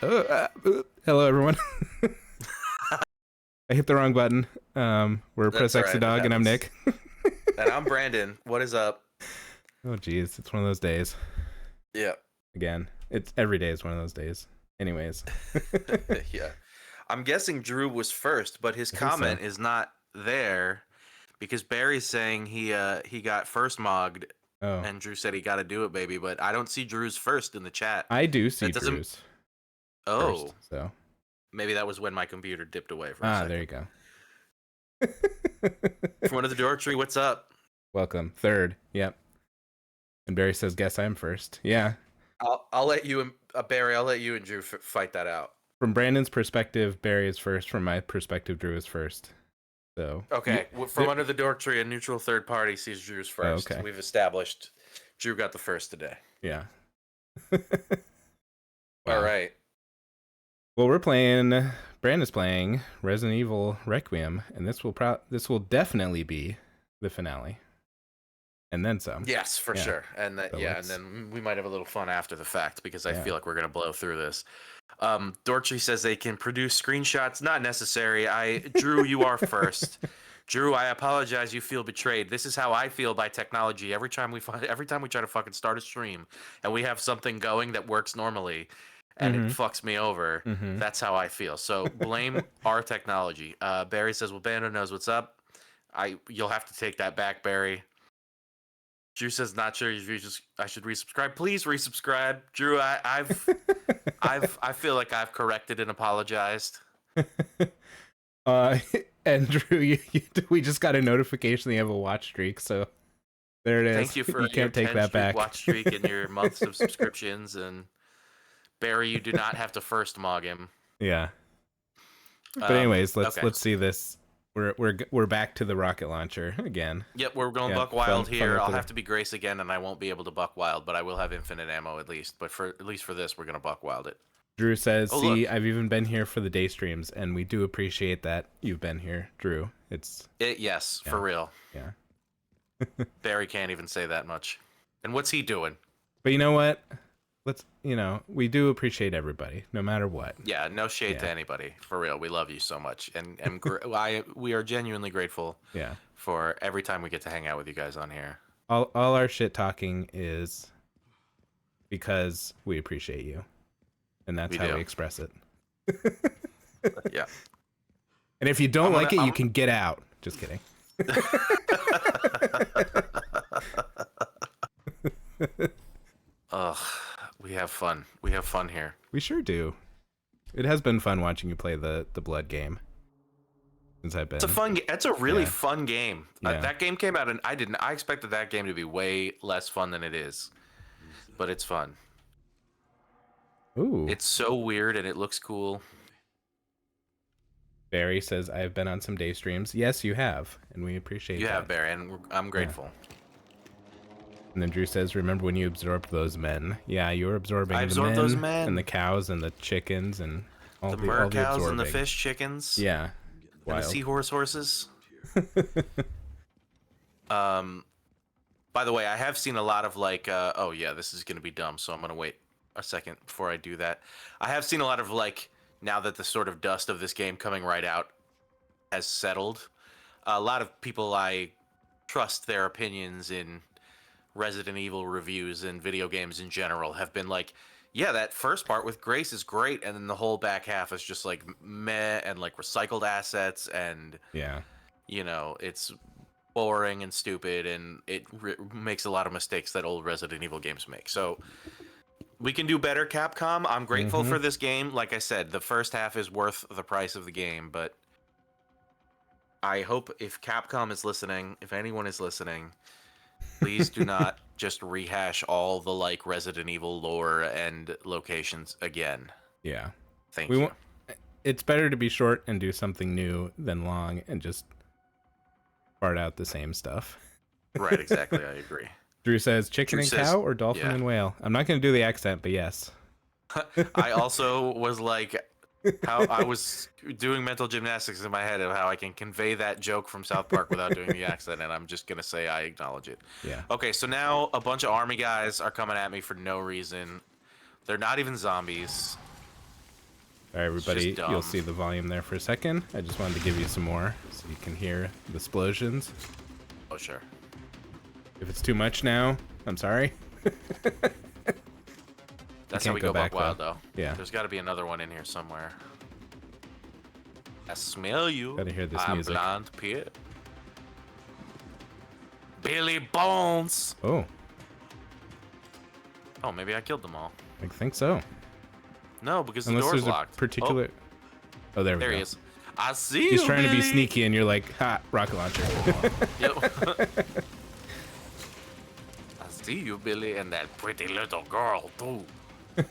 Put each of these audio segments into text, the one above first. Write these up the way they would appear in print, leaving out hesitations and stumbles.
Hello, everyone. I hit the wrong button. We're Press X the Dog, and I'm Nick. And I'm Brandon. What is up? Oh, geez. It's one of those days. Yeah. Again, it's every day is one of those days. Anyways. Yeah. I'm guessing Drew was first, but his comment is not there because Barry's saying he got first mogged. Oh. And Drew said he got to do it, baby. But I don't see Drew's first in the chat. I do see Drew's. Oh. First, so. Maybe that was when my computer dipped away for a second. There you go. Front of the door tree, what's up? Welcome. Third. Yep. And Barry says, guess I'm first. Yeah. I'll let you and Barry, I'll let you and Drew fight that out. From Brandon's perspective, Barry is first. From my perspective, Drew is first. So okay, from under the door tree, a neutral third party sees Drew's first. Oh, okay. We've established Drew got the first today. Yeah. Wow. All right. Well, Brandon's playing Resident Evil Requiem, and this will definitely be the finale. And then some. Yes, for sure. And and then we might have a little fun after the fact because I feel like we're going to blow through this. Dortry says they can produce screenshots. Not necessary. Drew, you are first. Drew, I apologize. You feel betrayed. This is how I feel by technology. Every time we try to fucking start a stream and we have something going that works normally and it fucks me over, that's how I feel. So blame our technology. Barry says, well, Bando knows what's up. You'll have to take that back, Barry. Drew says, not sure if I should resubscribe. Please resubscribe. Drew, I feel like I've corrected and apologized. And Drew, we just got a notification that you have a watch streak, so there it is. Thank you for you can't take that back. Watch streak and your months of subscriptions. And Barry, you do not have to first mog him. Yeah. But anyways, let's see this. We're back to the rocket launcher again. Yep, we're going buck wild here. I'll have to be Grace again, and I won't be able to buck wild, but I will have infinite ammo at least. But at least for this, we're gonna buck wild it. Drew says, "See, I've even been here for the day streams, and we do appreciate that you've been here, Drew. Yes, for real. Yeah. Barry can't even say that much. And what's he doing? But you know what? We do appreciate everybody, no matter what. Yeah, no shade to anybody. For real, we love you so much, and we are genuinely grateful. Yeah. For every time we get to hang out with you guys on here. All our shit talking is because we appreciate you, and that's how we express it. Yeah. And if you don't like it, you can get out. Just kidding. Ugh. We have fun. We have fun here. We sure do. It has been fun watching you play the blood game. Since I've been. It's a fun. It's a really fun game. That game came out, and I expected that game to be way less fun than it is, but it's fun. Ooh. It's so weird, and it looks cool. Barry says, "I've been on some day streams." Yes, you have, and we appreciate that. You have, Barry, and I'm grateful. Yeah. And then Drew says, remember when you absorbed those men? Yeah, you were absorbing those men. And the cows and the chickins and all the mer cows absorbing. And the fish chickens. Yeah. And the seahorse horses. By the way, I have seen a lot of oh yeah, this is going to be dumb, so I'm going to wait a second before I do that. I have seen a lot of now that the sort of dust of this game coming right out has settled, a lot of people I trust their opinions in Resident Evil reviews and video games in general have been like, yeah, that first part with Grace is great, and then the whole back half is just like meh and recycled assets, and it's boring and stupid, and it makes a lot of mistakes that old Resident Evil games make. So we can do better, Capcom. I'm grateful for this game. Like I said, the first half is worth the price of the game, but I hope if Capcom is listening, if anyone is listening, please do not just rehash all the Resident Evil lore and locations again. Yeah. Thank you. It's better to be short and do something new than long and just fart out the same stuff. Right, exactly. I agree. Drew says chicken and cow or dolphin and whale. I'm not going to do the accent, but yes. I also was how I was doing mental gymnastics in my head of how I can convey that joke from South Park without doing the accent, and I'm just gonna say I acknowledge it. Yeah. Okay, so now a bunch of army guys are coming at me for no reason. They're not even zombies. All right, everybody, dumb. you'll see the volume there for a second. I just wanted to give you some more so you can hear the explosions. Oh, sure. If it's too much now, I'm sorry. That's how we go back buck wild, though. Yeah. There's got to be another one in here somewhere. I smell you. Gotta hear this I'm music. Blonde Pit. Billy Bones. Oh, Oh, maybe I killed them all. I think so. No, because Unless the door's there's a locked. particular... Oh, there we There go. he is. I see He's you, trying to be Billy. sneaky, and you're like, ha, rocket launcher. Yep. I see you, Billy, and that pretty little girl, too.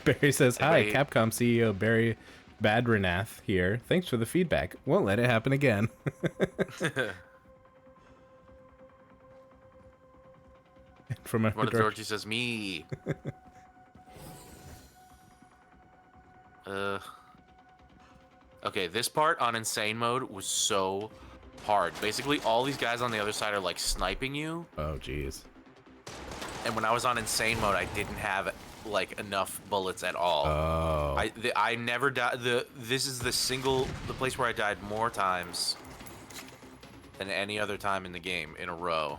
Barry says, hi, Hey. Capcom CEO Barry Badranath here. Thanks for the feedback. Won't let it happen again. From One another of Georgie says, me. Okay, this part on insane mode was so hard. Basically, all these guys on the other side are like sniping you. Oh, jeez. And when I was on insane mode, I didn't have like enough bullets at all. Oh. I never died. This is the place where I died more times than any other time in the game in a row.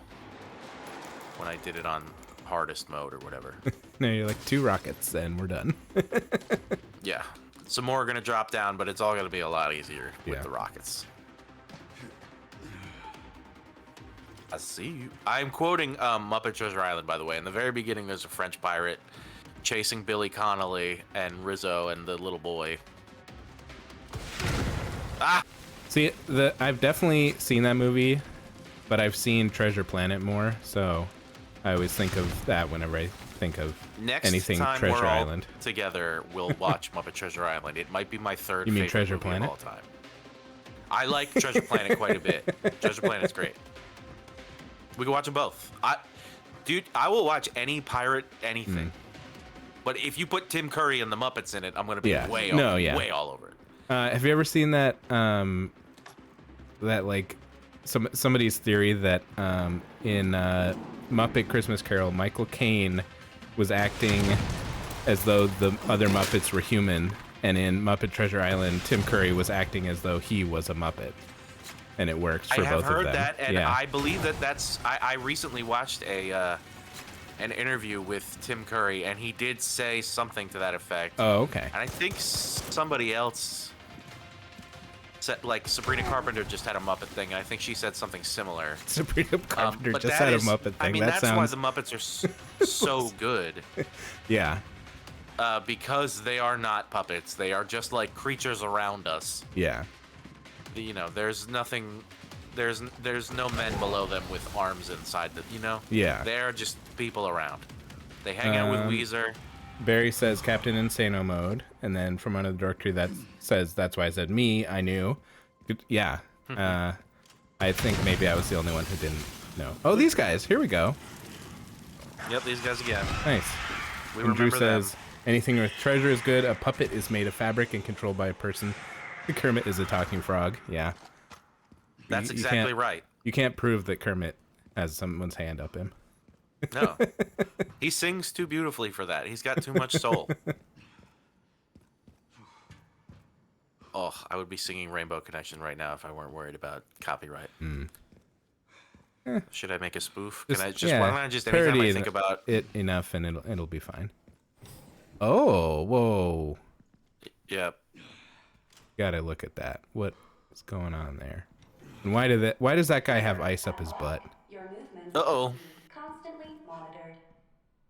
When I did it on hardest mode or whatever. No, you're like 2 rockets, and we're done. Yeah. Some more are gonna drop down, but it's all gonna be a lot easier with Yeah. the rockets. I see you. I'm quoting Muppet Treasure Island, by the way. In the very beginning, there's a French pirate chasing Billy Connolly and Rizzo and the little boy. Ah! See, I've definitely seen that movie, but I've seen Treasure Planet more, so I always think of that whenever I think of Next anything time Treasure we're all Island. together, we'll watch Muppet Treasure Island. It might be my third You mean favorite Treasure movie Planet? of all time. I like Treasure Planet quite a bit. Treasure Planet's great. We can watch them both. Dude, I will watch any pirate anything. But if you put Tim Curry and the Muppets in it, I'm gonna be way all over it. Have you ever seen that that like somebody's theory that in Muppet Christmas Carol, Michael Caine was acting as though the other Muppets were human, and in Muppet Treasure Island, Tim Curry was acting as though he was a Muppet, and it works for I have both of heard them. that, and yeah. I believe that's. I recently watched an interview with Tim Curry, and he did say something to that effect. Oh, okay. And I think somebody else said, like Sabrina Carpenter just had a Muppet thing, and I think she said something similar. Sabrina Carpenter But just that had is- a Muppet thing. I mean, that that's sounds... why the Muppets are so good. Yeah, Because they are not puppets. They are just like creatures around us. yeah. You know, there's nothing. There's no men below them with arms inside them. You know. Yeah. They're just people around. They hang out with Weezer. Barry says Captain Insano mode, and then from another directory that says that's why I said me. I knew. Yeah. I think maybe I was the only one who didn't know. Oh, these guys. Here we go. Yep, these guys again. Nice. We And Drew remember them. says anything with treasure is good. A puppet is made of fabric and controlled by a person. Kermit is a talking frog. Yeah. That's you exactly can't- right. You can't prove that Kermit has someone's hand up him. No. He sings too beautifully for that. He's got too much soul. Oh, I would be singing Rainbow Connection right now if I weren't worried about copyright. Should I make a spoof? Can I just yeah, why don't I just anytime parody I think about it enough, and it'll be fine. Oh, whoa! Yep. Gotta look at that. What's going on there? And why does that guy have ice up his butt? Your movements Uh-oh. constantly monitored.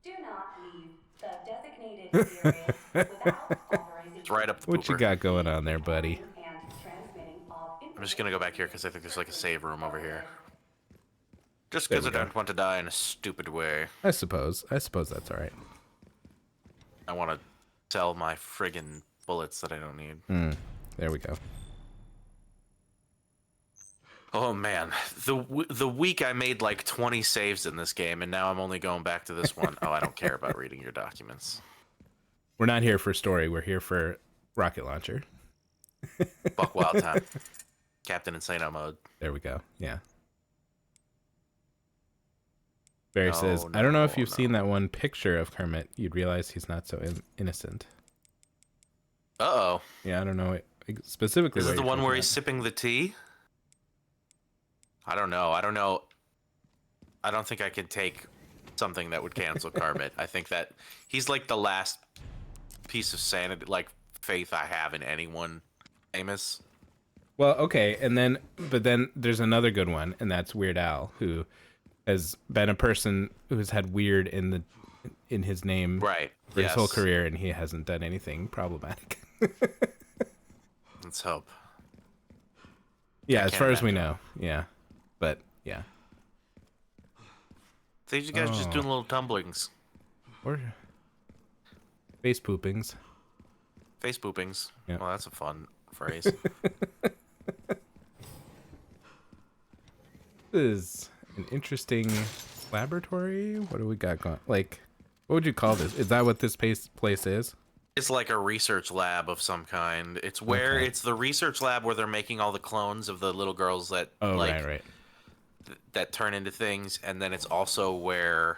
Do not leave the designated areas without authorization. It's right up the What you pooper. got going on there, buddy? And transmitting of I'm just gonna go back here because I think there's like a save room over here. Just There because we I go. don't want to die in a stupid way. I suppose that's all right. I want to sell my friggin' bullets that I don't need. There we go. Oh man, the week I made like 20 saves in this game, and now I'm only going back to this one. Oh, I don't care about reading your documents. We're not here for story. We're here for rocket launcher. Buck Wild Time. Captain Insano mode. There we go. Yeah. Barry No, says, I don't know if no, you've no. seen that one picture of Kermit. You'd realize he's not so innocent. Uh-oh. Yeah, I don't know specifically. Is what it the you're one talking where about. he's sipping the tea? I don't know. I don't think I can take something that would cancel Kermit. I think that he's like the last piece of sanity, like faith I have in anyone famous. Well, okay, but then there's another good one, and that's Weird Al, who has been a person who's had weird in his name Right. for his whole career, and he hasn't done anything problematic. Let's hope. Yeah, I as can't far as we imagine. know. Yeah, but yeah, These guys just doing little tumblings, or face poopings. face poopings. Yeah. Well, that's a fun phrase. This is an interesting laboratory. What do we got going? Like, what would you call this? Is that what this place is? It's like a research lab of some kind. It's where Okay. it's the research lab where they're making all the clones of the little girls that Oh, like right. that turn into things, and then it's also where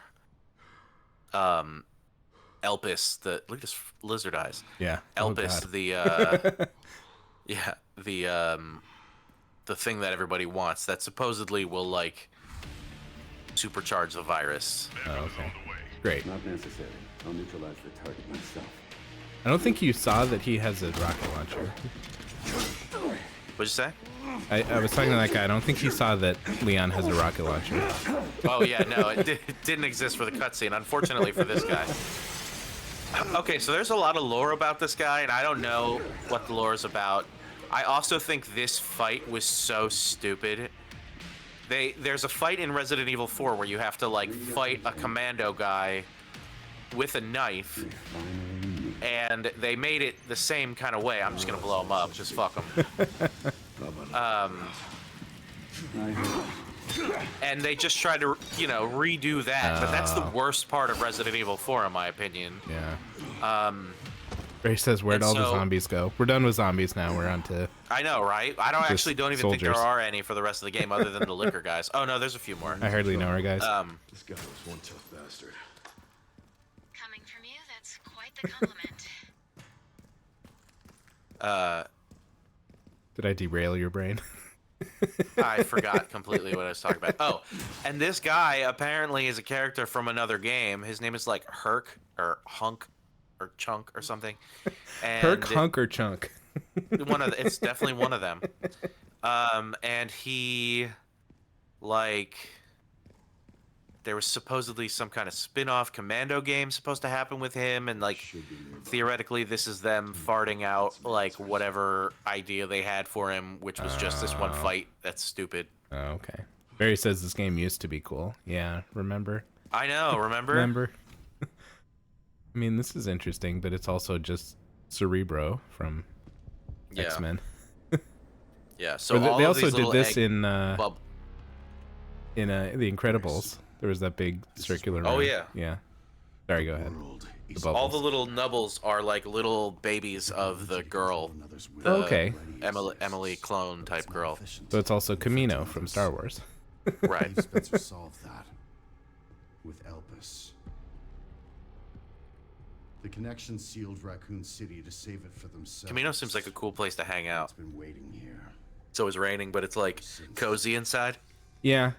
Elpis, look at his lizard eyes. Yeah. Oh, Elpis, God. the thing that everybody wants that supposedly will like supercharge the virus. Oh, okay. Great. Not necessary. I'll neutralize the target myself. I don't think you saw that he has a rocket launcher. What'd you say? I was talking to that guy. I don't think he saw that Leon has a rocket launcher. Oh yeah, no, it didn't exist for the cutscene. Unfortunately for this guy. Okay, so there's a lot of lore about this guy, and I don't know what the lore is about. I also think this fight was so stupid. There's a fight in Resident Evil 4 where you have to like fight a commando guy with a knife, and they made it the same kind of way. I'm just gonna blow him up. Just fuck him. And they just tried to, redo that. But that's the worst part of Resident Evil 4, in my opinion. Yeah. Ray says, "Where'd all the zombies go?" We're done with zombies now. We're on to. I know, right? I don't Just even think there soldiers. are any for the rest of the game other than the liquor guys. Oh no, there's a few more. I hardly know her, guys. This guy was one tough bastard. Coming from you, that's quite the compliment. Did I derail your brain? I forgot completely what I was talking about. Oh, and this guy apparently is a character from another game. His name is like Herc or Hunk or Chunk or something. And Herc, Hunk, or Chunk? it's definitely one of them. And he, like, there was supposedly some kind of spin-off commando game supposed to happen with him, and like theoretically this is them farting out like whatever idea they had for him, which was just this one fight that's stupid. Oh, okay. Barry says this game used to be cool. Yeah, remember? I know, remember? Remember? I mean, this is interesting, but it's also just Cerebro from Yeah. X-Men. Yeah, so all they of also these did little this egg in bub- The Incredibles. There was that big circular room. Oh, yeah. Yeah. Sorry, go ahead. World The is bubbles. all the little nubbles are like little babies of the girl, another's will. the Okay. Emily clone type girl. So it's also Camino from Star Wars. Right. Spencer solved that with Elpis. The connection sealed Raccoon City to save it for themselves. Camino seems like a cool place to hang out. It's been waiting here. It's always raining, but it's like cozy inside. Yeah.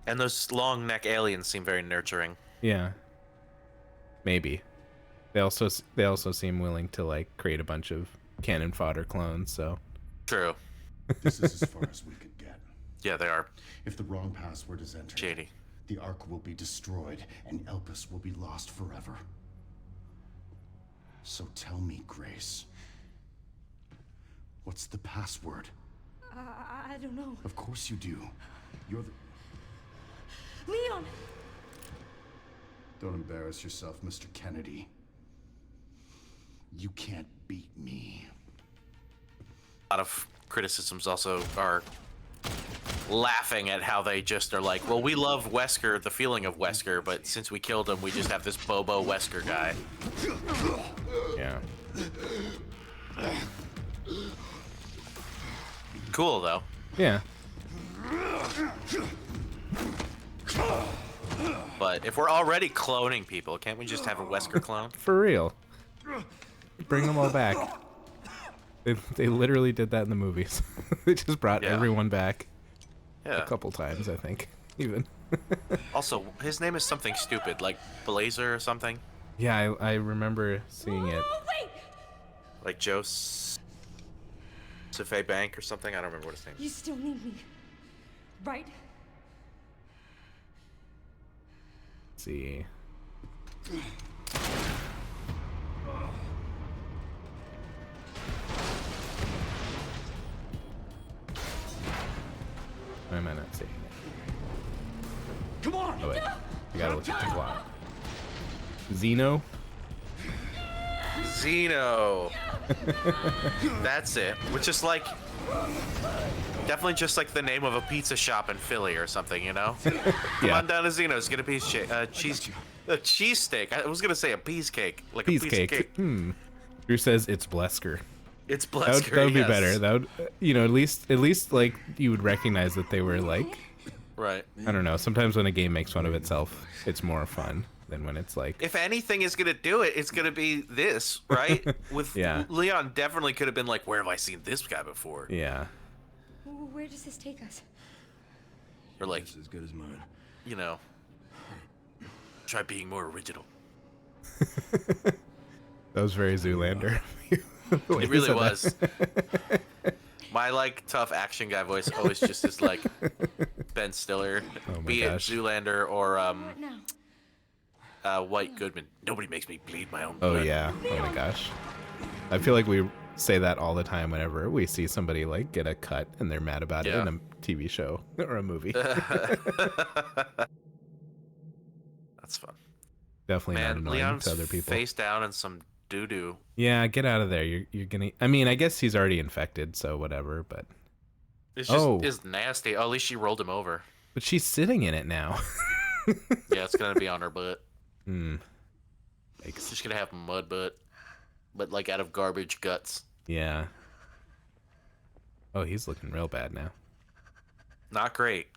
And those long neck aliens seem very nurturing. Yeah. Maybe. They also seem willing to like create a bunch of cannon fodder clones, so True. This is as far as we could get. Yeah, they are If the wrong password is entered, shady. the Ark will be destroyed and Elpis will be lost forever. So tell me, Grace, what's the password? I don't know. Of course you do. You're the... Leon! Don't embarrass yourself, Mr. Kennedy. You can't beat me. A lot of criticisms also are laughing at how they just are like, well, we love Wesker, the feeling of Wesker, but since we killed him, we just have this Bobo Wesker guy. yeah. Cool, though. Yeah. But if we're already cloning people, can't we just have a Wesker clone? For real. Bring them all back. They literally did that in the movies. They just brought everyone back Yeah. a couple times, I think, even. Also, his name is something stupid, like Blazer or something. Yeah, I remember seeing it. Oh, wait! Like Joseph Bank or something. I don't remember what his name is. You still need me, right? Let's see. Why am I not seeing it? Come on! Oh wait, I gotta look at the plot. Xeno? Zeno. That's it. Which is like definitely just like the name of a pizza shop in Philly or something, you know? Come on down to Zeno's, get a piece of a cheesesteak. I was gonna say a piece cake, like a piece of Cheesecake. cake. Drew says it's Blesker. It's That would, Blesker. that would be yes. better. That would, at least like you would recognize that they were like, Right. I don't know. Sometimes when a game makes fun of itself, it's more fun than when it's like, If anything is gonna do it, it's gonna be this, right? With Yeah. Leon definitely could have been like, where have I seen this guy before? yeah, Where does this take us? Or like, It's as good as mine. you know, try being more original. that was very Zoolander. The way It you really said was. that. My like tough action guy voice always just is like Ben Stiller, Oh my be gosh. it Zoolander or What now? White Goodman. Nobody makes me bleed my own Oh blood. yeah. Oh my gosh. I feel like we say that all the time whenever we see somebody like get a cut and they're mad about it Yeah. in a TV show or a movie. That's fun. Definitely not Man, annoying Leon's to other people. face down in some doo doo. Yeah, get out of there. You're gonna. I mean, I guess he's already infected, so whatever. But It's just Oh. is nasty. Oh, at least she rolled him over. she's sitting in it now. Yeah, it's gonna be on her butt. Hmm. She's just gonna have mud butt, but like out of garbage guts. Yeah. Oh, he's looking real bad now. Not great.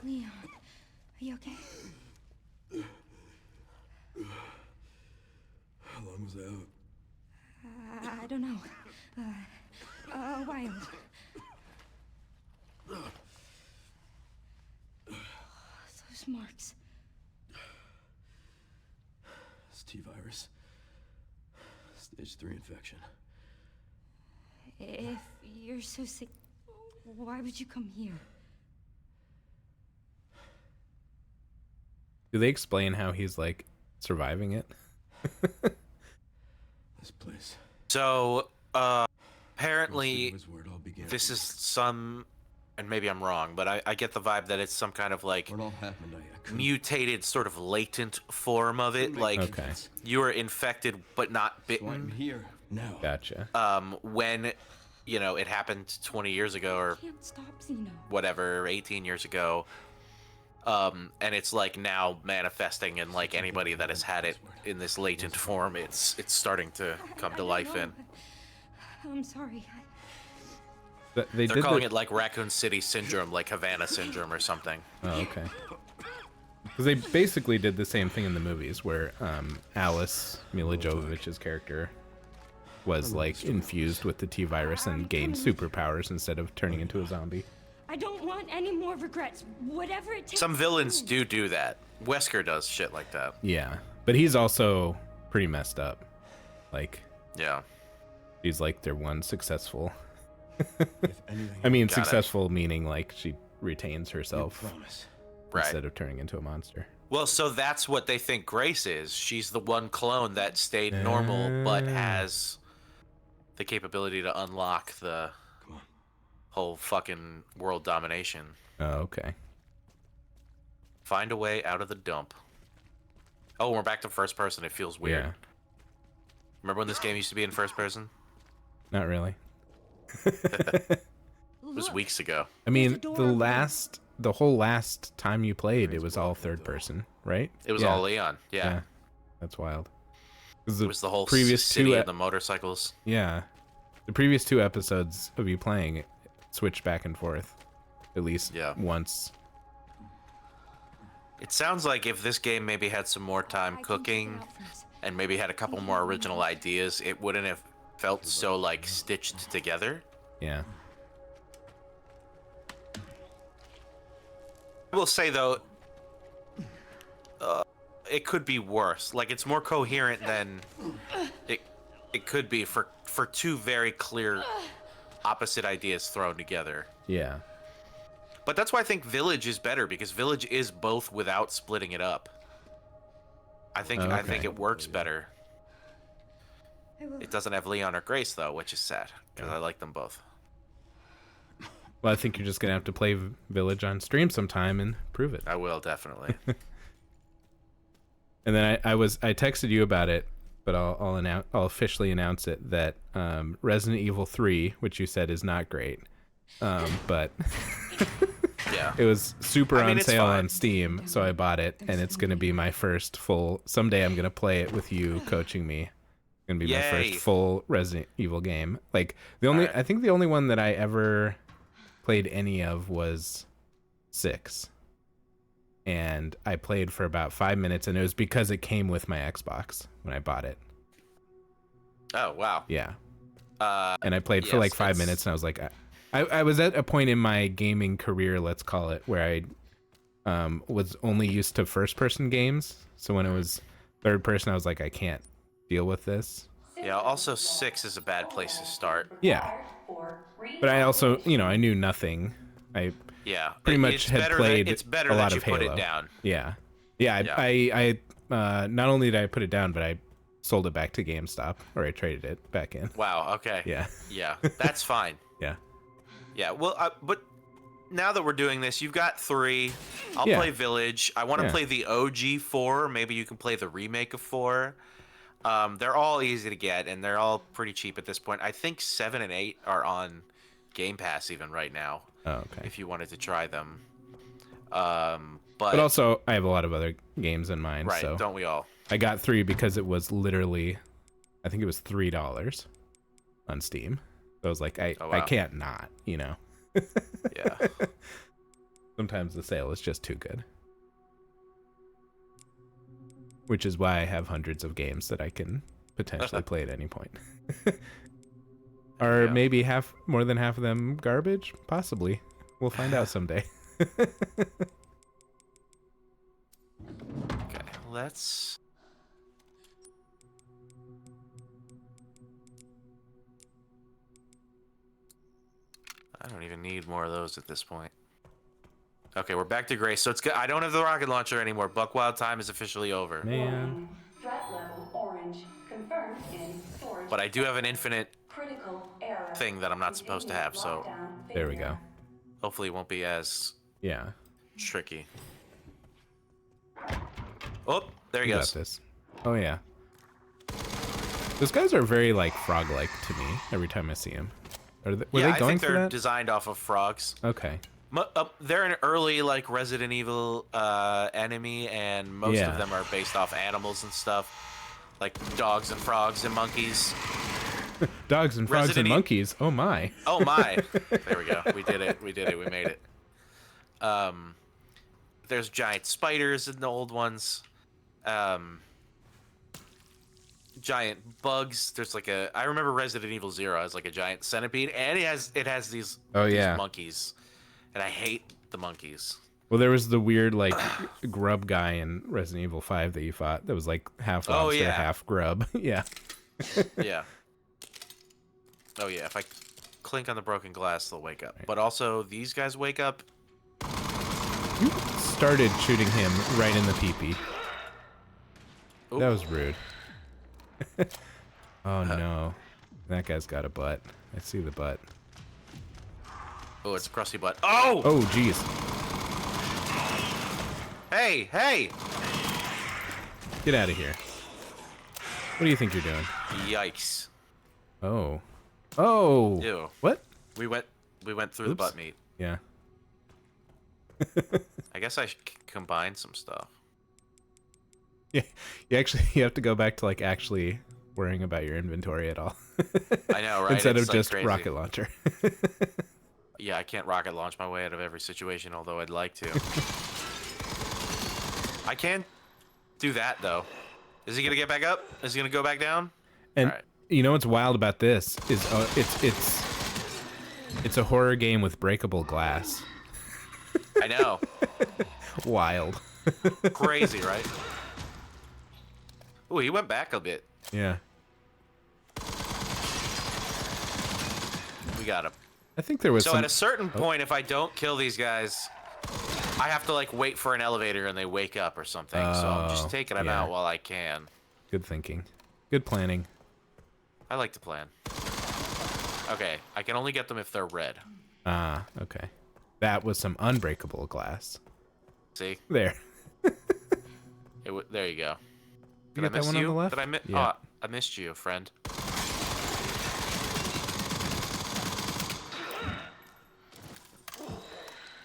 Leon, are you okay? How long was I out? I don't know. A while. Those marks. It's T-virus. Stage 3 infection. If you're so sick, why would you come here? Do they explain how he's like surviving it? This place. So, apparently, was where it all began. this is some, and maybe I'm wrong, but I get the vibe that it's some kind of like When it all happened, I couldn't. mutated sort of latent form of it. Like Okay. you were infected but not So I'm bitten. here now. Gotcha. When, you know, it happened 20 years ago or Can't stop Zeno. whatever, 18 years ago. And it's like now manifesting in like anybody that has had it in this latent form, it's starting to come I to don't life know. in. I'm sorry. They They're did calling the- it like Raccoon City Syndrome, like Havana Syndrome or something. Oh, okay. Because they basically did the same thing in the movies, where Alice, Mila Jovovich's character, was like infused with the T virus and gained superpowers instead of turning into a zombie. I don't want any more regrets. Whatever it takes. Some villains do that. Wesker does shit like that. Yeah, but he's also pretty messed up. Like Yeah. he's like their one successful. If anything, I mean, Got it. successful meaning like she retains herself promise. Right. instead of turning into a monster. Well, so that's what they think Grace is. She's the one clone that stayed normal, but has the capability to unlock the Come on. whole fucking world domination. Oh, okay. Find a way out of the dump. Oh, we're back to first person. It feels weird. Yeah, Remember when this game used to be in first person? not really. It was Look, weeks ago. I mean, door over there. the whole last time you played, it was all third person, right? It was Yeah. all Leon. Yeah. That's wild. 'Cause It was the whole previous city two, of the motorcycles. yeah, the previous two episodes of you playing, switch back and forth at least once. It sounds like if this game maybe had some more time cooking and maybe had a couple more original ideas, it wouldn't have felt so like stitched together. Yeah. I will say though, it could be worse. Like it's more coherent than it could be for two very clear opposite ideas thrown together. Yeah. But that's why I think Village is better, because Village is both without splitting it up. I think it works better. It doesn't have Leon or Grace though, which is sad because I like them both. Well, I think you're just gonna have to play Village on stream sometime and prove it. I will definitely. And then I texted you about it, but I'll officially announce it that Resident Evil 3, which you said is not great, but yeah, it was super on sale on Steam, so I bought it, and it's gonna be my first full. Someday I'm gonna play it with you coaching me. It's gonna be my first full Resident Evil game. Like I think the only one that I ever played any of was 6. And I played for about 5 minutes, and it was because it came with my Xbox when I bought it. Oh, wow. Yeah. And I played for like 5 minutes, and I was like, I was at a point in my gaming career, let's call it, where I was only used to first-person games. So when it was third-person, I was like, I can't deal with this. Yeah, also 6 is a bad place to start. Yeah. But I also, I knew nothing. Yeah, pretty much had played a lot of Halo. Put it down. Yeah. I not only did I put it down, but I sold it back to GameStop, or I traded it back in. Wow. Okay. Yeah. Yeah, that's fine. Yeah. Yeah. Well, but now that we're doing this, you've got 3. I'll play Village. I want to play the OG 4. Maybe you can play the remake of 4. They're all easy to get, and they're all pretty cheap at this point. I think 7 and 8 are on Game Pass even right now. Oh, okay. If you wanted to try them. But also, I have a lot of other games in mind. Right, so don't we all? I got 3 because it was literally, I think it was $3 on Steam. So I was like, I can't not, Yeah. Sometimes the sale is just too good. Which is why I have hundreds of games that I can potentially play at any point. Are maybe more than half of them garbage? Possibly. We'll find out someday. Okay, let's... I don't even need more of those at this point. Okay, we're back to Grace. So it's good. I don't have the rocket launcher anymore. Buckwild time is officially over. Man. Threat level orange. Confirmed in storage. But I do have an infinite Critical error. thing that I'm not supposed to have, so There we go. hopefully it won't be as tricky. Oh, there he You goes. got this. Oh yeah. Those guys are very like frog-like to me every time I see them. Were they I going think for they're that? designed off of frogs. Okay. They're an early like Resident Evil enemy, and most of them are based off animals and stuff, like dogs and frogs and monkeys. Dogs and frogs and monkeys. Oh my. Oh my. There we go. We did it. We did it. We made it. There's giant spiders in the old ones. Giant bugs. There's like I remember Resident Evil 0 has like a giant centipede, and it has these monkeys. And I hate the monkeys. Well, there was the weird like grub guy in Resident Evil 5 that you fought that was like half lobster, half grub. Yeah. Yeah. Oh yeah, if I clink on the broken glass, they'll wake up. But also, these guys wake up. You started shooting him right in the pee-pee. That was rude. Oh no. That guy's got a butt. I see the butt. Oh, it's a crusty butt. Oh! Oh, jeez. Hey, hey! Get out of here. What do you think you're doing? Yikes. Oh. Oh. Ew. What? We went through the butt meat. Yeah. I guess I should combine some stuff. Yeah. You have to go back to like actually worrying about your inventory at all. I know, right? Instead It's of just crazy. rocket launcher. Yeah, I can't rocket launch my way out of every situation, although I'd like to. I can do that, though. Is he going to get back up? Is he going to go back down? And All right. you know what's wild about this is it's a horror game with breakable glass. I know. Wild. Crazy, right? Ooh, he went back a bit. Yeah. We got him. I think there was So some... at a certain point, if I don't kill these guys, I have to like wait for an elevator and they wake up or something. So I'm just taking them out while I can. Good thinking. Good planning. I like to plan. Okay, I can only get them if they're red. Ah, okay. That was some unbreakable glass. See? There. There you go. You Did I get that miss one on you? the left? Did I miss? Yeah. Oh, I missed you, friend.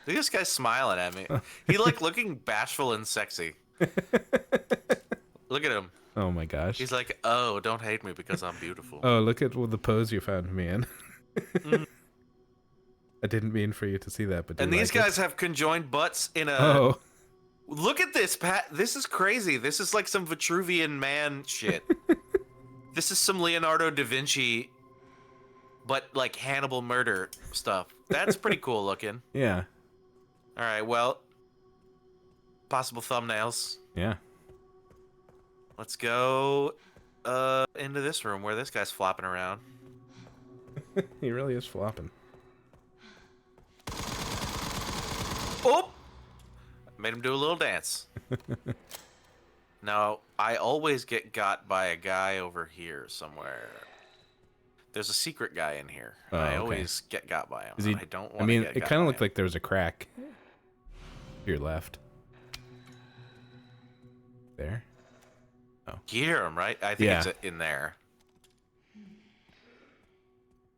Look at this guy smiling at me. He like looking bashful and sexy. Look at him. Oh my gosh. He's like, oh, don't hate me because I'm beautiful. Oh, look at the pose you found me in. I didn't mean for you to see that, but And these guys have conjoined butts in a... Oh. Look at this, Pat. This is crazy. This is like some Vitruvian man shit. This is some Leonardo da Vinci, but like Hannibal murder stuff. That's pretty cool looking. Yeah. All right, well, possible thumbnails. Yeah. Let's go into this room where this guy's flopping around. He really is flopping. Oh! Made him do a little dance. Now, I always get got by a guy over here somewhere. There's a secret guy in here. Oh, I okay. always get got by him. Is he, I don't want I mean, to get it got kind of by looked him. like there was a crack to your left. There. You hear him, right? I think Yeah. it's in there.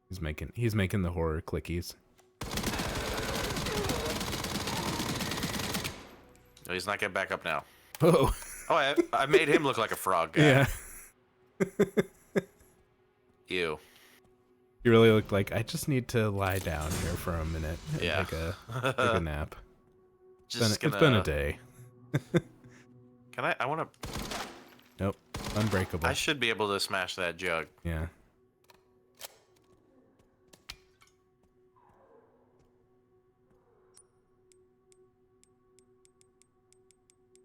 He's making the horror clickies. No, he's not getting back up now. Oh. Oh, I made him look like a frog guy. Yeah. Ew. You really looked like, I just need to lie down here for a minute and Yeah. take a nap. It's been a day. Can I want to... Nope. Unbreakable. I should be able to smash that jug. Yeah.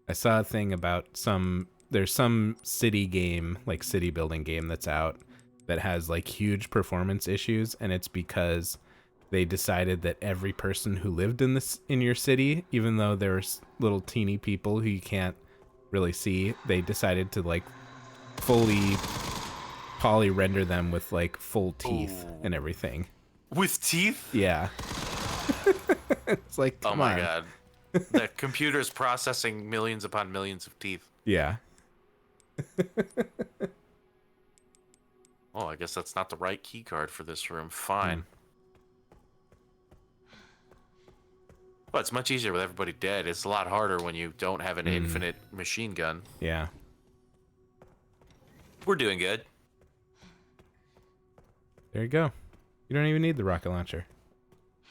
I saw a thing about there's some city game, like city building game that's out that has like huge performance issues, and it's because they decided that every person who lived in your city, even though there's little teeny people who you can't really see, they decided to like fully poly render them with like full teeth and everything. With teeth? Yeah. It's like, Oh come my on. god. The computer's processing millions upon millions of teeth. Yeah. Oh, I guess that's not the right key card for this room. Fine. Well, it's much easier with everybody dead. It's a lot harder when you don't have an infinite machine gun. Yeah. We're doing good. There you go. You don't even need the rocket launcher.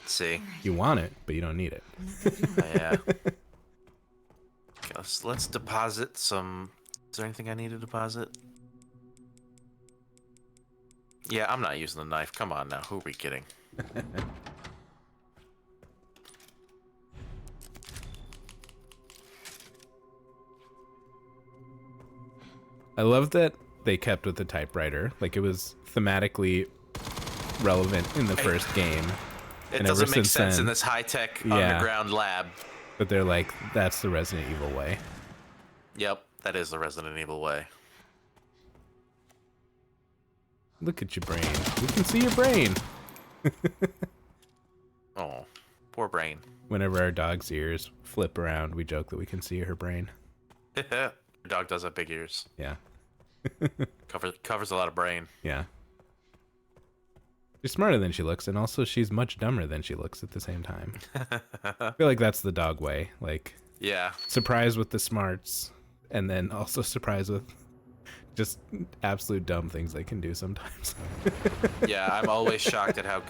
Let's see. You want it, but you don't need it. Yeah. Okay, let's deposit some... Is there anything I need to deposit? Yeah, I'm not using the knife. Come on now. Who are we kidding? I love that they kept with the typewriter. Like, it was thematically relevant in the first game. It And doesn't ever make since sense in then- this high-tech Yeah. underground lab. But they're like, that's the Resident Evil way. Yep, that is the Resident Evil way. Look at your brain. We can see your brain. Oh, poor brain. Whenever our dog's ears flip around, we joke that we can see her brain. Your dog does have big ears. Yeah. Covers a lot of brain. Yeah. She's smarter than she looks, and also she's much dumber than she looks at the same time. I feel like that's the dog way. Like, Yeah. surprise with the smarts, and then also surprise with just absolute dumb things they can do sometimes. Yeah, I'm always shocked at how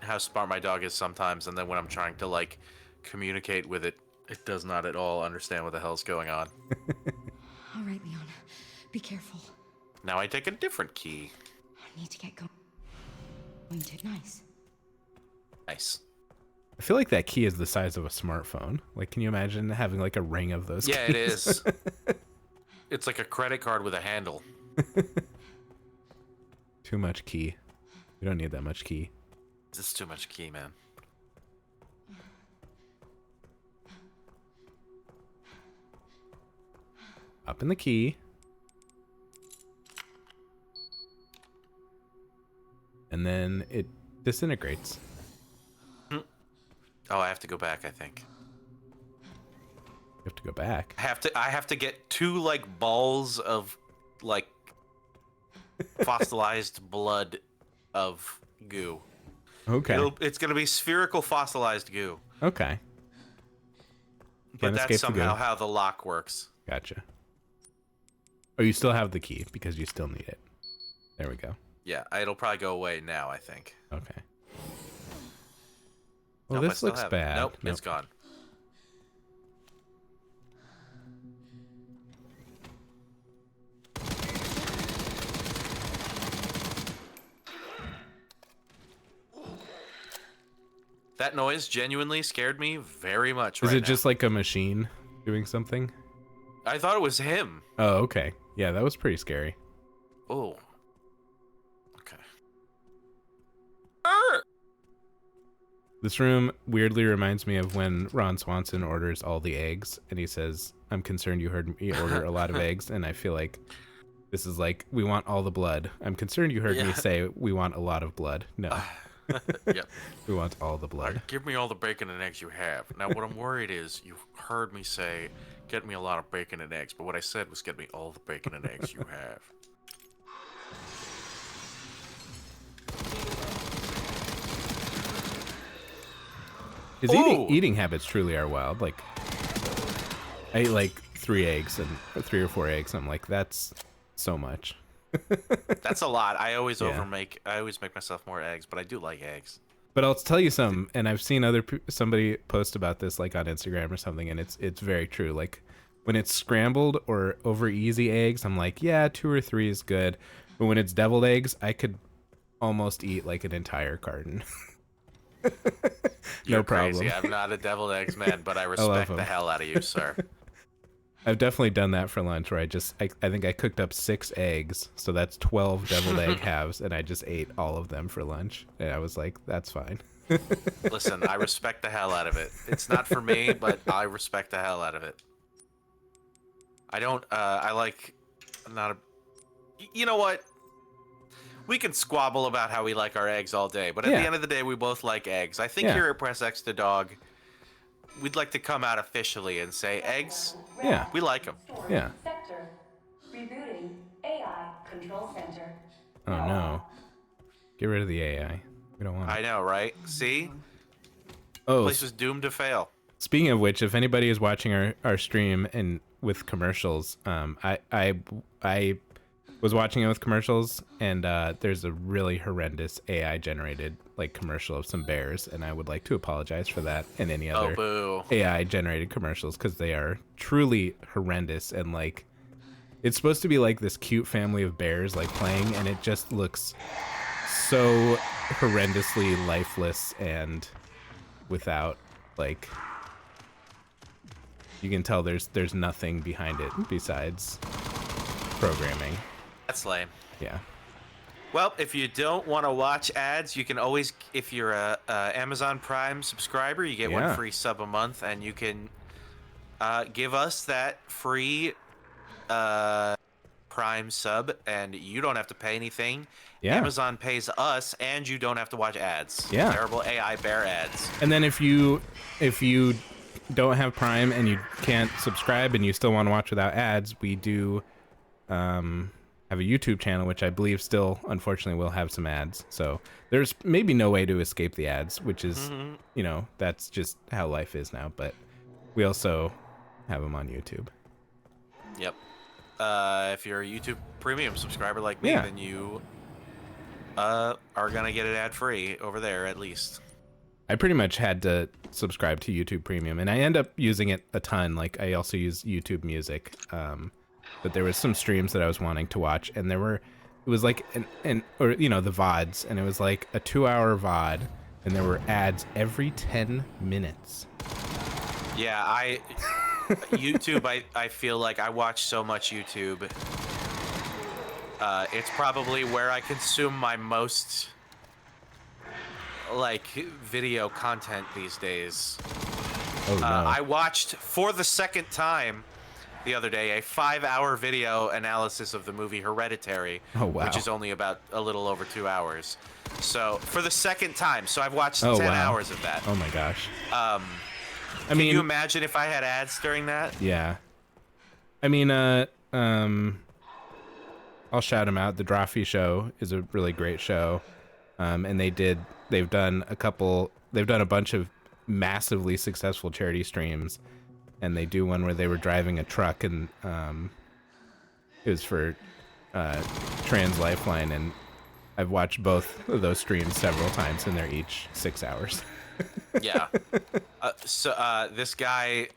how smart my dog is sometimes, and then when I'm trying to like communicate with it, it does not at all understand what the hell's going on. All right, Leon. Be careful. Now I take a different key. I need to get going. Nice. Nice. I feel like that key is the size of a smartphone. Like, can you imagine having like a ring of those Yeah, keys? it is. It's like a credit card with a handle. Too much key. You don't need that much key. This is too much key, man. Up in the key. And then it disintegrates. Oh, I have to go back, I think. You have to go back. I have to get 2 like balls of like fossilized blood of goo. Okay. It's gonna be spherical fossilized goo. Okay. But Can't escape that's the somehow goo. how the lock works. Gotcha. Oh, you still have the key because you still need it. There we go. Yeah, it'll probably go away now, I think. Okay. Well, Nope, I this still looks have it. bad. Nope, it's gone. That noise genuinely scared me very much. Is right it now. just like a machine doing something? I thought it was him. Oh, okay. Yeah, that was pretty scary. Oh. Okay. This room weirdly reminds me of when Ron Swanson orders all the eggs and he says, "I'm concerned you heard me order a lot of eggs." And I feel like this is like, we want all the blood. I'm concerned you heard me say we want a lot of blood. No. Yep. We want all the blood. Give me all the bacon and eggs you have. Now, what I'm worried is you heard me say, get me a lot of bacon and eggs. But what I said was, get me all the bacon and eggs you have. His eating habits truly are wild. Like, I ate like 3 eggs or 3 or 4 eggs. I'm like, that's so much. That's a lot. I always Yeah. I always make myself more eggs, but I do like eggs. But I'll tell you something, and I've seen somebody post about this like on Instagram or something, and it's very true. Like, when it's scrambled or over easy eggs, I'm like, yeah, 2 or 3 is good. But when it's deviled eggs, I could almost eat like an entire carton. You're No problem. crazy. I'm not a deviled eggs man, but I respect the 'em. hell out of you, sir. I've definitely done that for lunch where I think I cooked up 6 eggs, so that's 12 deviled egg halves, and I just ate all of them for lunch. And I was like, that's fine. Listen, I respect the hell out of it. It's not for me, but I respect the hell out of it. I don't, I like, not a, you know what? We can squabble about how we like our eggs all day, but at the end of the day, we both like eggs. I think here at Press X to Dog, we'd like to come out officially and say, eggs, Yeah. we like them. Yeah. Sector. Rebooting AI Control Center. Oh no. Get rid of the AI. We don't want it. I know, right? See? Oh, Place was doomed to fail. speaking of which, if anybody is watching our stream and with commercials, I was watching it with commercials, and there's a really horrendous AI generated like commercial of some bears, and I would like to apologize for that and any other boo. AI generated commercials, because they are truly horrendous. And like, it's supposed to be like this cute family of bears like playing, and it just looks so horrendously lifeless and without, like, you can tell there's nothing behind it besides programming. That's lame. Yeah. Well, if you don't want to watch ads, you can always, if you're a Amazon Prime subscriber, you get one free sub a month, and you can give us that free Prime sub, and you don't have to pay anything. Yeah. Amazon pays us, and you don't have to watch ads. Yeah. Terrible AI bear ads. And then if you don't have Prime and you can't subscribe and you still want to watch without ads, we do have a YouTube channel, which I believe still, unfortunately, will have some ads. So there's maybe no way to escape the ads, which is, you know, that's just how life is now. But we also have them on YouTube. Yep. If you're a YouTube Premium subscriber like me, Yeah. then you are gonna get it ad free over there at least. I pretty much had to subscribe to YouTube Premium, and I end up using it a ton. Like I also use YouTube Music, but there was some streams that I was wanting to watch, and it was like or the VODs, and it was like a 2-hour VOD, and there were ads every 10 minutes. Yeah, YouTube, I feel like I watch so much YouTube. It's probably where I consume my most like video content these days. Oh no. I watched for the second time the other day a 5-hour video analysis of the movie Hereditary, Oh, wow. which is only about a little over 2 hours. So for the second time, so I've watched Oh, 10 wow. hours of that. Oh my gosh. Can you imagine if I had ads during that? Yeah. I mean, I'll shout them out. The Drawfee Show is a really great show. And they've done a bunch of massively successful charity streams. And they do one where they were driving a truck, and it was for Trans Lifeline. And I've watched both of those streams several times, and they're each 6 hours. Yeah. This guy,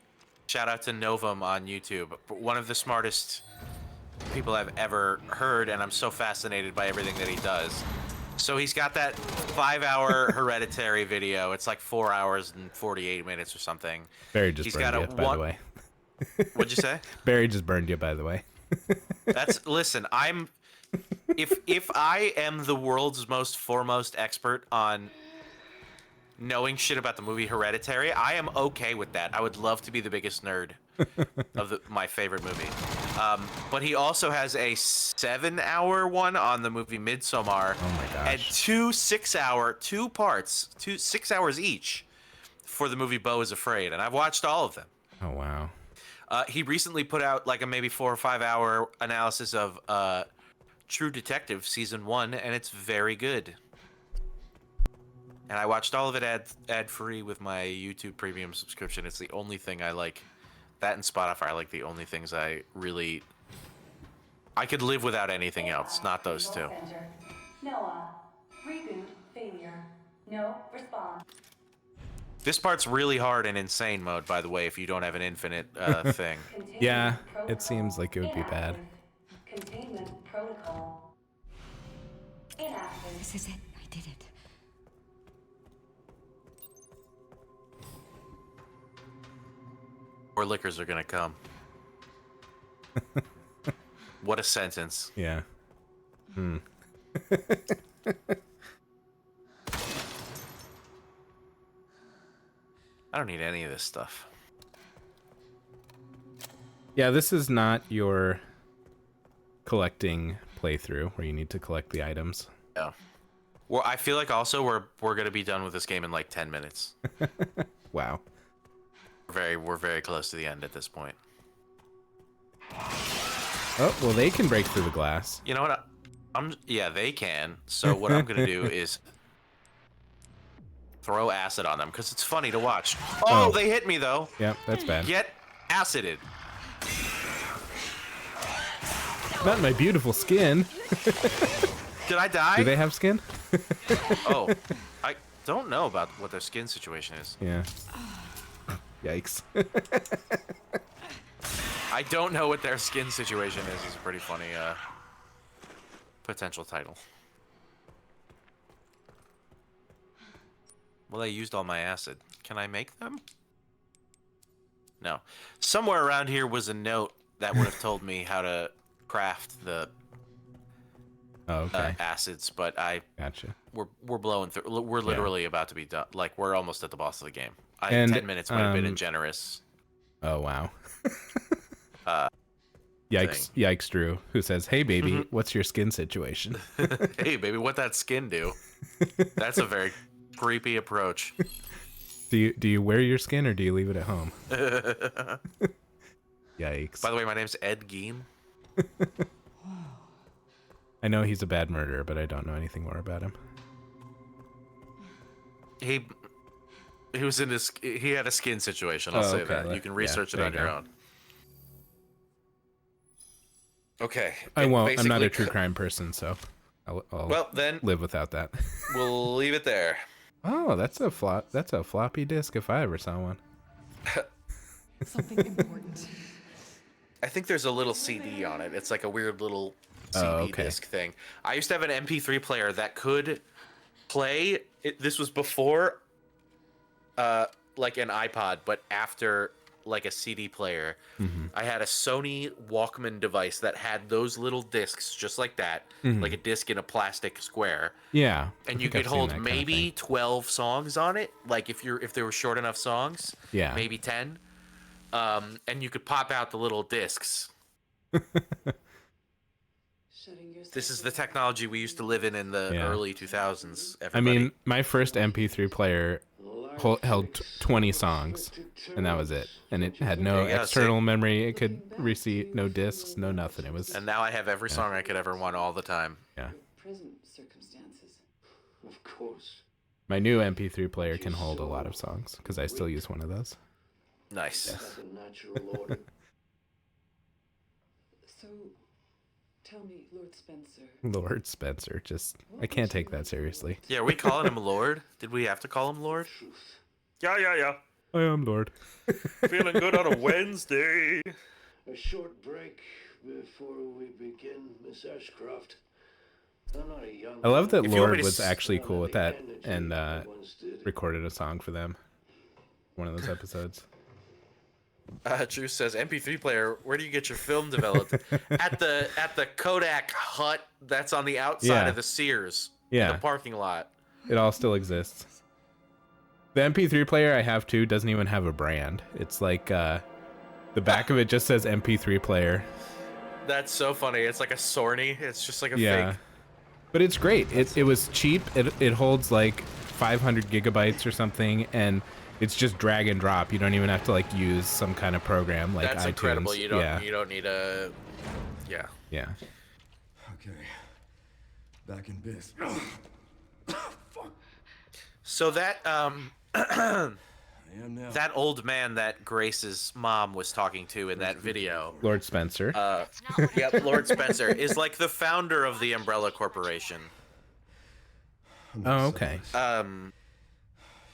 shout out to Novum on YouTube, one of the smartest people I've ever heard, and I'm so fascinated by everything that he does. So he's got that 5-hour Hereditary video. It's like 4 hours and 48 minutes or something. Barry just burned you, by the way. What'd you say? Barry just burned you, by the way. Listen, if I am the world's most foremost expert on knowing shit about the movie Hereditary, I am okay with that. I would love to be the biggest nerd of my favorite movie. But he also has a 7-hour one on the movie Midsommar. Oh my gosh. And two 6 hours each for the movie Beau is Afraid. And I've watched all of them. Oh wow. He recently put out like a maybe 4 or 5 hour analysis of True Detective season 1, and it's very good. And I watched all of it ad free with my YouTube Premium subscription. It's the only thing I like. That and Spotify are like the only things I could live without anything else. Not those two. Noah, reboot failure. No response. This part's really hard in insane mode, by the way, if you don't have an infinite thing. Yeah, it seems like it would be bad. Containment protocol. Inactive. This is it. I did it. More liquors are gonna come. What a sentence. Yeah. I don't need any of this stuff. Yeah, this is not your collecting playthrough where you need to collect the items. Yeah. Well, I feel like also we're gonna be done with this game in like 10 minutes. Wow. We're very close to the end at this point. Oh, well, they can break through the glass. You know what? Yeah, they can. So what I'm gonna do is throw acid on them because it's funny to watch. Oh, they hit me though. Yep, that's bad. Get acided. Not my beautiful skin. Did I die? Do they have skin? Oh, I don't know about what their skin situation is. Yeah. Yikes. I don't know what their skin situation is. It's a pretty funny potential title. Well, I used all my acid. Can I make them? No. Somewhere around here was a note that would have told me how to craft the acids, but Gotcha. we're blowing through. We're literally about to be done. Like we're almost at the boss of the game. 10 minutes might have been generous. Oh wow. Yikes! Yikes! Drew, who says, "Hey baby, what's your skin situation?" Hey baby, what that skin do? That's a very creepy approach. Do you wear your skin or do you leave it at home? Yikes! By the way, my name's Ed Gein. I know he's a bad murderer, but I don't know anything more about him. He was in this. He had a skin situation. I'll say that. You can research it on your own. Okay. I won't. I'm not a true crime person, so I'll Well, then live without that. we'll leave it there. Oh, that's a floppy disk if I ever saw one. Something important. I think there's a little CD on it. It's like a weird little CD okay. disc thing. I used to have an MP3 player that could play. This was before, like an iPod, but after like a CD player. I had a Sony Walkman device that had those little discs just like that, like a disc in a plastic square. Yeah. And you could hold maybe 12 songs on it, like if they were short enough songs. Yeah. Maybe 10. And you could pop out the little discs. This is the technology we used to live in the early 2000s. I mean, my first MP3 player held 20 songs, and that was it. And it had no external memory. It could receive no discs, no nothing. It was. And now I have every song I could ever want all the time. Yeah. Present circumstances. Of course. My new MP3 player can hold a lot of songs because I still use one of those. Nice. That's a natural order. So, tell me, Lord Spencer. Lord Spencer, I can't take that seriously. Yeah, are we calling him Lord? Did we have to call him Lord? Yeah. I am Lord. Feeling good on a Wednesday. A short break before we begin, Miss Ashcroft. I'm not a young. I love that If you want Lord me to was actually cool with that and once did. recorded a song for them. One of those episodes. Drew says, MP3 player, where do you get your film developed? at the Kodak hut that's on the outside of the Sears. Yeah. The parking lot. It all still exists. The MP3 player I have too doesn't even have a brand. It's like the back of it just says MP3 player. That's so funny. It's like a Sorny. It's just like a fake. But it's great. It was cheap. It holds like 500 gigabytes or something, and it's just drag and drop. You don't even have to like use some kind of program like That's iTunes. incredible. You don't need a Yeah. Okay. Back in biz. Fuck. So that I am now. that old man that Grace's mom was talking to in that video, Lord Spencer. yep, Lord Spencer, is like the founder of the Umbrella Corporation. Oh, okay.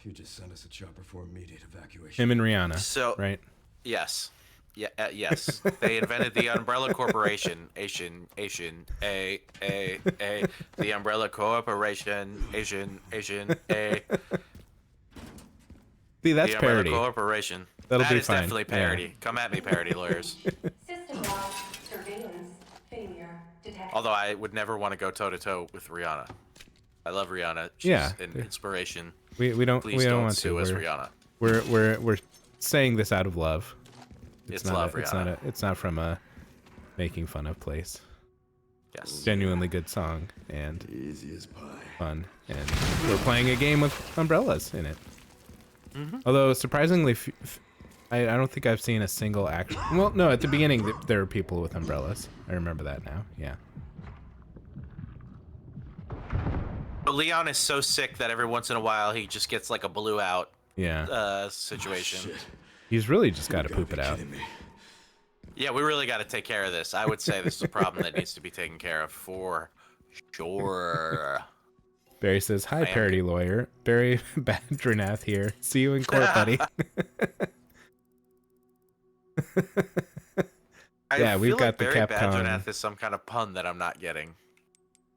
You just sent us a chopper for immediate evacuation. Him and Rihanna. So right. Yes. Yeah, yes. They invented the Umbrella Corporation. The Umbrella Corporation. A. See, that's the Umbrella parody. Corporation. That'll be That is fine. definitely parody. Yeah. Come at me, parody lawyers. System-wide surveillance failure detected. Although I would never want to go toe-to-toe with Rihanna. I love Rihanna. She's an inspiration. We don't Please don't don't want sue to. us, Rihanna. We're saying this out of love. It's not love, Rihanna. It's not from a making fun of place. Yes. Genuinely good song and Easy as pie. fun, and we're playing a game with umbrellas in it. Although surprisingly, I don't think I've seen a single action. Well, no, at the beginning there were people with umbrellas. I remember that now. Yeah. But Leon is so sick that every once in a while he just gets like a blew out Yeah. situation. Shit. He's really just got to You gotta poop be it out. kidding me. Yeah, we really got to take care of this. I would say this is a problem that needs to be taken care of for sure. Barry says, "Hi, am parody lawyer. Barry Badranath here. See you in court, buddy." Yeah, we've feel got like the Barry Capcom. Badgernath is some kind of pun that I'm not getting.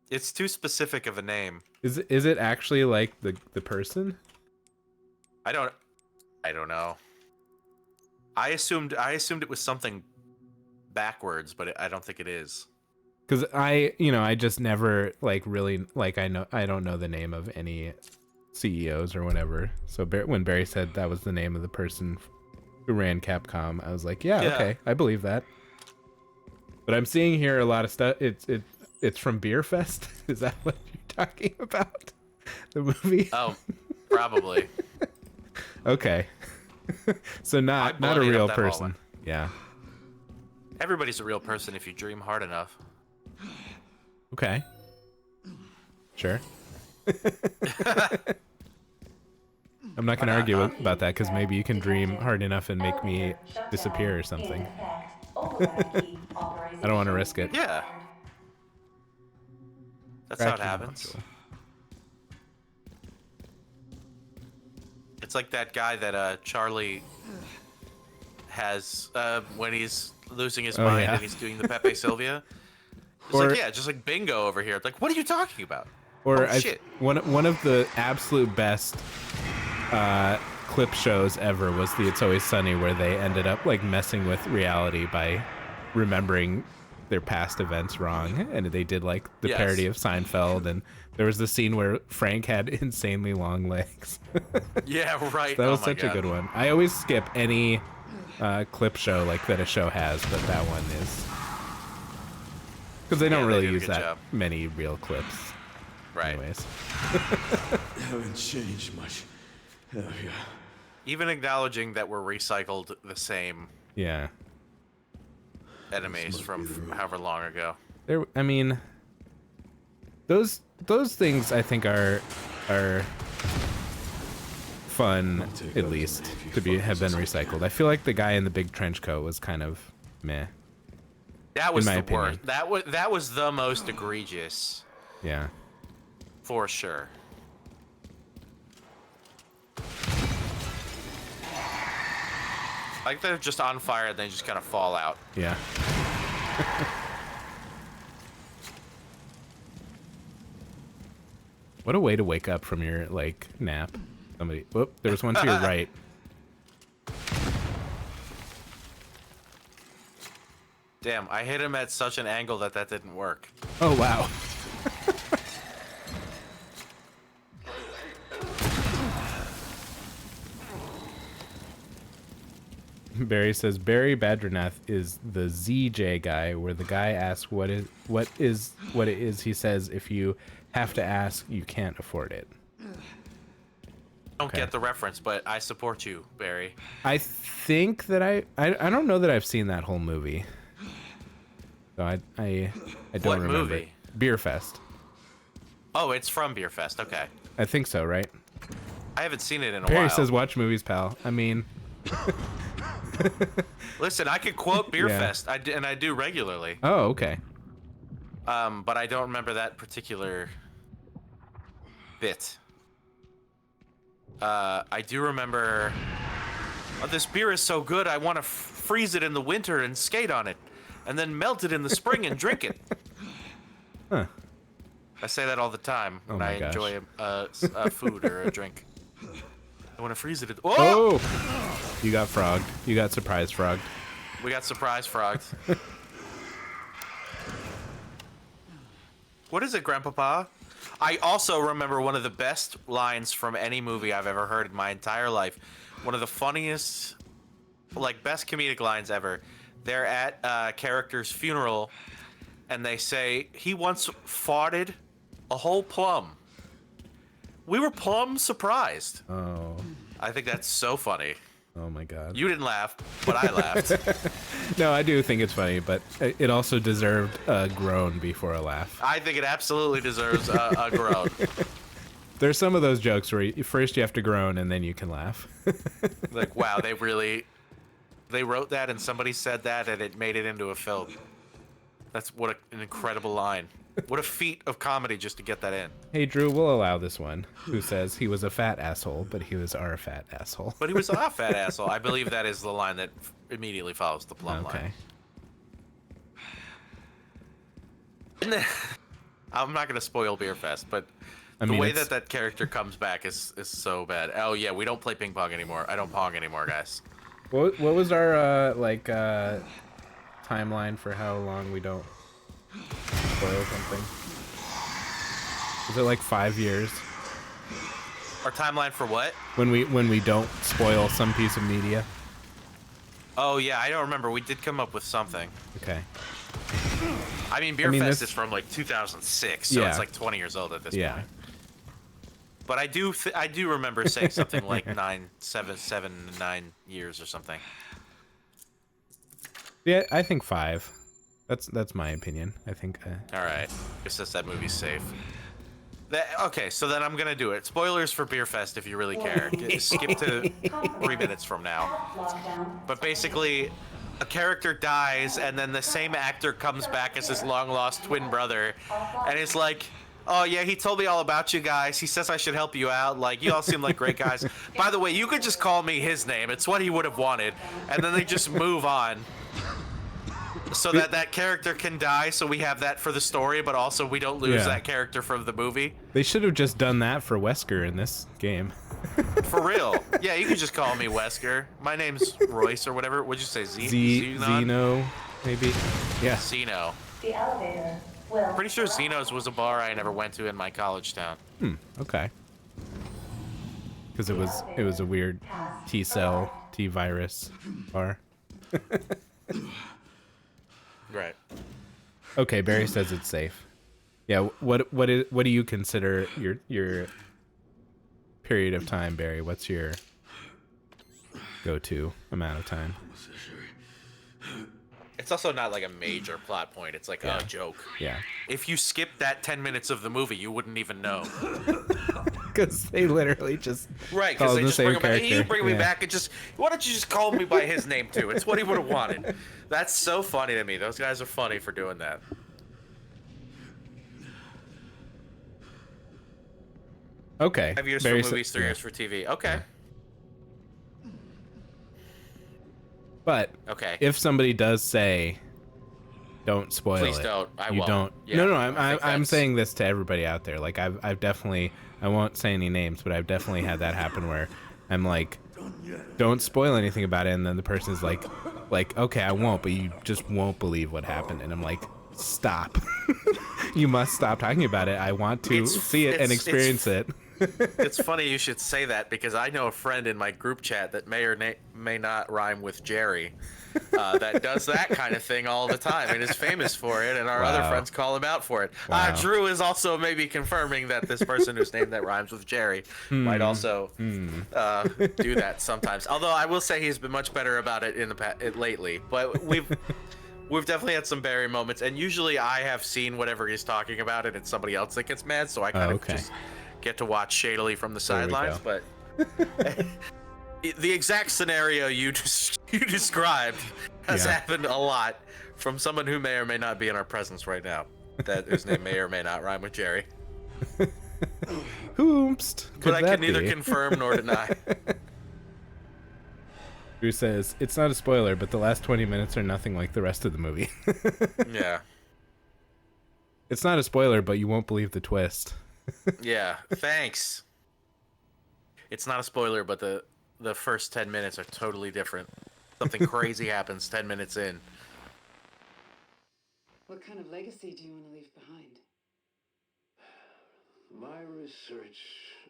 It's too specific of a name. Is it actually like the person? I don't know. I assumed it was something backwards, but I don't think it is. Because I just never like really like I don't know the name of any CEOs or whatever. So when Barry said that was the name of the person who ran Capcom, I was like, yeah. Okay, I believe that. But I'm seeing here a lot of stuff. It's from Beer Fest. Is that what you're talking about? The movie? Oh, probably. Okay. So not a bloodied up real that person. hallway. Yeah. Everybody's a real person if you dream hard enough. Okay. Sure. I'm not going to argue about that because maybe you can dream hard enough and make me disappear or something. I don't want to risk it. Yeah. That's how it Tracking happens. module. It's like that guy that Charlie has when he's losing his mind yeah. and he's doing the Pepe Sylvia. It's Or- like, yeah, just like bingo over here. Like, what are you talking about? Or Oh, shit. one of the absolute best clip shows ever was the It's Always Sunny, where they ended up like messing with reality by remembering their past events wrong, and they did like the Yes. parody of Seinfeld, and there was the scene where Frank had insanely long legs. Yeah, right. That was Oh my such a God. good one. I always skip any clip show like that a show has, but that one is because they don't Yeah, they really did a use good that job. many real clips. Right. Anyways, Haven't changed much, have ya? Even acknowledging that we're recycled the same yeah. enemies from however long ago. There, I mean, those things I think are fun, take at those least if you to be fuck have been with recycled. I feel like the guy in the big trench coat was kind of meh. That was my the opinion. worst. That was the most egregious, Yeah. for sure. Like they're just on fire and they just kind of fall out. Yeah. What a way to wake up from your like nap. Somebody. Whoop, there was one to your right. Damn, I hit him at such an angle that didn't work. Oh wow. Barry says Barry Badranath is the ZJ guy, where the guy asks what it is. He says if you have to ask, you can't afford it. Don't Okay. get the reference, but I support you, Barry. I think that I don't know that I've seen that whole movie. So I don't What remember. movie? Beer Fest. Oh, it's from Beer Fest. Okay. I think so, right? I haven't seen it in a Barry while. says watch movies, pal. I mean, Listen, I could quote Beer Yeah. Fest, and I do regularly. oh, okay. But I don't remember that particular bit. I do remember. Oh, this beer is so good, I want to freeze it in the winter and skate on it, and then melt it in the spring and drink it. Huh. I say that all the time when my I gosh. enjoy a food or a drink. I want to freeze it. Oh! You got frogged. You got surprise frogged. We got surprise frogged. What is it, Grandpapa? I also remember one of the best lines from any movie I've ever heard in my entire life. One of the funniest, like, best comedic lines ever. They're at a character's funeral, and they say, he once farted a whole plum. We were plum surprised. Oh. I think that's so funny. Oh my god. You didn't laugh, but I laughed. No, I do think it's funny, but it also deserved a groan before a laugh. I think it absolutely deserves a groan. There's some of those jokes where first you have to groan and then you can laugh. Like, wow, they wrote that and somebody said that and it made it into a film. That's what an incredible line. What a feat of comedy just to get that in. Hey, Drew, we'll allow this one. Who says he was a fat asshole, but he was our fat asshole. But he was a fat asshole. I believe that is the line that immediately follows the plum Okay. line. And then, I'm not going to spoil Beer Fest, but I the mean, way it's- that character comes back is so bad. Oh, yeah, we don't play ping pong anymore. I don't pong anymore, guys. What was our timeline for how long we don't spoil something? Is it like 5 years Our timeline for what? when we don't spoil some piece of media? Oh, yeah, I don't remember. We did come up with something. Okay. I mean, Beer mean, Fest this- is from like 2006, so Yeah. it's like 20 years old at this Yeah. point. But I do remember saying something like 9 years or something. Yeah, I think 5. That's my opinion. I think. All right, guess that movie's safe. Okay, so then I'm gonna do it. Spoilers for Beer Fest if you really care. Skip to 3 minutes from now. Lockdown. But basically, a character dies, and then the same actor comes back as his long-lost twin brother, and it's like, oh yeah, he told me all about you guys. He says I should help you out. Like, you all seem like great guys. By the way, you could just call me his name. It's what he would have wanted. And then they just move on. So that character can die, so we have that for the story, but also we don't lose that character from the movie. They should have just done that for Wesker in this game. For real. Yeah, you could just call me Wesker. My name's Royce or whatever. What'd you say? Zeno, maybe? Yeah. Zeno. The elevator will. Pretty sure Zeno's was a bar I never went to in my college town. Okay. Because it was a weird T-cell, T-virus bar. Right. Okay, Barry says it's safe. Yeah, what do you consider your period of time, Barry? What's your go-to amount of time? It's also not like a major plot point. It's like a joke. Yeah. If you skip that 10 minutes of the movie, you wouldn't even know. Because they literally just Right, call because they the just same bring him back. character. You bring me back and just, why don't you just call me by his name too? It's what he would have wanted. That's so funny to me. Those guys are funny for doing that. Okay. 5 years Barry for movies, 3 years for TV. Okay. But Okay. if somebody does say, "Don't spoil Please it," don't. I you won't. don't. Yeah, No, I think I'm that's- saying this to everybody out there. Like I've definitely, I won't say any names, but I've definitely had that happen where I'm like, "Don't spoil anything about it," and then the person's like, "Okay, I won't," but you just won't believe what happened, and I'm like, "Stop! You must stop talking about it. I want to see it and experience it." It's funny you should say that because I know a friend in my group chat that may or may not rhyme with Jerry that does that kind of thing all the time and is famous for it, and our other friends call him out for it. Wow. Drew is also maybe confirming that this person whose name that rhymes with Jerry might also do that sometimes. Although I will say he's been much better about it in the lately. But we've definitely had some Barry moments, and usually I have seen whatever he's talking about, and it's somebody else that gets mad, so I kind of just get to watch shadily from the sidelines. But the exact scenario you described has happened a lot from someone who may or may not be in our presence right now, whose name may or may not rhyme with Jerry. Whoomst. But I can neither confirm nor deny. Drew says, "It's not a spoiler, but the last 20 minutes are nothing like the rest of the movie." Yeah. It's not a spoiler, but you won't believe the twist. Yeah, thanks. It's not a spoiler, but the first 10 minutes are totally different. Something crazy happens 10 minutes in. What kind of legacy do you want to leave behind? My research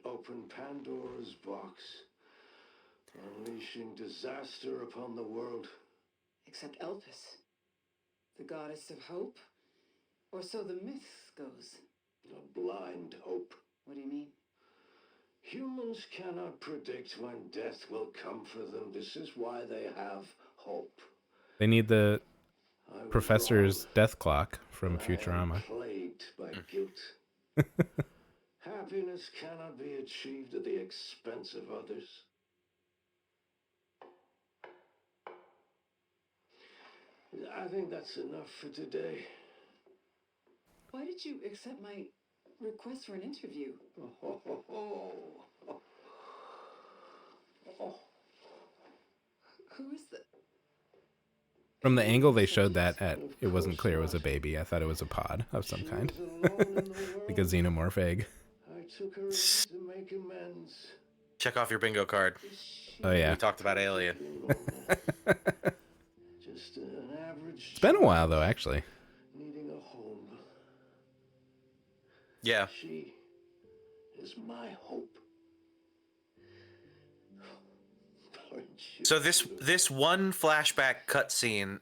opened Pandora's box, unleashing disaster upon the world. Except Elpis, the goddess of hope? Or so the myth goes. A blind hope. What do you mean? Humans cannot predict when death will come for them. This is why they have hope. They need the I was professor's wrong. death clock from I am Futurama. plagued by guilt. Happiness cannot be achieved at the expense of others. I think that's enough for today. Why did you accept my request for an interview? Who is the... From the angle they showed that at, it wasn't clear it was a baby. I thought it was a pod of some kind. Like a xenomorph egg. I took her in to make amends. Check off your bingo card. Oh, yeah. We talked about Alien. Just an average. It's been a while, though, actually. Needing a home. Yeah. She is my hope. Aren't you? So this one flashback cutscene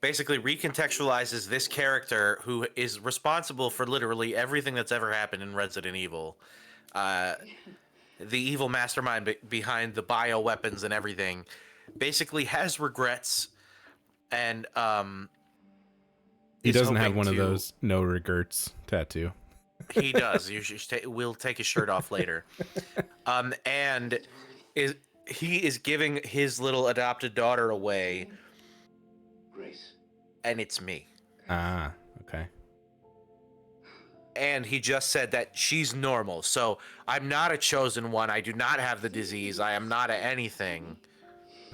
basically recontextualizes this character who is responsible for literally everything that's ever happened in Resident Evil. The evil mastermind behind the bioweapons and everything basically has regrets, and He is doesn't have hoping one of to- those no regrets tattoo. He does. We'll take his shirt off later. And he is giving his little adopted daughter away, Grace. and it's me. Ah, okay. and he just said that she's normal. So I'm not a chosen one. I do not have the disease. I am not anything.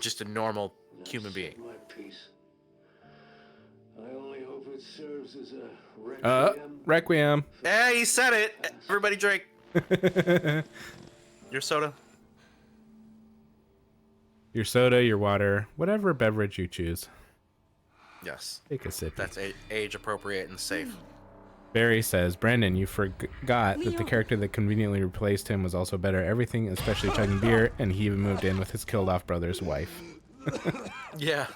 Just a normal human being. My piece. I only hope it serves as a requiem. Requiem. Hey, he said it. Everybody drink. Your soda. Your soda, your water, whatever beverage you choose. Yes. Take a sip. That's age appropriate and safe. Barry says, Brandon, you forgot that the character that conveniently replaced him was also better at everything, especially chugging beer, and he even moved in with his killed off brother's wife. Yeah.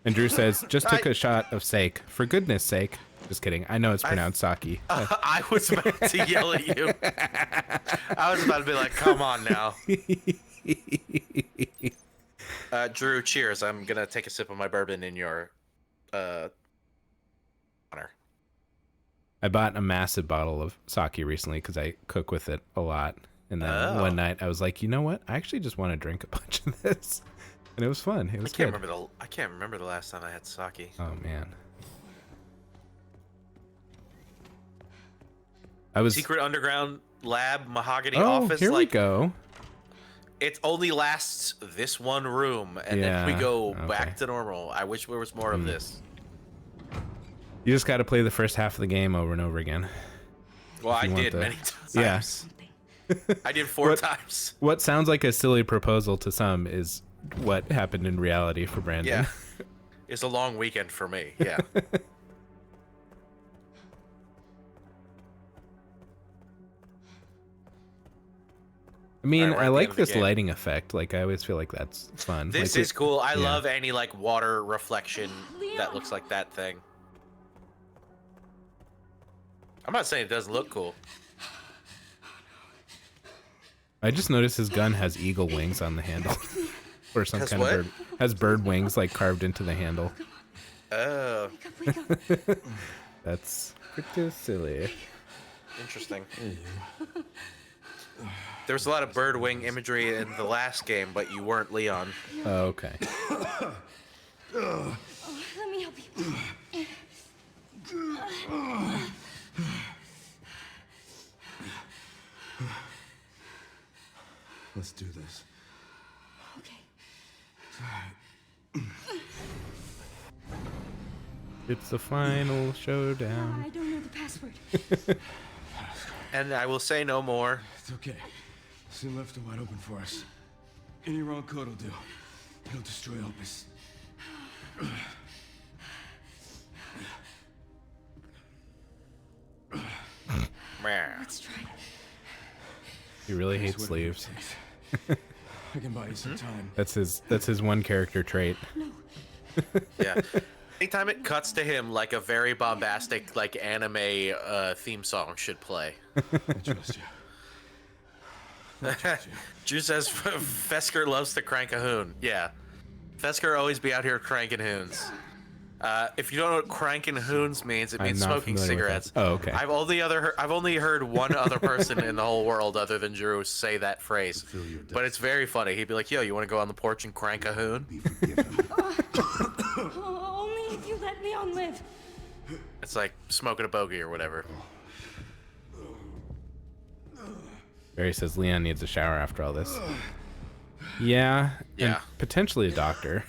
And Drew says, just took a shot of sake. For goodness sake. Just kidding. I know it's pronounced sake. I was about to yell at you. I was about to be like, come on now. Drew, cheers. I'm going to take a sip of my bourbon in your honor. I bought a massive bottle of sake recently because I cook with it a lot. And then one night I was like, you know what? I actually just want to drink a bunch of this. And it was fun. It was good. I can't remember the last time I had sake. Oh, man. I was Secret underground lab mahogany oh, office. Here we go. It only lasts this one room, and then we go back to normal. I wish there was more of this. You just got to play the first half of the game over and over again. Well, I did many times. Yeah. I did 4 times. What sounds like a silly proposal to some is what happened in reality for Brandon. Yeah. It's a long weekend for me. Yeah. I mean, right, I like this game. lighting effect. Like, I always feel like that's fun. This like, is cool. I love any like water reflection that looks like that thing. I'm not saying it doesn't look cool. I just noticed his gun has eagle wings on the handle. Or some Has kind of bird. Has bird wings like carved into the handle. Oh. Wake up. That's pretty silly. Interesting. There was a lot of bird wing imagery in the last game, but you weren't Leon. Oh, okay. Oh, let me help you. Let's do this. Okay. It's the final showdown. I don't know the password. And I will say no more. It's okay. Sin left it wide open for us. Any wrong code will do. It'll destroy Elpis. Let's try. He really hates sleeves. I can buy you some time. That's his one character trait. Yeah. Anytime it cuts to him, like a very bombastic, like anime theme song should play. I trust you. Drew says Fesker loves to crank a hoon. Yeah. Fesker always be out here cranking hoons. If you don't know what cranking hoons means, it means I'm not smoking familiar with cigarettes. that. Oh, okay. I've only heard one other person in the whole world other than Drew say that phrase. But it's very funny. He'd be like, yo, you want to go on the porch and crank a hoon? Only if you let Leon live. It's like smoking a bogey or whatever. Barry says Leon needs a shower after all this. Yeah. Yeah. And potentially a doctor.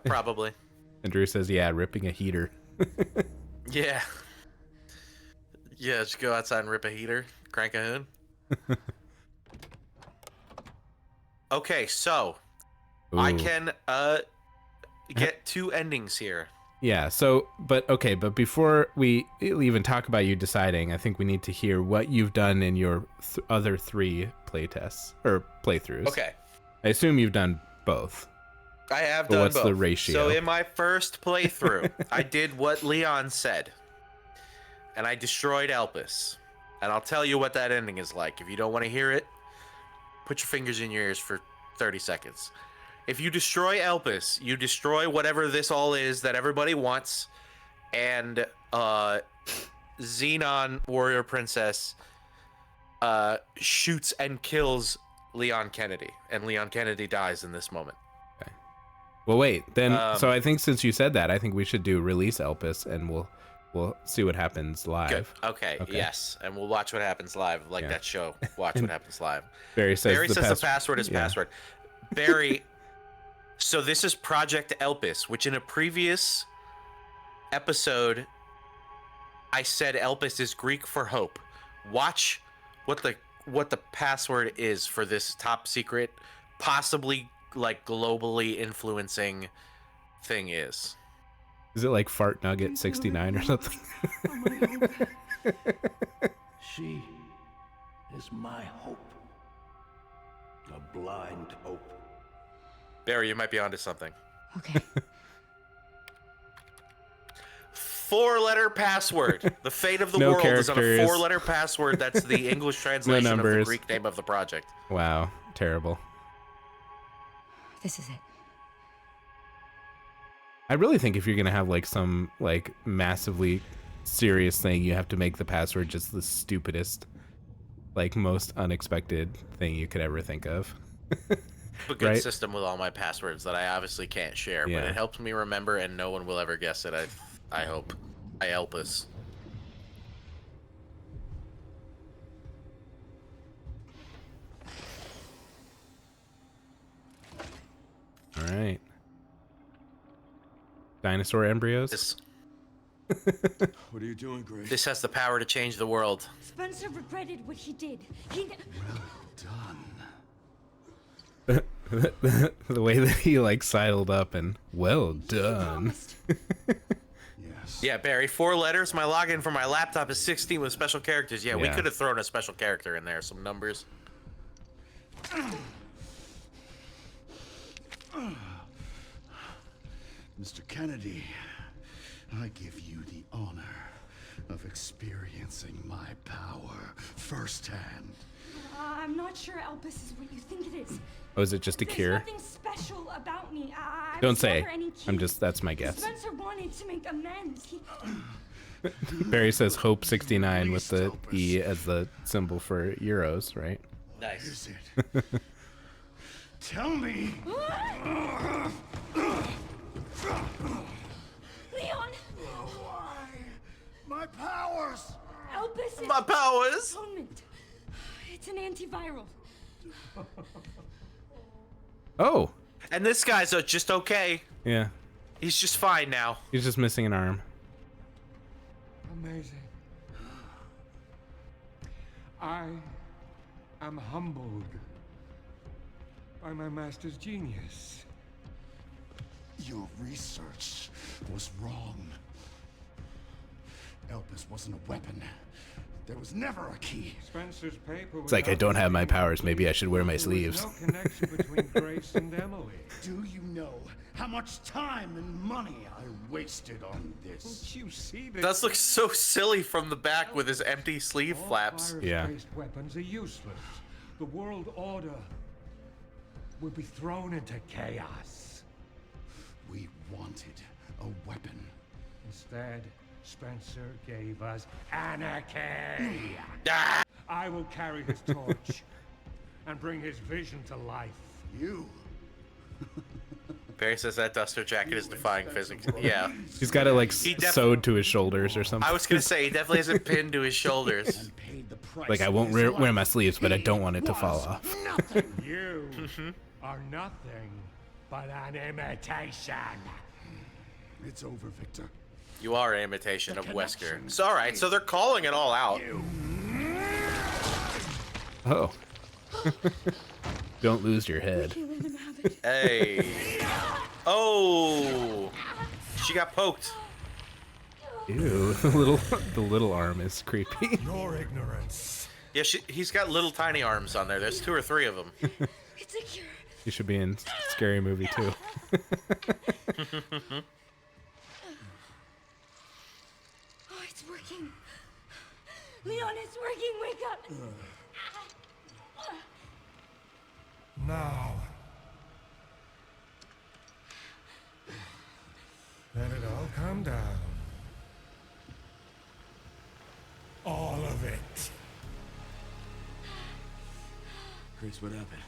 Probably. And Drew says, yeah, ripping a heater. Yeah. Yeah, just go outside and rip a heater, crank a hoon. Okay, so I Ooh. can get 2 endings here. Yeah, so, but before we even talk about you deciding, I think we need to hear what you've done in your other 3 playtests, or playthroughs. Okay. I assume you've done both. I have But done what's both. the ratio? So in my first playthrough, I did what Leon said. And I destroyed Elpis. And I'll tell you what that ending is like. If you don't want to hear it, put your fingers in your ears for 30 seconds. If you destroy Elpis, you destroy whatever this all is that everybody wants. And Xenon, Warrior Princess, shoots and kills Leon Kennedy. And Leon Kennedy dies in this moment. Well, wait, then, so I think since you said that, I think we should do release Elpis, and we'll we'll see what happens live. Good. Okay. Yes, and we'll watch what happens live, like Yeah. that show. Watch what happens live. Barry says, The password is yeah. password. Barry. So this is Project Elpis, which in a previous episode, I said Elpis is Greek for hope. Watch what the password is for this top secret, possibly like globally influencing thing is. Is it like Fart Nugget 69 or something? She is my hope. A blind hope. Barry, you might be onto something. Okay. 4-letter password. The fate of the No world is on a characters. 4-letter password. That's the English translation of the numbers. Greek name of the project. Wow, terrible. This is it. I really think if you're gonna have like some like massively serious thing, you have to make the password just the stupidest, like most unexpected thing you could ever think of. A good Right? system with all my passwords that I obviously can't share, Yeah. but it helps me remember, and no one will ever guess it. I hope. I help us. All right. Dinosaur embryos. What are you doing, Grace? This has the power to change the world. Spencer regretted what he did. He. Done. The way that he like sidled up and well done. Yes. Yeah, Barry, 4 letters. My login for my laptop is 16 with special characters. Yeah, we Yeah. could have thrown a special character in there, some numbers. Mr. Kennedy, I give you the honor of experiencing my power firsthand. I'm not sure Elpis is what you think it is. Oh, is it just a There's cure? nothing special about me. I Don't was say. never any I'm kid. just, that's my guess. Spencer wanted to make amends. He. Barry says Hope 69 with the E as the symbol for euros, right? Nice. Is it? Tell me. Leon! Why? My powers! Elpis is My powers! atonement. It's an antiviral. Oh, And this guy's just okay. yeah. He's just fine now. He's just missing an arm. Amazing. I am humbled by my master's genius. Your research was wrong. Elpis wasn't a weapon. There was never a key. Spencer's paper was It's like I don't have my powers. Maybe I should wear my sleeves. No connection between Grace and Emily. Do you know how much time and money I wasted on this? Don't you see that? Does look so silly from the back with his empty sleeve All flaps. Yeah. virus-based weapons are useless. The world order will be thrown into chaos. We wanted a weapon. Instead, Spencer gave us anarchy. Ah! I will carry his torch and bring his vision to life. You. Barry says that duster jacket is defying physics. Yeah. He's got it like He def- sewed to his shoulders or something. I was gonna say, he definitely has it pinned to his shoulders. And paid the price. Like I won't with his wear my life. sleeves, but I don't He want it to fall was off. Nothing. You are nothing but an imitation. It's over, Victor. You are an imitation of Wesker. So, alright, so they're calling it all out. Oh. Don't lose your head. Can't let him have it. Hey. Oh. She got poked. Ew, the little arm is creepy. Your ignorance. Yeah, he's got little tiny arms on there. There's 2 or 3 of them. It's a cure. You should be in Scary Movie too. Oh, it's working. Leon, it's working. Wake up. Now, let it all come down. All of it. Grace, what happened?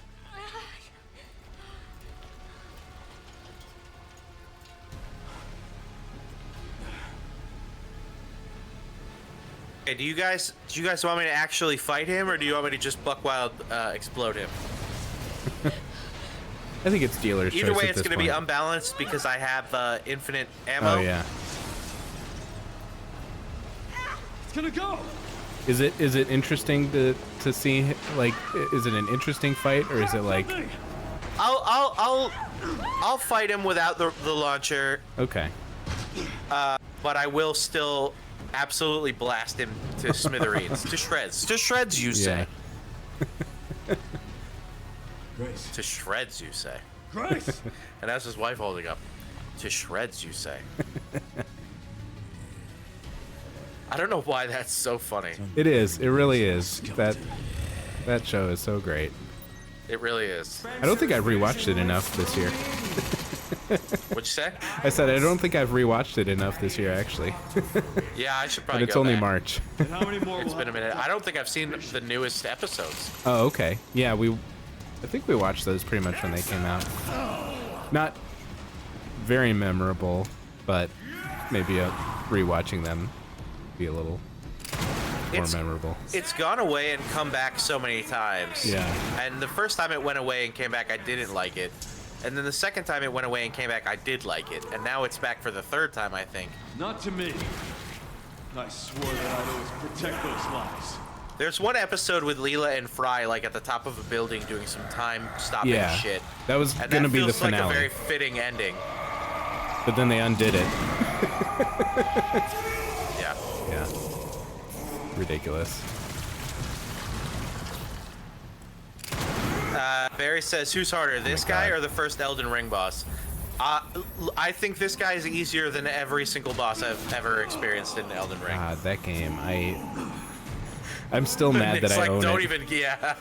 Okay, do you guys want me to actually fight him, or do you want me to just buck wild explode him? I think it's dealer's choice. Either way, at it's this going to be point. unbalanced because I have infinite ammo. Oh yeah. It's gonna go. Is it interesting to see, like, is it an interesting fight, or is it like? I'll fight him without the launcher. Okay. But I will still absolutely blast him to smithereens, to shreds, you say. Grace. To shreds, you say. Grace. And that's his wife holding up. To shreds, you say. I don't know why that's so funny. It is. It really is. That show is so great. It really is. I don't think I've rewatched it enough this year. What'd you say? I said I don't think I've rewatched it enough this year, actually. Yeah, I should But probably it's go only back. March. How many more? It's been a minute. I don't think I've seen the newest episodes. Oh, okay. Yeah, I think we watched those pretty much when they came out. Not very memorable, but maybe rewatching them be a little more memorable. It's gone away and come back so many times. Yeah. And the first time it went away and came back, I didn't like it. And then the second time it went away and came back, I did like it. And now it's back for the third time, I think. Not to me. I swore that I'd always protect those lives. There's one episode with Leela and Fry, like at the top of a building, doing some time-stopping Yeah. shit. That was And gonna that be the feels like finale. a very fitting ending. But then they undid it. Yeah. Yeah. Ridiculous. Barry says, "Who's harder, this guy God. or the first Elden Ring boss?" I think this guy is easier than every single boss I've ever experienced in Elden Ring. God, that game. I'm still mad that It's I like, own don't it. even, yeah.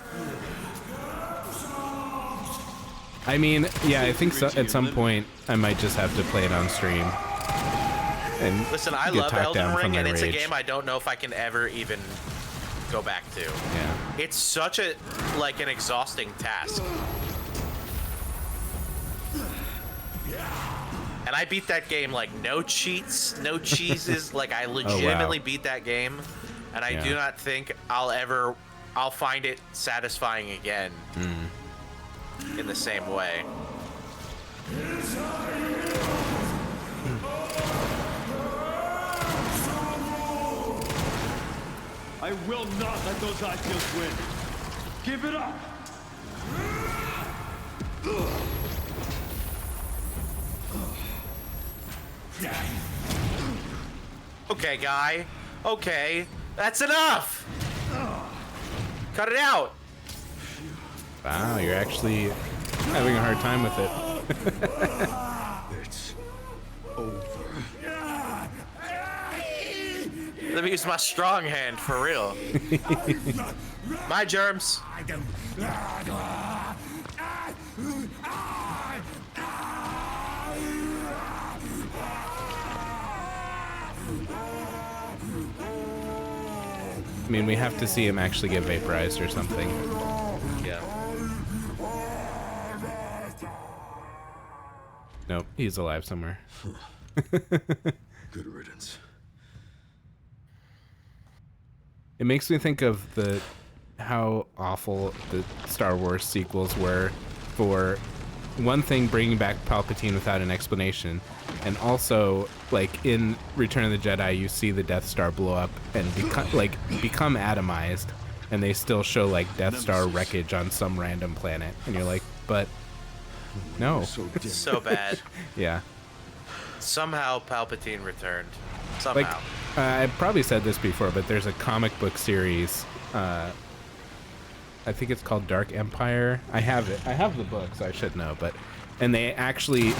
I mean, yeah, I think so, at some point I might just have to play it on stream. And Listen, I get love talked Elden down from Ring, my and it's a rage. game I don't know if I can ever even go back to. Yeah. It's such a, like, an exhausting task. And I beat that game, like, no cheats, no cheeses. Like, I legitimately beat that game, and I do not think I'll find it satisfying again in the same way. I will not let those ideals win. Give it up. Okay, guy. Okay. That's enough! Cut it out! Wow, you're actually having a hard time with it. It's over. Let me use my strong hand for real. My germs. I mean, we have to see him actually get vaporized or something. Yeah. Nope, he's alive somewhere. Good riddance. It makes me think of how awful the Star Wars sequels were for, one thing, bringing back Palpatine without an explanation, and also, like, in Return of the Jedi, you see the Death Star blow up and become atomized, and they still show, like, Death Star wreckage on some random planet, and you're like, but no. It's so bad. Yeah. Somehow Palpatine returned. Like, Somehow. I've probably said this before, but there's a comic book series. I think it's called Dark Empire. I have it. I have the book, so I should know. And they actually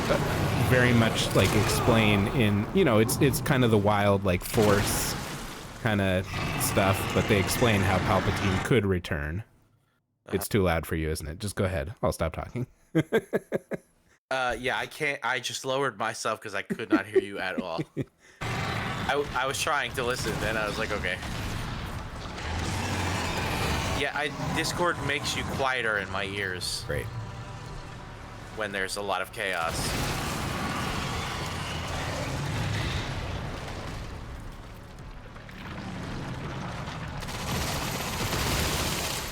very much like explain in, it's kind of the wild like Force kind of stuff, but they explain how Palpatine could return. It's too loud for you, isn't it? Just go ahead. I'll stop talking. Yeah, I can't. I just lowered myself because I could not hear you at all. I was trying to listen, then I was like, okay. Yeah, Discord makes you quieter in my ears. Great. When there's a lot of chaos.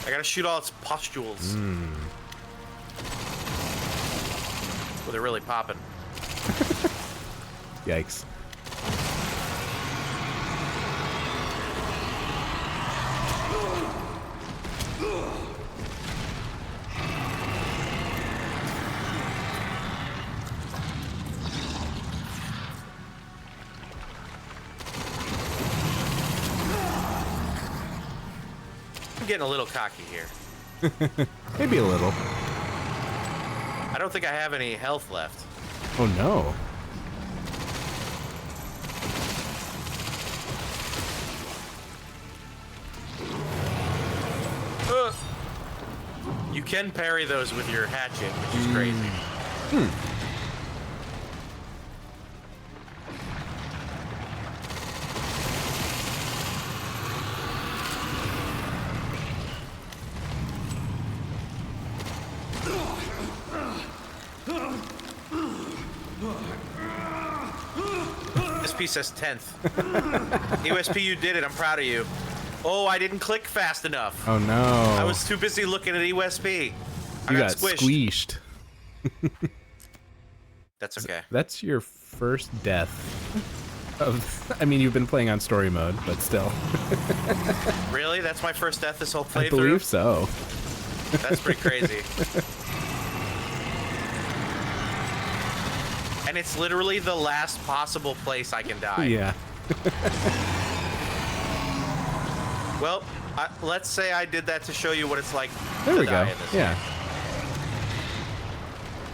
I gotta shoot all its pustules. Well, they're really popping. Yikes. I'm getting a little cocky here. Maybe a little. I don't think I have any health left. Oh no. You can parry those with your hatchet, which is crazy. This piece says 10th. USP, you did it. I'm proud of you. Oh, I didn't click fast enough. Oh no. I was too busy looking at USP. I You got squished. squeezed. That's okay. That's your first death. I mean, you've been playing on story mode, but still. Really? That's my first death this whole playthrough? I believe so. That's pretty crazy. And it's literally the last possible place I can die. Yeah. Well, let's say I did that to show you what it's like There to we die go. in this Yeah.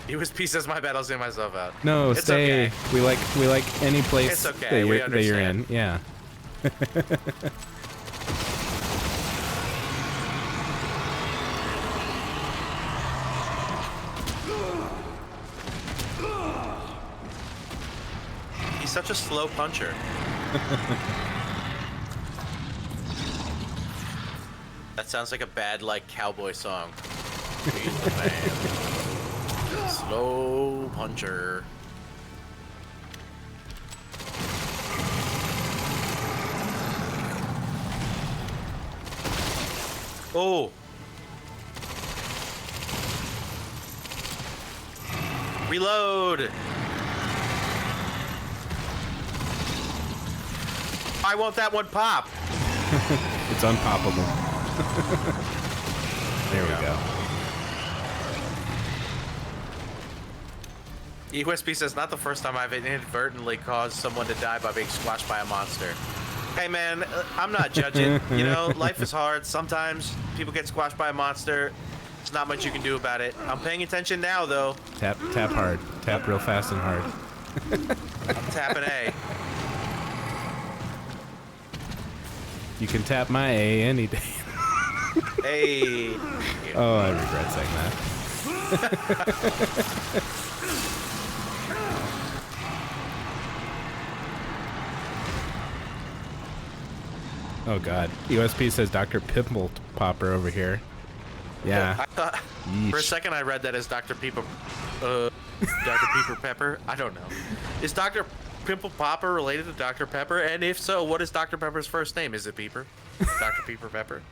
game. USP says my bad, I'll see myself out. No, It's stay. okay. We like any place It's okay, we that you're in. understand. Yeah. He's such a slow puncher. That sounds like a bad, like, cowboy song. He's the man. Slow puncher. Oh. Reload. Why won't that one pop? It's unpoppable. There we go. USP says, not the first time I've inadvertently caused someone to die by being squashed by a monster. Hey man, I'm not judging. You know, life is hard. Sometimes people get squashed by a monster. There's not much you can do about it. I'm paying attention now, though. Tap hard. Tap real fast and hard. I'm tapping A. You can tap my A any day. Hey. Oh, I regret saying that. Oh god. USP says Dr. Pimple Popper over here. Yeah. I thought, for a Yeesh. second, I read that as Dr. Pepper. Dr. Pepper Pepper? I don't know. Is Dr. Pimple Popper related to Dr. Pepper? And if so, what is Dr. Pepper's first name? Is it Pepper? Dr. Pepper Pepper?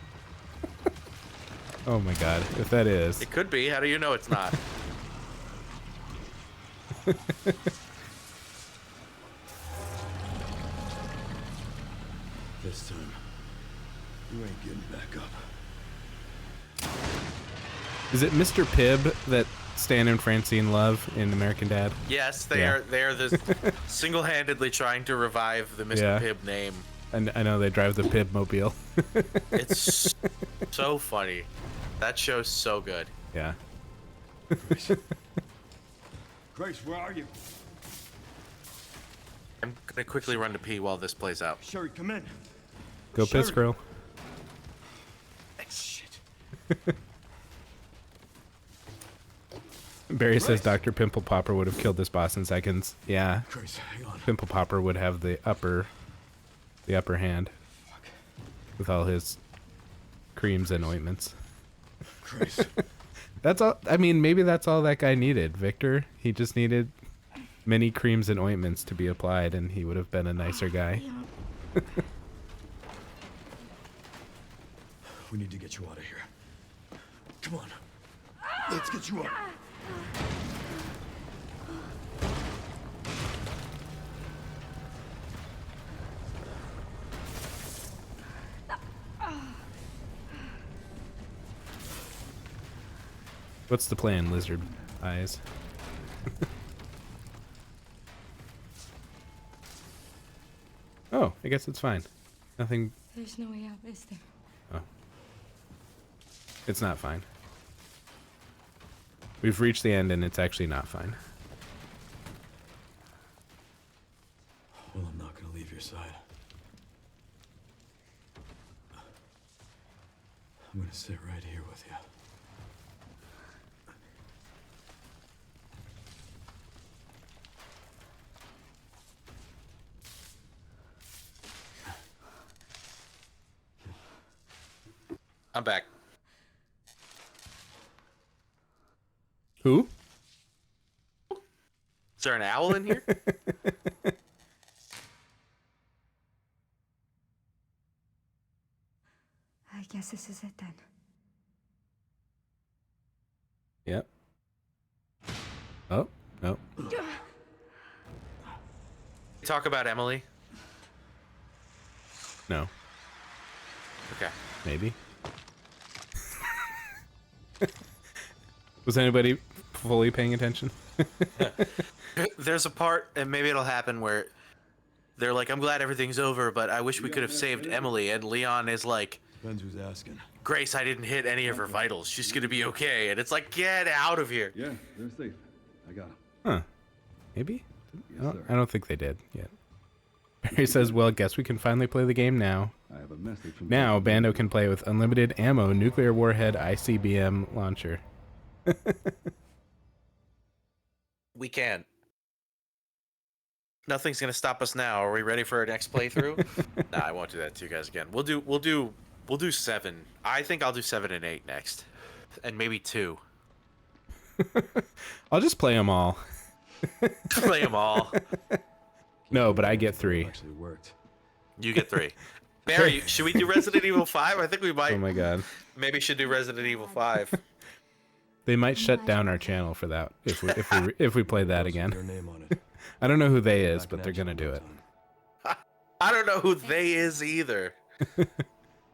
Oh my god. If that is. It could be. How do you know it's not? This time, you ain't getting back up. Is it Mr. Pibb that Stan and Francine love in American Dad? Yes, they Yeah. are. They are the single-handedly trying to revive the Mr. Yeah. Pibb name. And I know they drive the Pibb mobile. It's so funny. That show's so good. Yeah. Grace, where are you? I'm gonna quickly run to pee while this plays out. Sherry, come in. Go piss, Sherry. girl. Shit. Barry says Dr. Pimple Popper would have killed this boss in seconds. Yeah. Grace, hang on. Pimple Popper would have the upper hand with all his creams and ointments. Grace. That's all. I mean, maybe that's all that guy needed, Victor. He just needed many creams and ointments to be applied, and he would have been a nicer guy. We need to get you out of here. Come on. Let's get you up. What's the plan, lizard eyes? Oh, I guess it's fine. Nothing. There's no way out, is there? Oh. It's not fine. We've reached the end and it's actually not fine. Well, I'm not gonna leave your side. I'm gonna sit right here with you. I'm back. Who? Is there an owl in here? I guess this is it then. Yep. Oh, no. Talk about Emily. No. Okay. Maybe. Was anybody fully paying attention? There's a part, and maybe it'll happen, where they're like, I'm glad everything's over, but I wish we could have saved Emily. And Leon is like, Depends who's asking. Grace, I didn't hit any of her vitals. She's going to be okay. And it's like, get out of here. Yeah, they're safe. I got him. Huh. Maybe? Yes, sir. I don't think they did yet. Barry says, well, guess we can finally play the game now. I have a message from Now, Bando can play with unlimited ammo, nuclear warhead, ICBM launcher. We can. Nothing's going to stop us now. Are we ready for our next playthrough? Nah, I won't do that to you guys again. We'll do 7. I think I'll do 7 and 8 next. And maybe 2. I'll just play them all. Play them all. No, but I get 3. Actually worked. You get 3. Barry, should we do Resident Evil 5? I think we might. Oh my god. Maybe should do Resident Evil 5. They might shut down our channel for that if we play that again. Your name on it. I don't know who they is, but they're gonna do it. I don't know who they is either. Would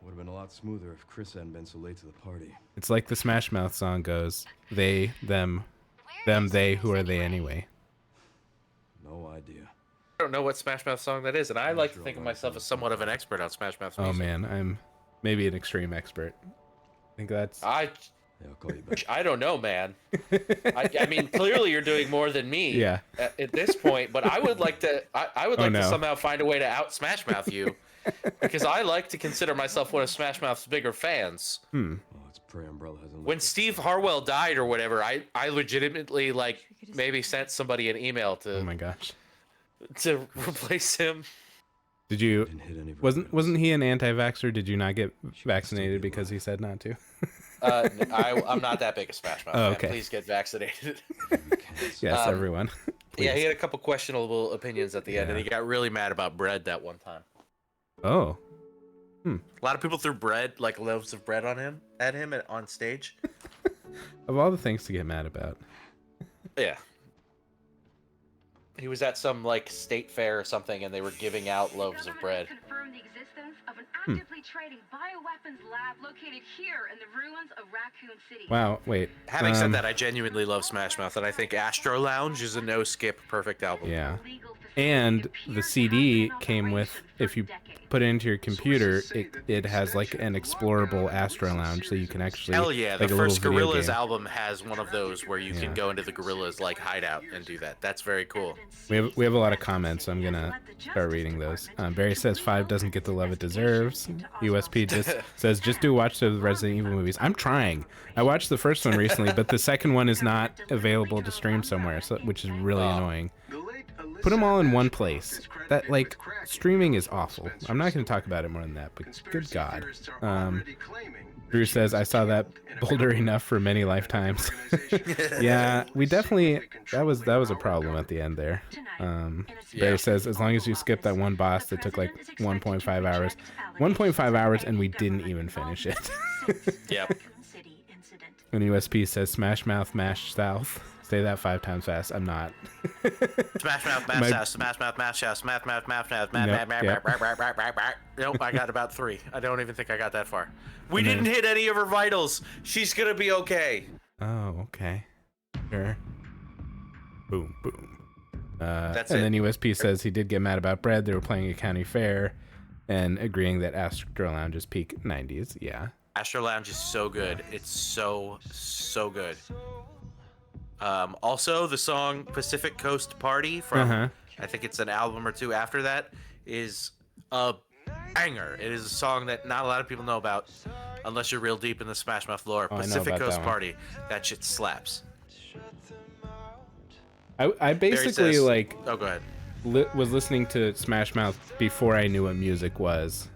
have been a lot smoother if Chris hadn't been so late to the party. It's like the Smash Mouth song goes: they, them, they. Who are they anyway? No idea. I don't know what Smash Mouth song that is, and I like to think of myself as somewhat of an expert on Smash Mouth music. Oh man, I'm maybe an extreme expert. I think that's. Yeah, I'll call you back. I don't know, man. I mean, clearly you're doing more than me. Yeah. At this point, but I would like to. I would like no. to somehow find a way to out Smash Mouth you, because I like to consider myself one of Smash Mouth's bigger fans. Oh, it's Prey Umbrella hasn't. When Steve Harwell died or whatever, I legitimately like maybe sent somebody an email to. Oh my gosh. To replace him. Did you? Wasn't he an anti-vaxxer? Did you not get vaccinated because he said not to? I'm not that big a Smash Mouth fan. Okay. Please get vaccinated. Yes, everyone. Yeah, he had a couple questionable opinions at the end, and Yeah. he got really mad about bread that one time. Oh. A lot of people threw bread, like loaves of bread, at him on stage. Of all the things to get mad about. Yeah. He was at some like state fair or something, and they were giving out loaves of bread. Confirmed the existence of an actively trading bioweapons lab located here in the ruins of Raccoon City. Wow. Wait. Having said that, I genuinely love Smash Mouth, and I think Astro Lounge is a no-skip perfect album. Yeah. And the CD came with, if you put it into your computer, it has like an explorable Astro Lounge, so you can actually. Hell yeah! like The a little first video Gorillaz game. album has one of those where you Yeah. can go into the Gorillaz like hideout and do that. That's very cool. We have a lot of comments, so I'm gonna start reading those. Barry says 5 doesn't get the love it deserves. USP just says just do watch the Resident Evil movies. I'm trying. I watched the first one recently, but the second one is not available to stream somewhere, so which is really annoying. Put them all in one place. That like streaming is awful. I'm not going to talk about it more than that, but good God. Drew says I saw that boulder enough for many lifetimes. Yeah, we definitely that was a problem at the end there. Barry says as long as you skip that one boss that took like 1.5 hours, 1.5 hours, and we didn't even finish it. Yep. incident. And USP says Smash Mouth, Mash South. Say that 5 times fast. I'm not. Smash mouth, mash house, smash mouth, mash house, smash mouth, mash house, Nope, I got about 3. I don't even think I got that far. We didn't hit any of her vitals. She's gonna be okay. Oh, okay. Sure. Boom, boom. That's and it. then USP says he did get mad about bread. They were playing a county fair and agreeing that Astro Lounge is peak 90s. Yeah. Astro Lounge is so good. It's so good. Also, the song Pacific Coast Party from, I think it's an album or 2 after that, is a banger. It is a song that not a lot of people know about unless you're real deep in the Smash Mouth lore. Pacific Coast Party. That shit slaps. I basically, says, like, oh, go ahead. Was listening to Smash Mouth before I knew what music was.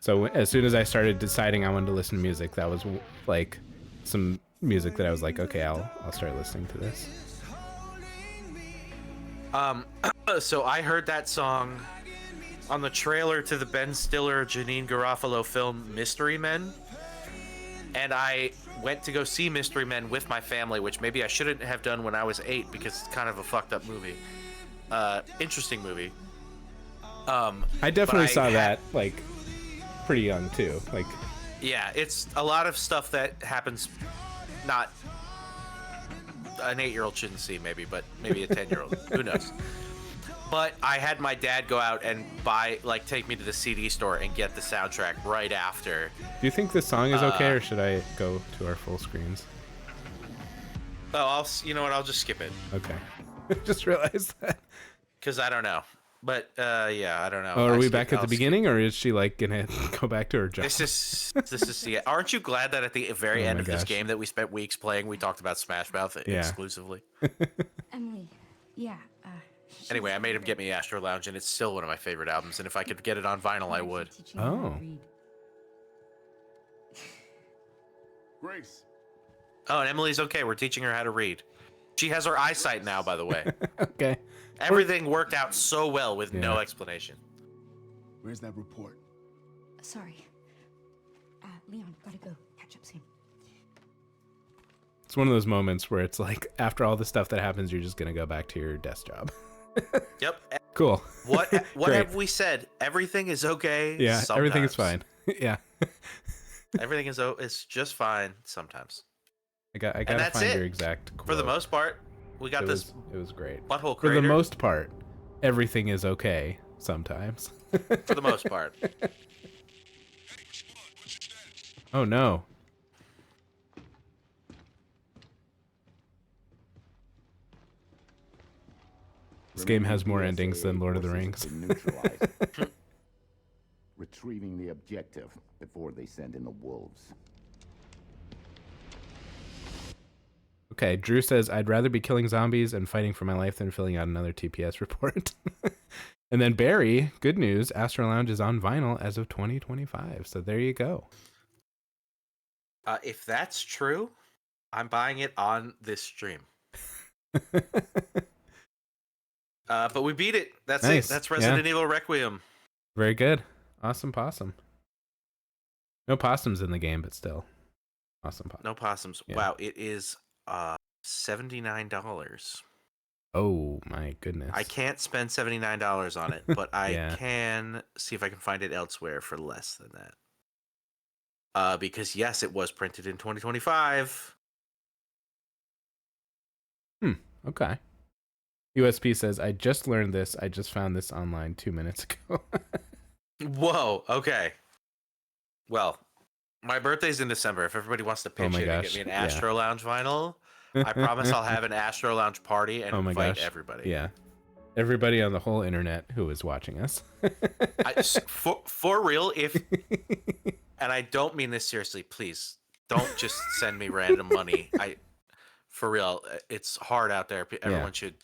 So as soon as I started deciding I wanted to listen to music, that was, like, some music that I was like, okay, I'll start listening to this. So I heard that song on the trailer to the Ben Stiller, Janine Garofalo film Mystery Men, and I went to go see Mystery Men with my family, which maybe I shouldn't have done when I was 8 because it's kind of a fucked up movie. Interesting movie. I definitely saw that, like, pretty young too. Like, yeah, it's a lot of stuff that happens. Not an 8-year-old shouldn't see, maybe, but maybe a 10-year-old. Who knows? But I had my dad go out and take me to the CD store and get the soundtrack right after. Do you think this song is okay, or should I go to our full screens? Oh, you know what? I'll just skip it. Okay. Just realized that. Because I don't know. But, yeah, I don't know. Oh, are we back at the beginning, or is she, like, gonna go back to her job? This is yeah. Aren't you glad that at the very end of this game that we spent weeks playing, we talked about Smash Mouth exclusively? Emily, yeah. Anyway, I made him get me Astro Lounge, and it's still one of my favorite albums, and if I could get it on vinyl, I would. Oh. Grace. Oh, and Emily's okay. We're teaching her how to read. She has her eyesight now, by the way. Okay. Everything worked out so well with no explanation. Where's that report? Sorry. Leon, gotta go. Catch up soon. It's one of those moments where it's like, after all the stuff that happens, you're just gonna go back to your desk job. Yep. Cool. What have we said? Everything is okay. Yeah, sometimes. everything is fine. Yeah. Everything is it's just fine sometimes. I gotta find your exact quote. For the most part, we got this. It was great. Butthole For crater. the most part, everything is okay sometimes. For the most part. Oh no. This game has more endings than Lord of the Rings. Retrieving the objective before they send in the wolves. Okay, Drew says, I'd rather be killing zombies and fighting for my life than filling out another TPS report. And then Barry, good news, Astro Lounge is on vinyl as of 2025. So there you go. If that's true, I'm buying it on this stream. But we beat it. That's nice. it. That's Resident Evil Requiem. Very good. Awesome possum. No possums in the game, but still. Awesome possum. No possums. Yeah. Wow, it is $79. Oh my goodness. I can't spend $79 on it, but I can see if I can find it elsewhere for less than that. Because yes, it was printed in 2025. Okay. USP says, I just learned this. I just found this online 2 minutes ago. Whoa, okay. Well, my birthday's in December. If everybody wants to pitch in and get me an Astro Lounge vinyl, I promise I'll have an Astro Lounge party and invite everybody. Yeah. Everybody on the whole internet who is watching us. For real, and I don't mean this seriously, please don't just send me random money. For real, it's hard out there. Everyone should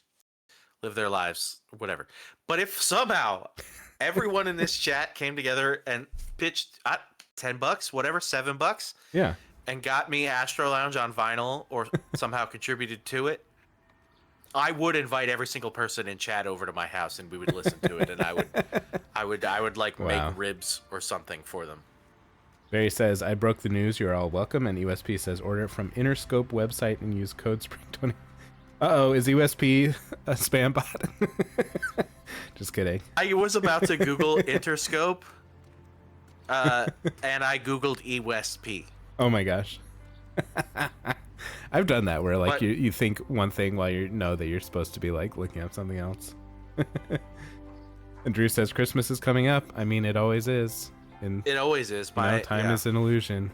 live their lives, whatever. But if somehow everyone in this chat came together and pitched $10, whatever, $7, yeah, and got me Astro Lounge on vinyl or somehow contributed to it, I would invite every single person in chat over to my house and we would listen to it, and I would like make ribs or something for them. Barry says, I broke the news. You're all welcome. And USP says, order it from Interscope website and use code SPRING20. Uh-oh, is USP a spam bot? Just kidding. I was about to Google Interscope, and I Googled EWSP. Oh my gosh. I've done that where like you think one thing while you know that you're supposed to be like looking up something else. And Drew says Christmas is coming up. I mean, it always is. And it always is. Time is an illusion.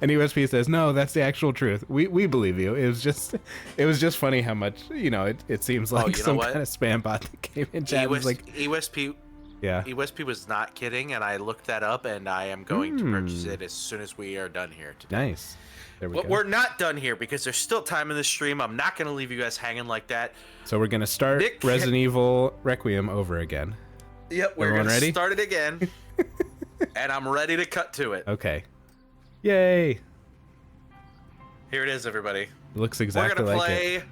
And USP says, no, that's the actual truth. We believe you. It was just funny how much, it seems like some kind of spam bot that came in chat was like EWSP. Yeah. EWSP was not kidding, and I looked that up, and I am going to purchase it as soon as we are done here today. Nice. There we go. We're not done here because there's still time in the stream. I'm not going to leave you guys hanging like that. So we're going to start Resident Evil Requiem over again. Yep, we're going to start it again. And I'm ready to cut to it. Okay. Yay. Here it is, everybody. It looks exactly like it. We're going to play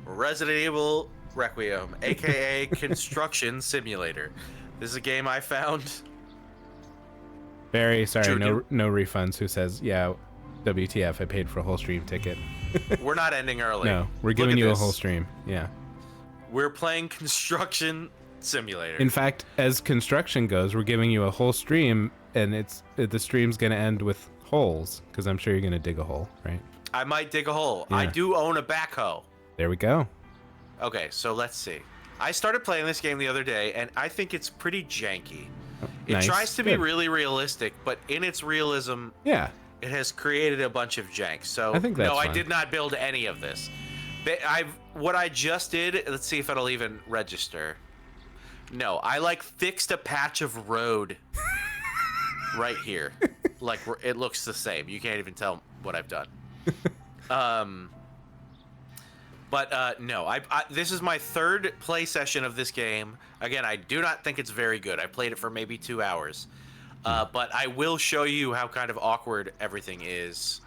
Resident Evil Requiem, a.k.a. Construction Simulator. This is a game I found. Very sorry, no refunds. Who says, yeah, WTF, I paid for a whole stream ticket. We're not ending early. No, we're giving you a whole stream. Yeah. We're playing Construction Simulator. In fact, as construction goes, we're giving you a whole stream, and the stream's going to end with holes, because I'm sure you're going to dig a hole, right? I might dig a hole. Yeah. I do own a backhoe. There we go. Okay, so let's see. I started playing this game the other day, and I think it's pretty janky. It tries to be really realistic, but in its realism, it has created a bunch of jank. So I think that's no, fun. I did not build any of this. What I just did, let's see if it'll even register. No, I fixed a patch of road right here. It looks the same. You can't even tell what I've done. But no, this is my third play session of this game. Again, I do not think it's very good. I played it for maybe 2 hours. But I will show you how kind of awkward everything is.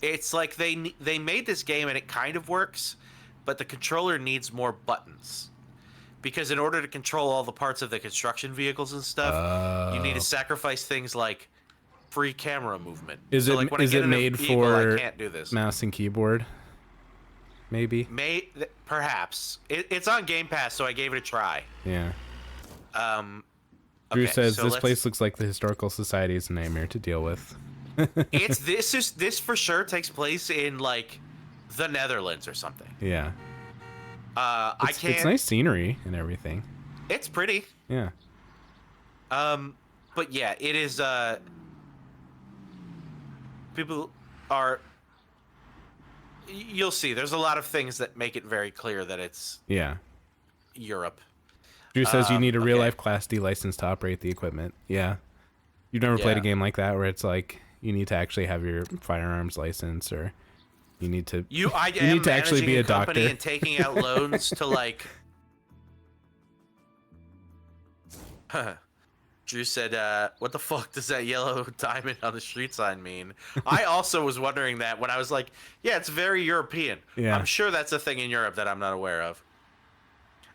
It's like they made this game and it kind of works, but the controller needs more buttons. Because in order to control all the parts of the construction vehicles and stuff, you need to sacrifice things like free camera movement. Is it made for I can't do this. Mouse and keyboard? Maybe. Perhaps. It's on Game Pass, so I gave it a try. Yeah. Drew says so this place looks like the Historical Society's nightmare to deal with. This for sure takes place in the Netherlands or something. Yeah. It's nice scenery and everything. It's pretty. Yeah. But yeah, it is. People are. You'll see. There's a lot of things that make it very clear that it's Europe. Drew says you need a real-life Class D license to operate the equipment. Yeah. You've never played a game like that where it's like you need to actually have your firearms license, or you need to actually be a doctor and taking out loans to Drew said, what the fuck does that yellow diamond on the street sign mean? I also was wondering that when I was like, yeah, it's very European. Yeah. I'm sure that's a thing in Europe that I'm not aware of.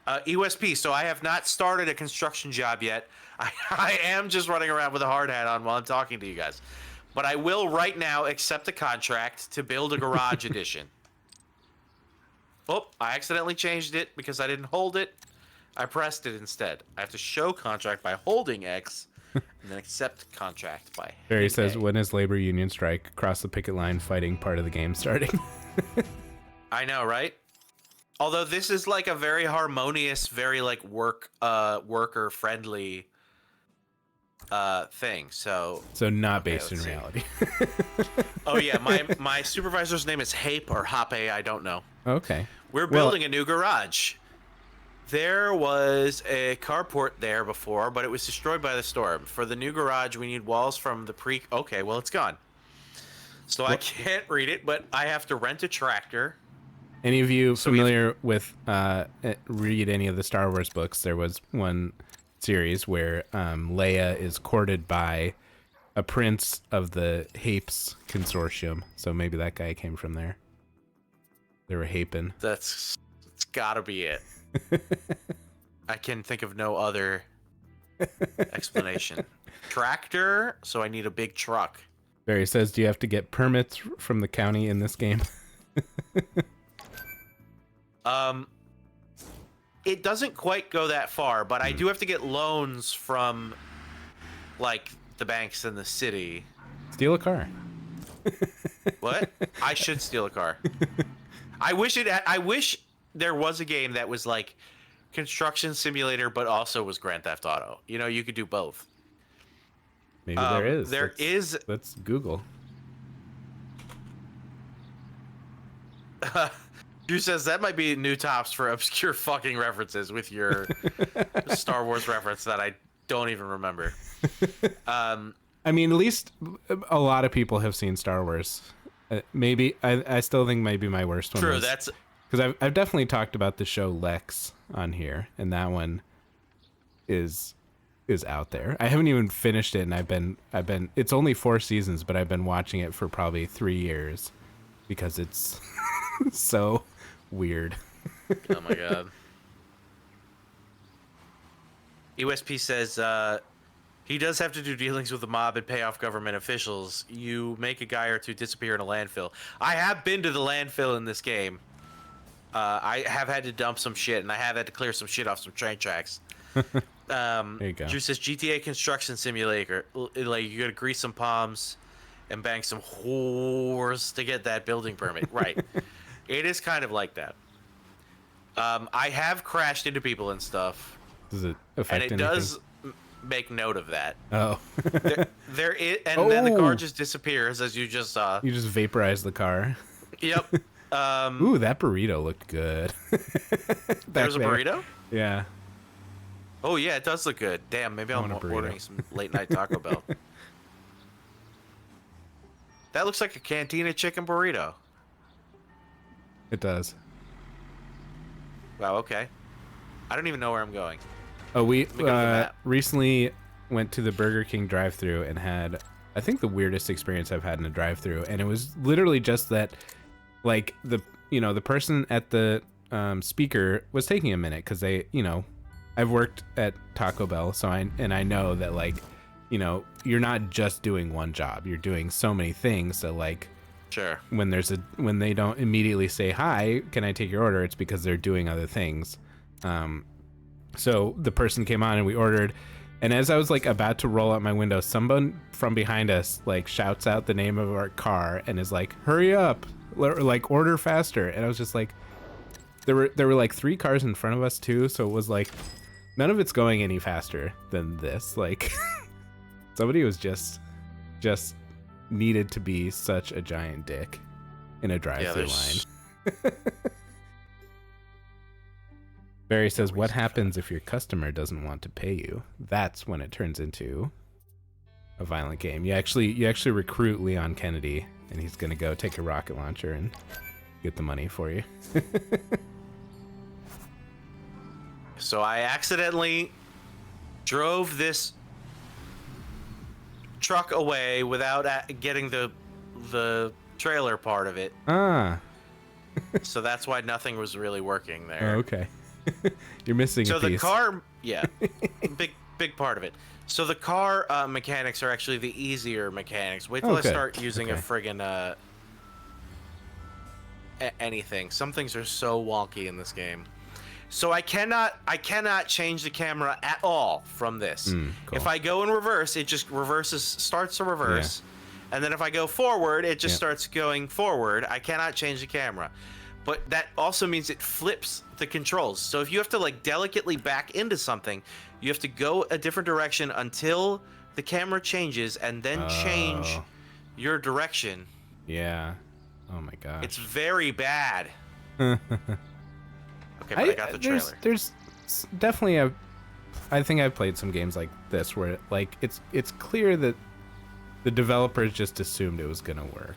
EWSP, so I have not started a construction job yet. I am just running around with a hard hat on while I'm talking to you guys. But I will right now accept a contract to build a garage edition. Oh, I accidentally changed it because I didn't hold it. I pressed it instead. I have to show contract by holding X and then accept contract by Barry says, when is labor union strike? Across the picket line fighting part of the game starting. I know, right? Although this is a very harmonious, very worker friendly thing. So not based in reality. Oh yeah, my supervisor's name is Hape or Hape, I don't know. Okay. We're building a new garage. There was a carport there before, but it was destroyed by the storm. For the new garage, we need walls from the Okay, well, it's gone. So I can't read it, but I have to rent a tractor. Any of you familiar with read any of the Star Wars books? There was one series where Leia is courted by a prince of the Hapes consortium. So maybe that guy came from there. They were Hapen. It's gotta be it. I can think of no other explanation. tractor, so I need a big truck. Barry says, do you have to get permits from the county in this game? It doesn't quite go that far, but I do have to get loans from, like, the banks in the city. Steal a car. What? I should steal a car. I wish there was a game that was like construction simulator, but also was Grand Theft Auto. You know, you could do both. Maybe there is. There is. Let's Google. Drew says that might be new tops for obscure fucking references with your Star Wars reference that I don't even remember. I mean, at least a lot of people have seen Star Wars. Maybe I still think maybe my worst one. True, that's because I've definitely talked about the show Lex on here, and that one is out there. I haven't even finished it, and I've been. It's only 4 seasons, but I've been watching it for probably 3 years because it's so weird. Oh my god. USP says he does have to do dealings with the mob and pay off government officials. You make a guy or two disappear in a landfill. I have been to the landfill in this game. I have had to dump some shit, and I have had to clear some shit off some train tracks. There you go. Drew says GTA Construction Simulator. Like, you gotta grease some palms and bang some whores to get that building permit. Right. It is kind of like that. I have crashed into people and stuff. Does it affect anything? And it does make note of that. Oh. there is, and then the car just disappears, as you just saw. You just vaporize the car. Yep. Ooh, that burrito looked good. There's a burrito? Yeah. Oh, yeah, it does look good. Damn, maybe I'm ordering some late-night Taco Bell. That looks like a Cantina chicken burrito. It does. Wow, okay. I don't even know where I'm going. Oh, we recently went to the Burger King drive-thru and had, I think, the weirdest experience I've had in a drive-thru, and it was literally just that, like, the person at the speaker was taking a minute because they, I've worked at Taco Bell, so I know that, like, you're not just doing one job, you're doing so many things. So, like, sure, when they don't immediately say hi, can I take your order, it's because they're doing other things. So the person came on and we ordered, and as I was like about to roll out my window, someone from behind us like shouts out the name of our car and is like, hurry up, like, order faster. And I was just like, there were like 3 cars in front of us too, so it was like none of it's going any faster than this. Like, somebody was just needed to be such a giant dick in a drive-thru line. Barry says, what happens if your customer doesn't want to pay you? That's when it turns into a violent game. You actually recruit Leon Kennedy, and he's gonna go take a rocket launcher and get the money for you. So I accidentally drove this truck away without getting the trailer part of it. Ah. So that's why nothing was really working there. Oh, okay. You're missing a piece. So the car, yeah, big part of it. So the car mechanics are actually the easier mechanics. Wait till I start using a friggin' anything. Some things are so wonky in this game. So I cannot change the camera at all from this. Cool. If I go in reverse, it just starts to reverse. Yeah. And then if I go forward, it just starts going forward. I cannot change the camera. But that also means it flips the controls. So if you have to, like, delicately back into something, you have to go a different direction until the camera changes and then change your direction. Yeah. Oh my gosh. It's very bad. Okay, but I got the trailer. There's definitely I think I've played some games like this where, like, it's clear that the developers just assumed it was gonna work.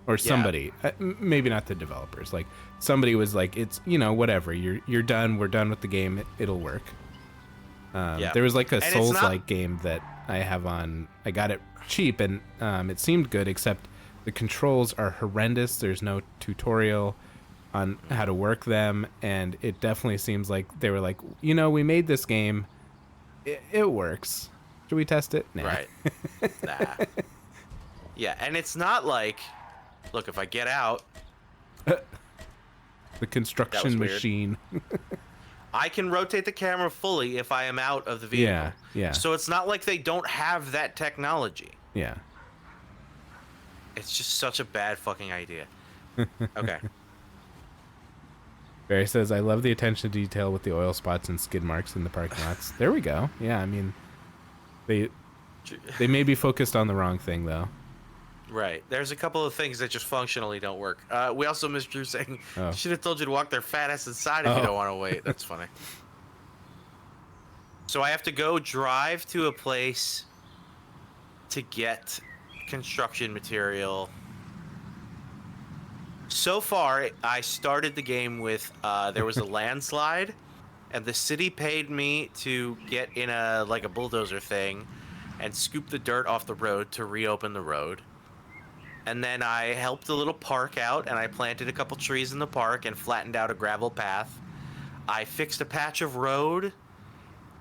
Or somebody, maybe not the developers, like somebody was like, it's, whatever, you're done, we're done with the game, it'll work. There was like a Souls-like game that I have on, I got it cheap, and it seemed good, except the controls are horrendous. There's no tutorial on how to work them, and it definitely seems like they were like, we made this game, it works, Should we test it? Nah. Right. Nah. Yeah, and it's not like, look, if I get out, The construction weird. machine. I can rotate the camera fully if I am out of the vehicle. Yeah, yeah. So it's not like they don't have that technology. Yeah. It's just such a bad fucking idea. Okay. Barry says, I love the attention to detail with the oil spots and skid marks in the parking lots. There we go. Yeah, I mean, they may be focused on the wrong thing, though. Right. There's a couple of things that just functionally don't work. We also missed Drew saying, Oh. should have told you to walk their fat ass inside if you don't want to wait. That's funny. So I have to go drive to a place to get construction material. So far, I started the game with there was a landslide, and the city paid me to get in a bulldozer thing and scoop the dirt off the road to reopen the road. And then I helped a little park out, and I planted a couple trees in the park and flattened out a gravel path. I fixed a patch of road,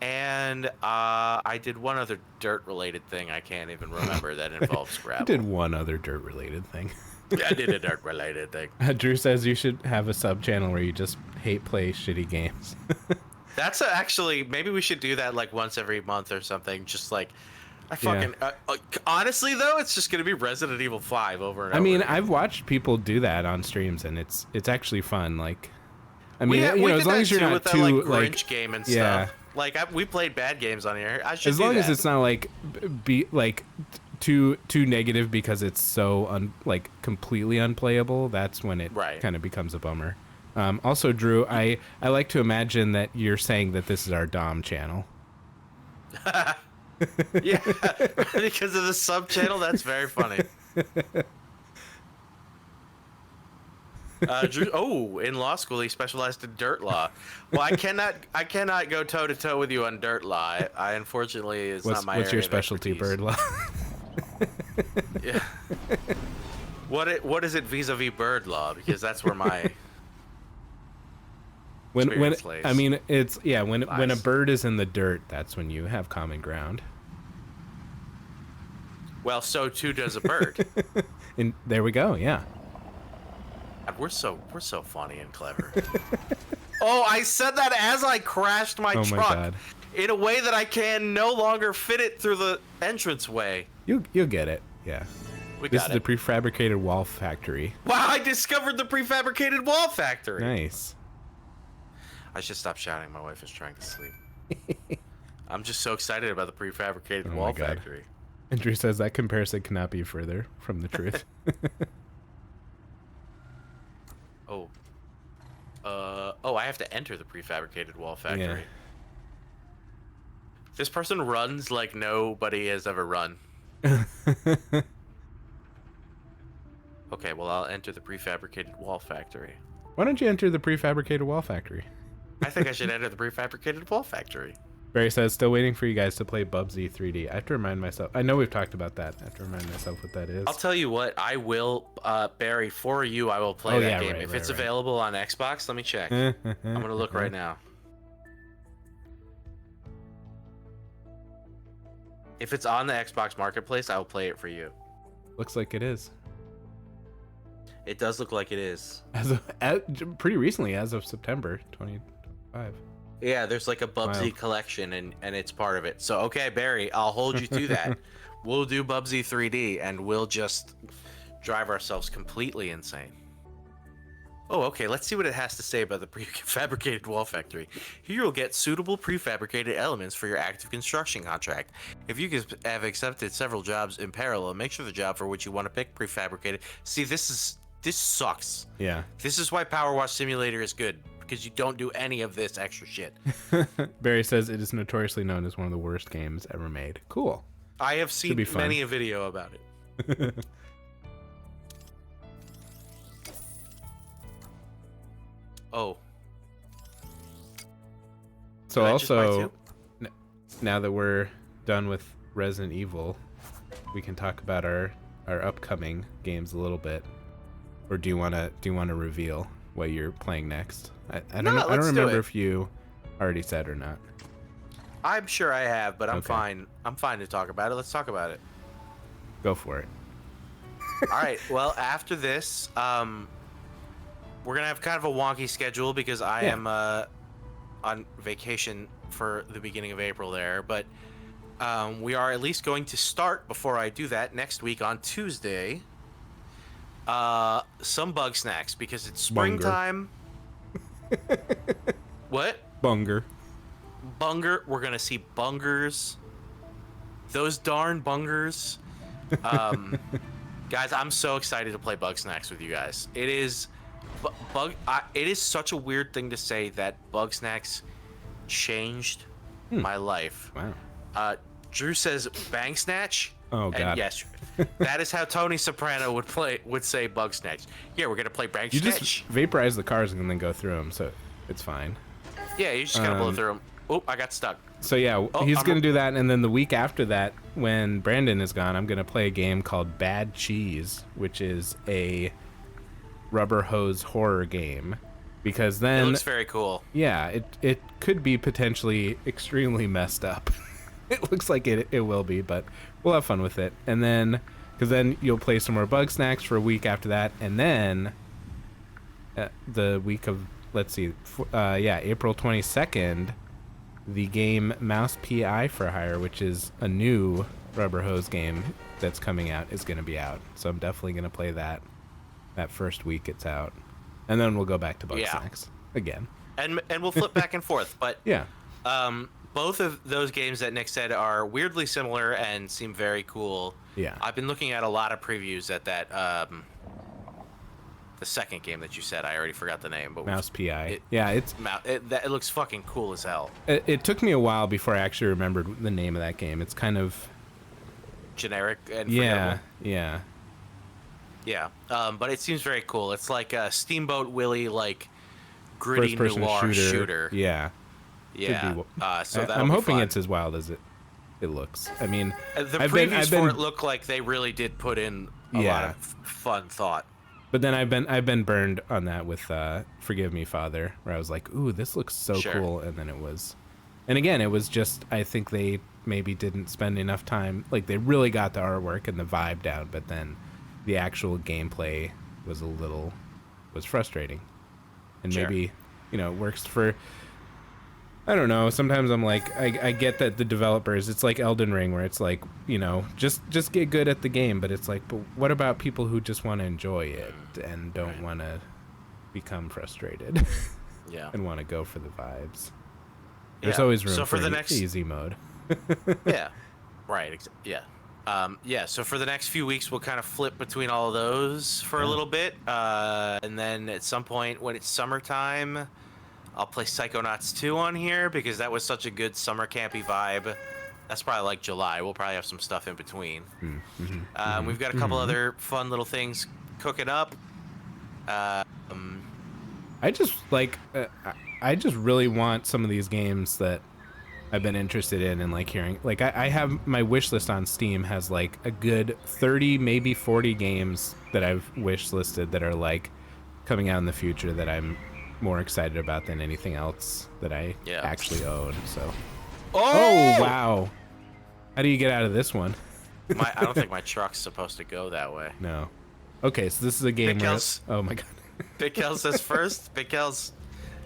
and I did one other dirt-related thing I can't even remember that involves gravel. I did one other dirt-related thing. I did a dirt-related thing. Drew says you should have a sub-channel where you just play shitty games. That's actually, maybe we should do that like once every month or something. Just like, I fucking, honestly though, it's just going to be Resident Evil 5 over and over. I mean, again. I've watched people do that on streams, and it's actually fun. Like, I mean, we as long as you're not with too, that, like, Grinch game and yeah. stuff. Like, we played bad games on here. I should As do long that. as it's not like, too negative because it's so completely unplayable, that's when it kind of becomes a bummer. Also, Drew, I like to imagine that you're saying that this is our Dom channel. Yeah, because of the sub channel. That's very funny. Drew, in law school he specialized in dirt law. Well, I cannot go toe to toe with you on dirt law. I unfortunately it's not my. What's your area of specialty, expertise. bird law? Yeah. What is it vis-a-vis bird law? Because that's where my when lays. I mean it's when a bird is in the dirt, that's when you have common ground. Well, so too does a bird. And there we go. Yeah. God, we're so funny and clever. Oh, I said that as I crashed my Oh my truck God. in a way that I can no longer fit it through the entranceway. You'll get it. Yeah. This is the prefabricated wall factory. Wow, I discovered the prefabricated wall factory. Nice. I should stop shouting. My wife is trying to sleep. I'm just so excited about the prefabricated Oh wall my God. factory. Andrew says that comparison cannot be further from the truth. I have to enter the prefabricated wall factory. Yeah. This person runs like nobody has ever run. Okay, well, I'll enter the prefabricated wall factory. Why don't you enter the prefabricated wall factory? I think I should enter the prefabricated wall factory. Barry says, still waiting for you guys to play Bubsy 3D. I have to remind myself. I know we've talked about that. I have to remind myself what that is. I'll tell you what, I will, Barry, for you, I will play that game. If it's available on Xbox, let me check. I'm going to look right now. If it's on the Xbox Marketplace, I will play it for you. Looks like it is. It does look like it is. Pretty recently, as of September 2025. Yeah, there's like a Bubsy collection, and it's part of it. So, okay, Barry, I'll hold you to that. We'll do Bubsy 3D, and we'll just drive ourselves completely insane. Oh, okay, let's see what it has to say about the prefabricated wall factory. Here you'll get suitable prefabricated elements for your active construction contract. If you have accepted several jobs in parallel, make sure the job for which you want to pick prefabricated. See, this sucks. Yeah. This is why Power Wash Simulator is good, because you don't do any of this extra shit. Barry says it is notoriously known as one of the worst games ever made. Cool. I have seen many a video about it. Oh. So also, now that we're done with Resident Evil, we can talk about our upcoming games a little bit. Or do you want to reveal what you're playing next? I don't know. I don't remember if you already said or not. I'm sure I have, but I'm Okay. fine. I'm fine to talk about it. Let's talk about it. Go for it. All right. Well, after this, we're gonna have kind of a wonky schedule because I am on vacation for the beginning of April there, but we are at least going to start before I do that next week on Tuesday. Some bug snacks because it's springtime. What? Bunger. Bunger. We're gonna see bungers. Those darn bungers. Guys, I'm so excited to play bug snacks with you guys. It is it is such a weird thing to say that bug snacks changed my life. Wow. Drew says bang snatch. Oh god. And yes, that is how Tony Soprano would say bug snatch. Yeah, we're gonna play bang You snatch. just vaporize the cars and then go through them, so it's fine. Yeah, you just gotta blow through them. Oh, I got stuck. So yeah, he's gonna do that, and then the week after that, when Brandon is gone, I'm gonna play a game called Bad Cheese, which is a rubber hose horror game. Because then It looks very cool. Yeah, it could be potentially extremely messed up. It looks like it will be, but we'll have fun with it. And then, because then you'll play some more bug snacks for a week after that, and then the week of, let's see, April 22nd, the game Mouse PI for Hire, which is a new rubber hose game that's coming out, is going to be out. So I'm definitely going to play that first week it's out. And then we'll go back to bug snacks again. And we'll flip back and forth. But yeah. Both of those games that Nick said are weirdly similar and seem very cool. Yeah. I've been looking at a lot of previews at that the second game that you said. I already forgot the name, but Mouse PI. It looks fucking cool as hell. It took me a while before I actually remembered the name of that game. It's kind of generic and yeah, forgettable. Yeah. But it seems very cool. It's like a Steamboat Willie, like gritty first-person noir shooter. Yeah. Yeah. So I'm hoping it's as wild as it looks. I mean, the previews for it look like they really did put in a lot of fun thought. But then I've been burned on that with Forgive Me, Father, where I was like, ooh, this looks so cool, and then it was, and again, it was just, I think they maybe didn't spend enough time, like they really got the artwork and the vibe down, but then the actual gameplay was frustrating, and maybe, it works for, I don't know. Sometimes I'm like, I get that the developers, it's like Elden Ring, where it's like, just get good at the game. But it's like, but what about people who just want to enjoy it and don't want to become frustrated? Yeah. And want to go for the vibes. There's always room for the next easy mode. Yeah. Right. Yeah. So for the next few weeks, we'll kind of flip between all of those for a little bit. And then at some point when it's summertime, I'll play Psychonauts 2 on here because that was such a good summer campy vibe. That's probably like July. We'll probably have some stuff in between. We've got a couple other fun little things cooking up. I just really want some of these games that I've been interested in and like hearing. Like I have my wish list on Steam has like a good 30, maybe 40 games that I've wish listed that are like coming out in the future that I'm more excited about than anything else that I actually own. So, oh wow, how do you get out of this one? I don't think my truck's supposed to go that way. No. Okay, so this is a game where oh my god. Big Kel says first. Big Kel's.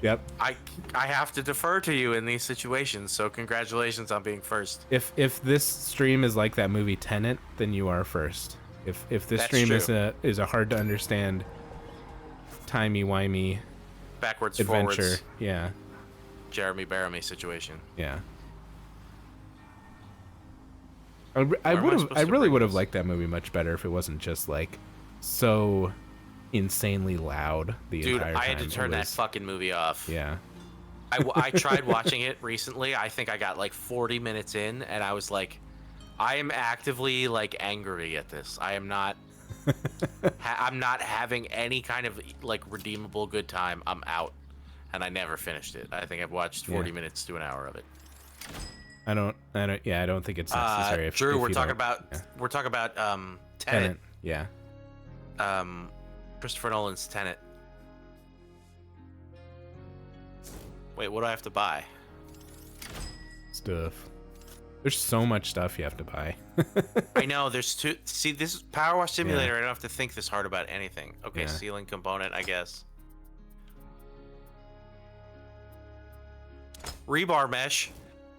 Yep. I have to defer to you in these situations, so congratulations on being first. If this stream is like that movie Tenet, then you are first. If this That's stream true. is a hard to understand, timey-wimey backwards adventure, forwards. yeah. Jeremy Baramy situation. Yeah. I really would have liked that movie much better if it wasn't just like so insanely loud the entire time. I had to turn that fucking movie off. Yeah. I tried watching it recently. I think I got like 40 minutes in, and I was like, I am actively like angry at this. I am not. I'm not having any kind of like redeemable good time. I'm out, and I never finished it. I think I've watched 40 minutes to an hour of it. I don't think it's necessary. Drew, we're talking about Tenet. Yeah. Christopher Nolan's Tenet. Wait, what do I have to buy? stuff. There's so much stuff you have to buy. I know. There's two. See, this is Power Wash Simulator. I don't have to think this hard about anything. Okay, Yeah. ceiling component, I guess. Rebar mesh.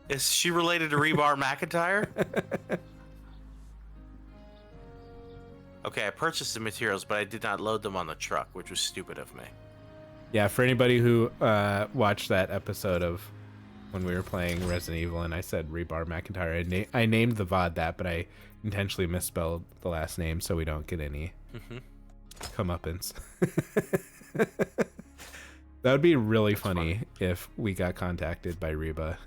Is she related to Rebar McIntyre? Okay, I purchased the materials, but I did not load them on the truck, which was stupid of me. Yeah, for anybody who watched that episode of when we were playing Resident Evil and I said Rebar McIntyre, I named the VOD that, but I intentionally misspelled the last name so we don't get any comeuppance. That would be really funny if we got contacted by Reba.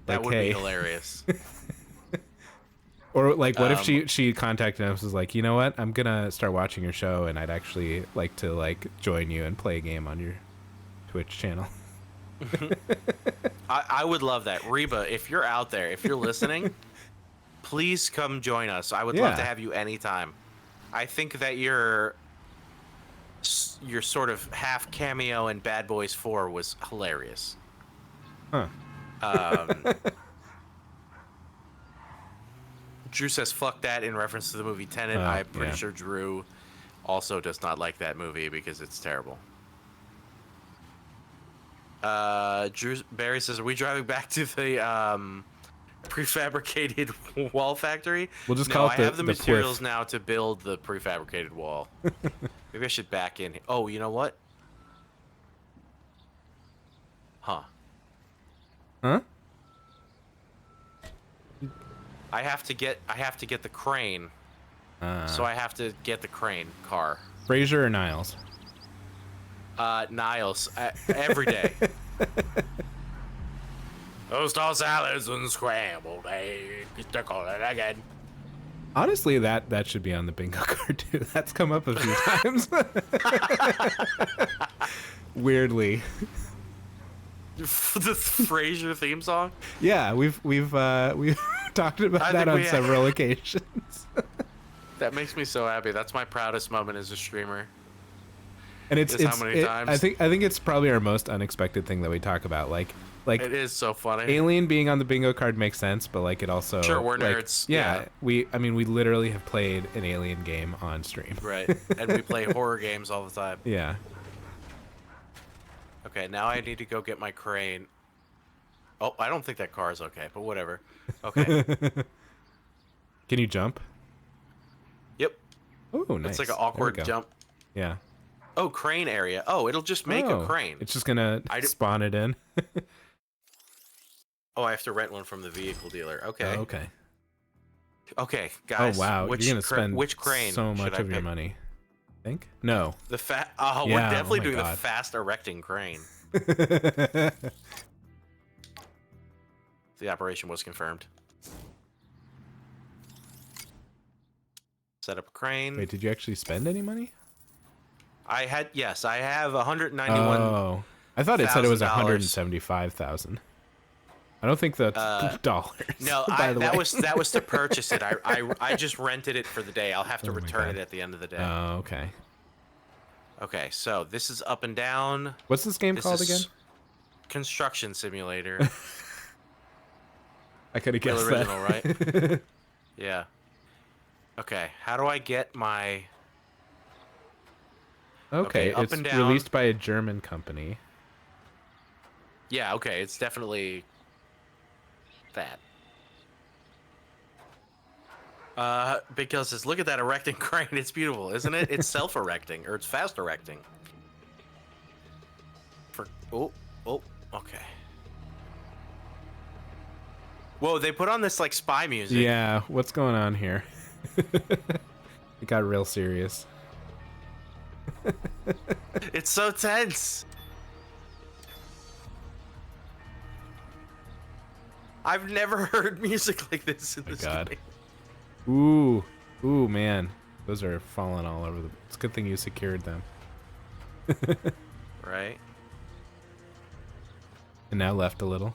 That would be hilarious. Or like, what if she contacted us, was like, you know what, I'm gonna start watching your show, and I'd actually like to like join you and play a game on your Twitch channel. I would love that. Reba, if you're out there, if you're listening, please come join us. I would love to have you anytime. I think that your sort of half cameo in Bad Boys 4 was hilarious. Huh. Drew says fuck that in reference to the movie Tenet. I'm pretty sure Drew also does not like that movie because it's terrible. Drew Barry says, are we driving back to the prefabricated wall factory? We'll just call it I have the materials pliff. now to build the prefabricated wall. Maybe I should back in. Oh, you know what? Huh. I have to get the crane. So I have to get the crane car. Fraser or Niles? Niles, every day. Those tall salads and scrambled eggs. Stick on it again. Honestly, that should be on the bingo card too. That's come up a few times. Weirdly. The Frasier theme song? Yeah, we've talked about that on several occasions. That makes me so happy. That's my proudest moment as a streamer. And it's how many times? I think it's probably our most unexpected thing that we talk about. Like it is so funny. Alien being on the bingo card makes sense, but like it also sure we're like, nerds. Yeah, we literally have played an Alien game on stream. Right, and we play horror games all the time. Yeah. Okay, now I need to go get my crane. Oh, I don't think that car is okay, but whatever. Okay. Can you jump? Yep. Oh, nice. It's like an awkward jump. Yeah. Oh, crane area. Oh, it'll just make a crane. It's just gonna spawn it in. Oh, I have to rent one from the vehicle dealer. Okay. Oh, okay. Okay, guys. Oh wow, you're gonna spend which crane so much should I of your pick? money. Think? No. The we're Yeah, definitely oh my doing the God. fast erecting crane. The operation was confirmed. Set up a crane. Wait, did you actually spend any money? I have 191. Oh, I thought it said it was 175,000. I don't think that's dollars. No, by the way. that was to purchase it. I just rented it for the day. I'll have to return it at the end of the day. Oh, okay. Okay, so this is up and down. What's this game called again? Construction Simulator. I could have guessed Original, that. right? Yeah. Okay, how do I get my... Okay, up it's and down. released by a German company. Yeah, okay, it's definitely that. Big Kill says, look at that erecting crane. It's beautiful, isn't it? It's self-erecting, or it's fast erecting. Oh, okay. Whoa, they put on this, like, spy music. Yeah, what's going on here? It got real serious. It's so tense. I've never heard music like this in this game. Ooh, man, those are falling all over the. It's a good thing you secured them. Right. And now left a little.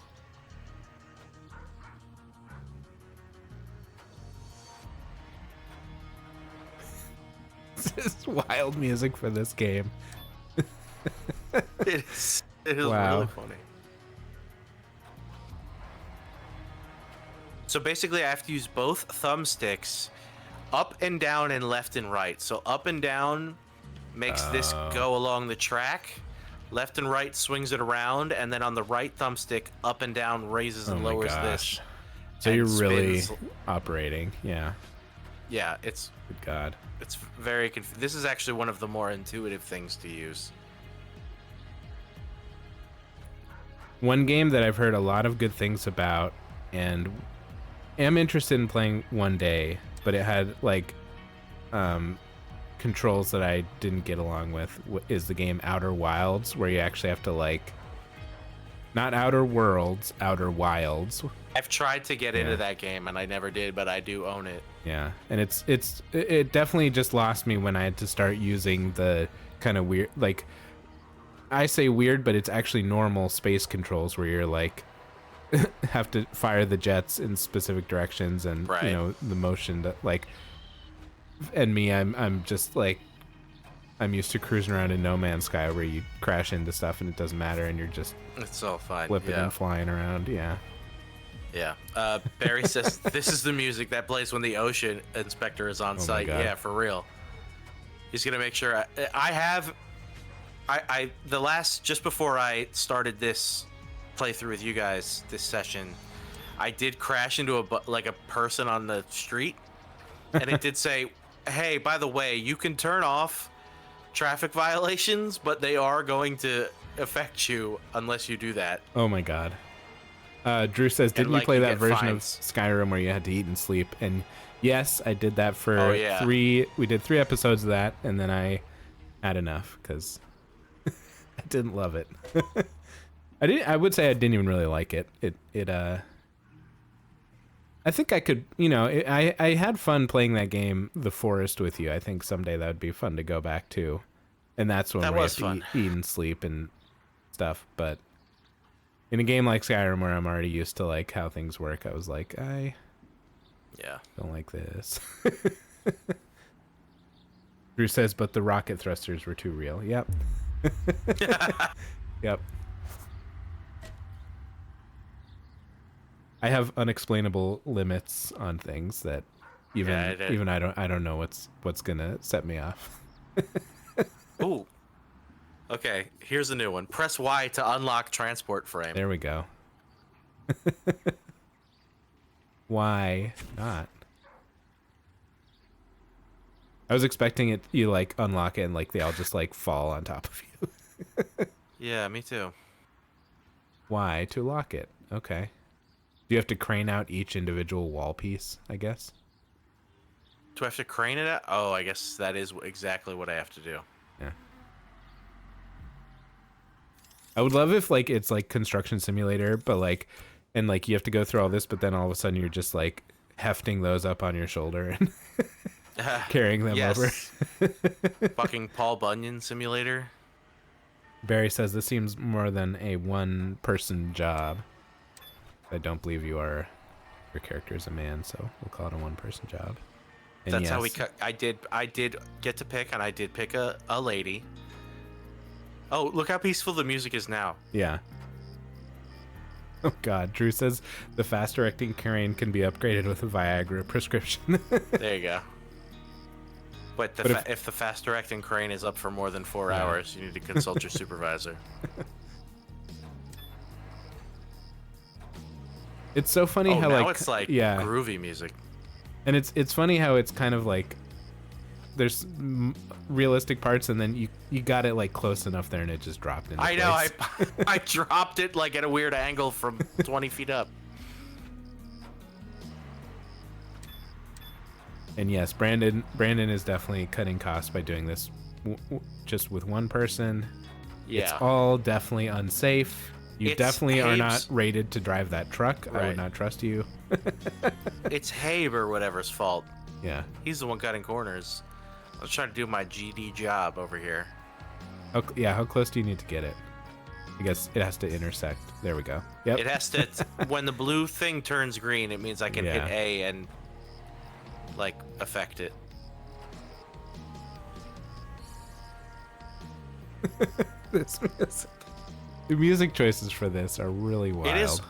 This is wild music for this game. It is Wow. really funny. So basically, I have to use both thumbsticks, up and down and left and right. So up and down makes this go along the track. Left and right swings it around, and then on the right thumbstick, up and down raises and lowers this. So and you're really spins. operating, yeah. Yeah, it's Good God. It's very this is actually one of the more intuitive things to use. One game that I've heard a lot of good things about and am interested in playing one day, but it had like controls that I didn't get along with, is the game Outer Wilds, where you actually have to like, not Outer Worlds, Outer Wilds. I've tried to get into that game and I never did, but I do own it. Yeah, and it definitely just lost me when I had to start using the kind of weird, like, I say weird, but it's actually normal space controls where you're like have to fire the jets in specific directions and you know the motion that like. And me, I'm just like, I'm used to cruising around in No Man's Sky where you crash into stuff and it doesn't matter and you're just it's all fine, flipping and flying around. Yeah. Barry says this is the music that plays when the ocean inspector is on site. Yeah, for real. He's gonna make sure I the last, just before I started this playthrough with you guys this session, I did crash into a person on the street, and it did say, hey, by the way, you can turn off traffic violations, but they are going to affect you unless you do that. Oh my God. Drew says, didn't you play that version of Skyrim where you had to eat and sleep? And yes, I did that for we did 3 episodes of that, and then I had enough because I didn't love it. I would say I didn't even really like it. I think I could, I had fun playing that game, The Forest, with you. I think someday that would be fun to go back to. And that's when we have to eat and sleep and stuff. But in a game like Skyrim where I'm already used to like how things work, I was like, I don't like this. Drew says, but the rocket thrusters were too real. Yep. Yep. I have unexplainable limits on things that even I don't know what's gonna set me off. Ooh. Okay, here's a new one. Press Y to unlock transport frame. There we go. Why not? I was expecting it, you like unlock it and like they all just like fall on top of you. Yeah, me too. Why to lock it? Okay. Do you have to crane out each individual wall piece, I guess? Do I have to crane it out? Oh, I guess that is exactly what I have to do. Yeah. I would love if like it's like Construction Simulator, but like, and like you have to go through all this, but then all of a sudden you're just like hefting those up on your shoulder and carrying them over. Fucking Paul Bunyan Simulator. Barry says this seems more than a one-person job. I don't believe your character is a man, so we'll call it a one-person job. And that's how we cut. I did get to pick, and I did pick a lady. Oh, look how peaceful the music is now. Yeah. Oh God, Drew says the fast-directing crane can be upgraded with a Viagra prescription. There you go. But if the fast-directing crane is up for more than 4 hours, you need to consult your supervisor. It's so funny how now it's like groovy music. And it's funny how it's kind of like there's realistic parts and then you got it like close enough there and it just dropped into place. I know, I dropped it like at a weird angle from 20 feet up. And yes, Brandon is definitely cutting costs by doing this just with one person. Yeah. It's all definitely unsafe. You definitely are not rated to drive that truck. Right. I would not trust you. It's Habe or whatever's fault. Yeah. He's the one cutting corners. I was trying to do my GD job over here. How close do you need to get it? I guess it has to intersect. There we go. Yep. It has to, when the blue thing turns green, it means I can hit A and like affect it. The music choices for this are really wild. It is.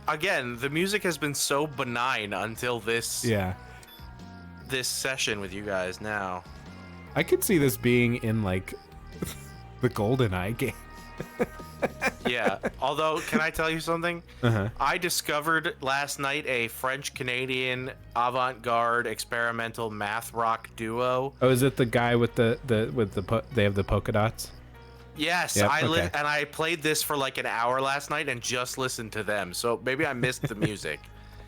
again, the music has been so benign until this this session with you guys now. I could see this being in like the GoldenEye game. Yeah. Although, can I tell you something? Uh-huh. I discovered last night a French-Canadian avant-garde experimental math rock duo. Oh, is it the guy with they have the polka dots? Yes, Yep, and I played this for like an hour last night and just listened to them. So maybe I missed the music.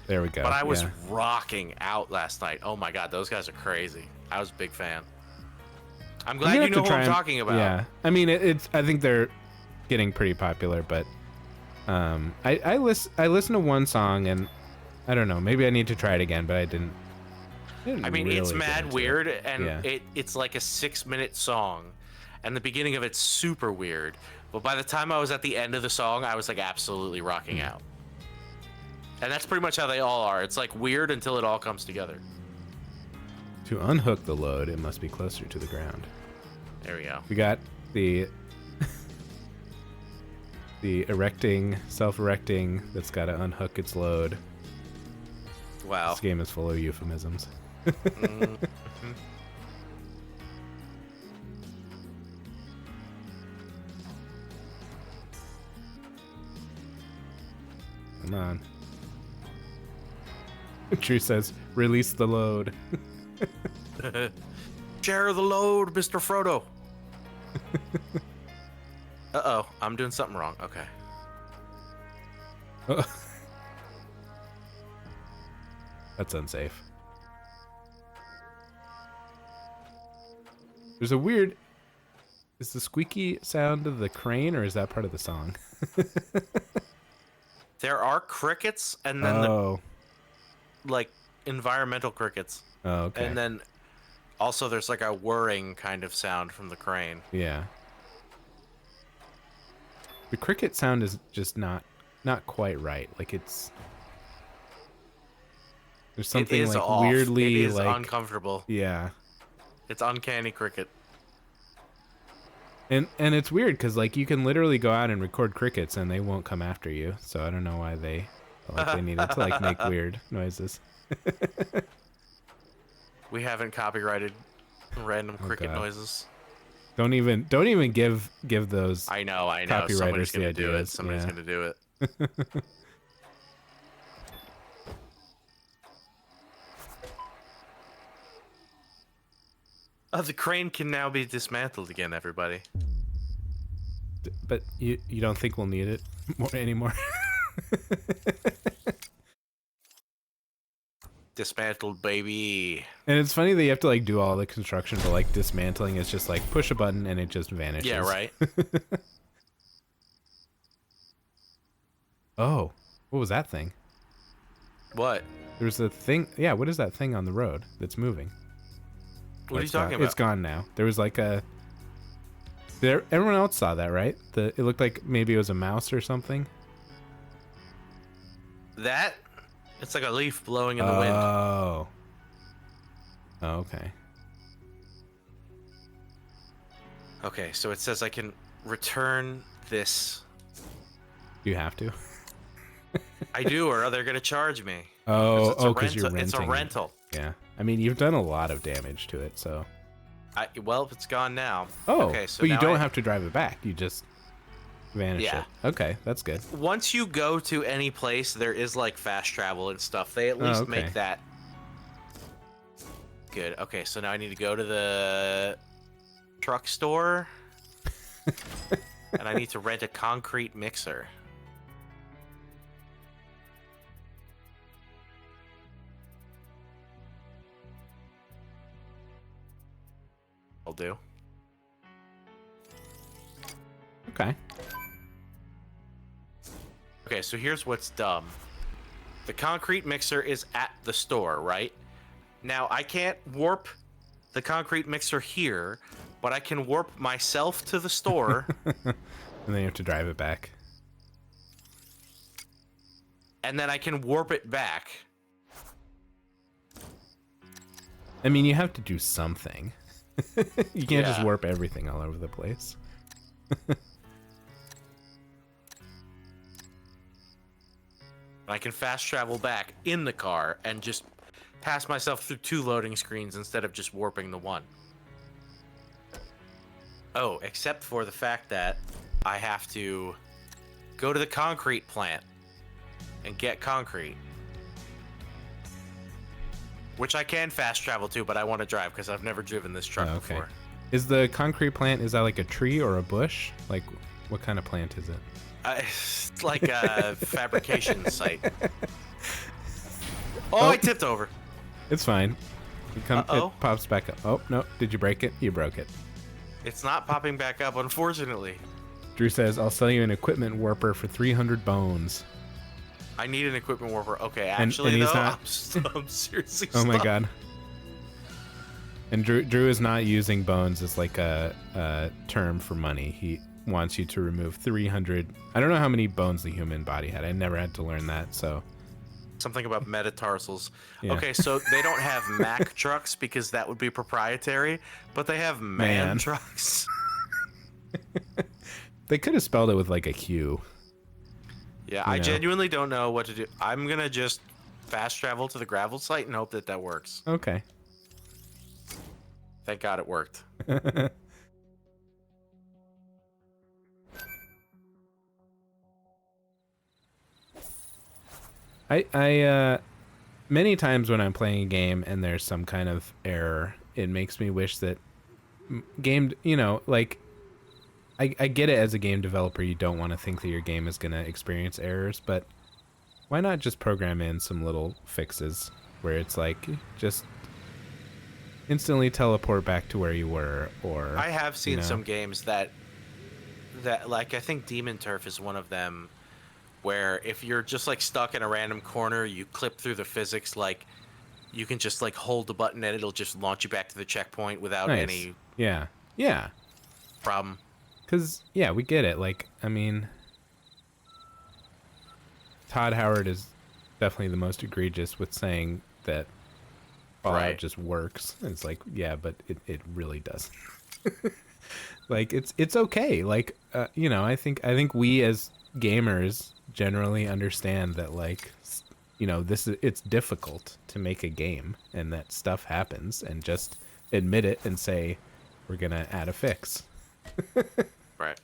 There we go. But I was rocking out last night. Oh my god, those guys are crazy. I was a big fan. I'm glad you know who I'm talking about. Yeah, I mean it's. I think they're getting pretty popular, but I listen to one song and I don't know. Maybe I need to try it again, but I didn't I mean, really it's mad weird, and yeah. it's like a 6-minute song, and the beginning of it's super weird. But by the time I was at the end of the song, I was like absolutely rocking out. And that's pretty much how they all are. It's like weird until it all comes together. To unhook the load, it must be closer to the ground. There we go. We got the self-erecting that's got to unhook its load. Wow. This game is full of euphemisms. Mm-hmm. Come on. True says, release the load. Share the load, Mr. Frodo. Uh-oh, I'm doing something wrong. Okay. That's unsafe. There's a weird... Is the squeaky sound of the crane, or is that part of the song? There are crickets, and then the, like, environmental crickets. Oh, okay. And then also there's like a whirring kind of sound from the crane. Yeah. The cricket sound is just not quite right. Like it's... There's something like off. weirdly it is like uncomfortable. Yeah. It's uncanny cricket. And it's weird because like you can literally go out and record crickets and they won't come after you. So I don't know why they felt like they needed to like make weird noises. We haven't copyrighted random cricket noises. Don't even give those. I know. Copywriters Somebody's the gonna do ideas. it. Somebody's Yeah. gonna do it. The crane can now be dismantled again, everybody. But you don't think we'll need it anymore? Dismantled, baby. And it's funny that you have to like do all the construction, but like dismantling is just like push a button and it just vanishes. Yeah, right. Oh, what was that thing? What? There's a thing. Yeah, what is that thing on the road that's moving? What are you talking about? It's gone now. There was like a... Everyone else saw that, right? It looked like maybe it was a mouse or something. That? It's like a leaf blowing in the wind. Oh. Oh, okay. Okay, so it says I can return this. Do you have to? I do, or they're gonna charge me. Oh, because you're renting. It's a rental. Yeah. I mean, you've done a lot of damage to it, so... Well, it's gone now. Oh, okay, so but you now don't have to drive it back. You just vanish Yeah. it. Okay, that's good. Once you go to any place, there is like fast travel and stuff. They at least okay. make that good. Okay, so now I need to go to the truck store, and I need to rent a concrete mixer. I'll do. Okay. Okay, so here's what's dumb. The concrete mixer is at the store, right? Now, I can't warp the concrete mixer here, but I can warp myself to the store. And then you have to drive it back. And then I can warp it back. I mean, you have to do something. You can't just Yeah. warp everything all over the place. I can fast travel back in the car and just pass myself through 2 loading screens instead of just warping the one. Oh, except for the fact that I have to go to the concrete plant and get concrete. Which I can fast travel to, but I want to drive because I've never driven this truck before. Is the concrete plant, is that like a tree or a bush? Like, what kind of plant is it? It's like a fabrication site. Oh, I tipped over. It's fine. It pops back up. Oh, no. Did you break it? You broke it. It's not popping back up, unfortunately. Drew says, I'll sell you an equipment warper for 300 bones. I need an equipment warper. Okay, actually, and he's though, not... I'm seriously Oh, my stuck. God. And Drew is not using bones as like a term for money. He wants you to remove 300. I don't know how many bones the human body had. I never had to learn that, so. Something about metatarsals. Yeah. Okay, so they don't have Mack trucks because that would be proprietary, but they have man trucks. They could have spelled it with like a Q. Yeah, I genuinely don't know what to do. I'm going to just fast travel to the gravel site and hope that works. Okay. Thank God it worked. I many times when I'm playing a game and there's some kind of error, it makes me wish that game, like I get it as a game developer, you don't want to think that your game is going to experience errors, but why not just program in some little fixes where it's like just instantly teleport back to where you were, or I have seen some games that like I think Demon Turf is one of them, where if you're just like stuck in a random corner, you clip through the physics, like you can just like hold the button and it'll just launch you back to the checkpoint without any problem. Because we get it. Like, I mean, Todd Howard is definitely the most egregious with saying that Fallout just works. And it's like, yeah, but it really doesn't. Like, it's okay. Like, I think we as gamers generally understand that, like, it's difficult to make a game and that stuff happens, and just admit it and say, we're gonna add a fix. Right.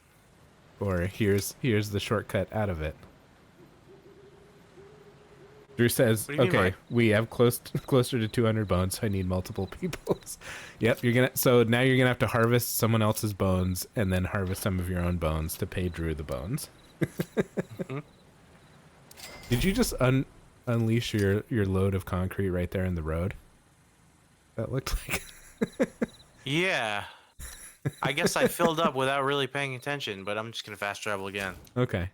Or here's the shortcut out of it. Drew says, okay, we have closer to 200 bones, so I need multiple people's. Yep, so now you're gonna have to harvest someone else's bones and then harvest some of your own bones to pay Drew the bones. Did you just unleash your load of concrete right there in the road? That looked like... Yeah. I guess I filled up without really paying attention, but I'm just gonna fast travel again. Okay.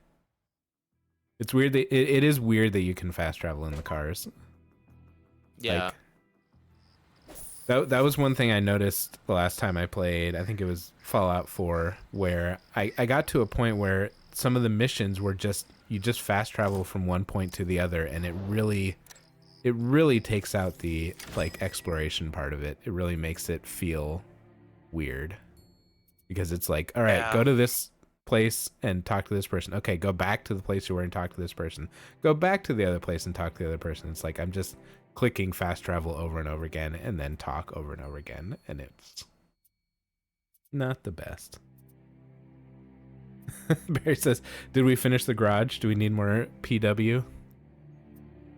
It's weird that it is weird that you can fast travel in the cars. Yeah. Like, that was one thing I noticed the last time I played. I think it was Fallout 4, where I got to a point where some of the missions were you just fast travel from one point to the other, and it really takes out the like exploration part of it. It really makes it feel weird. Because it's like, all right, go to this place and talk to this person. Okay, go back to the place you were and talk to this person. Go back to the other place and talk to the other person. It's like I'm just clicking fast travel over and over again and then talk over and over again, and it's not the best. Barry says, did we finish the garage? Do we need more PW?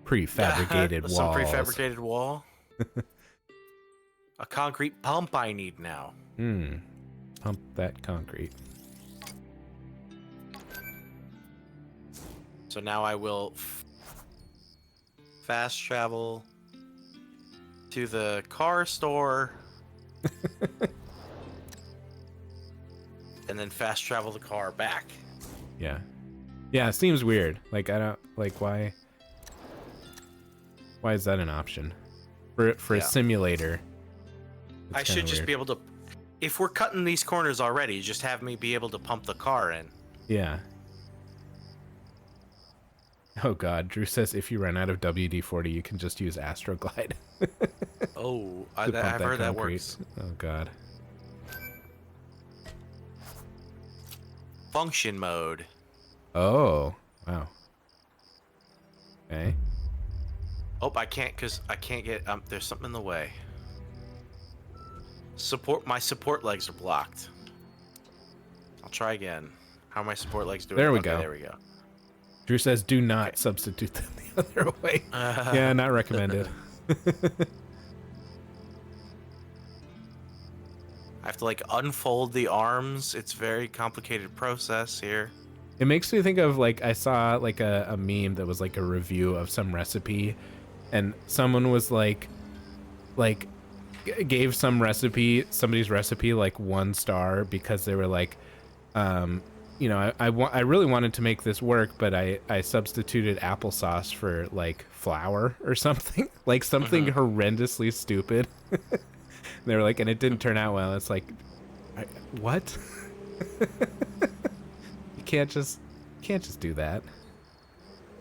Prefabricated walls. Some prefabricated wall. A concrete pump I need now. Pump that concrete. So now I will fast travel to the car store and then fast travel the car back. Yeah. Yeah, it seems weird. Like, I don't, like, why is that an option? For a simulator. I should just be able to, if we're cutting these corners already, just have me be able to pump the car in. Yeah. Oh God, Drew says if you run out of WD-40, you can just use Astroglide. Oh, I've heard that works. Oh God. Function mode. Oh, wow. Okay. Oh, I can't because I can't get. There's something in the way. My support legs are blocked. I'll try again. How are my support legs doing? There we Okay, go. There we go. Drew says, "Do not substitute them the other way." Yeah, not recommended. I have to like unfold the arms. It's a very complicated process here. It makes me think of like I saw like a meme that was like a review of some recipe, and someone was like gave somebody's recipe like 1 star because they were like, you know, I really wanted to make this work, but I substituted applesauce for like flour or something, like something horrendously stupid. They were like, and it didn't turn out well. It's like, what? You can't just do that.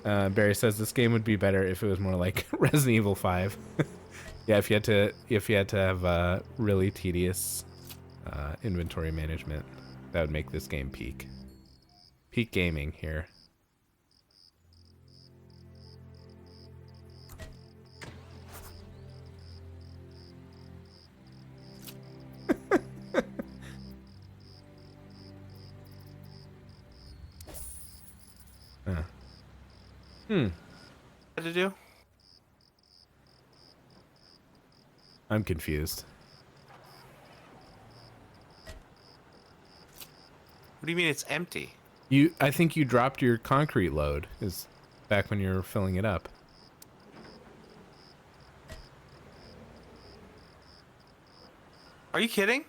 Barry says this game would be better if it was more like Resident Evil 5. Yeah, if you had to have really tedious inventory management, that would make this game peak gaming here. What to do? I'm confused. What do you mean it's empty? I think you dropped your concrete load is back when you were filling it up. Are you kidding?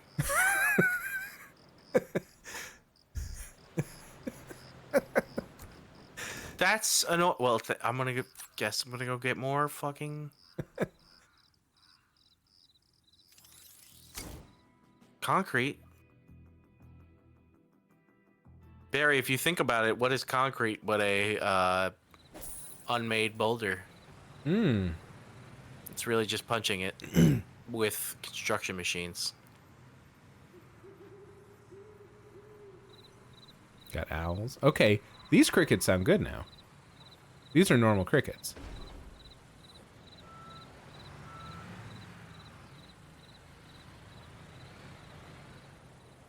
That's well. I'm gonna guess. I'm gonna go get more fucking concrete. Barry, if you think about it, what is concrete but a unmade boulder? It's really just punching it with construction machines. Got owls. Okay, these crickets sound good now. These are normal crickets.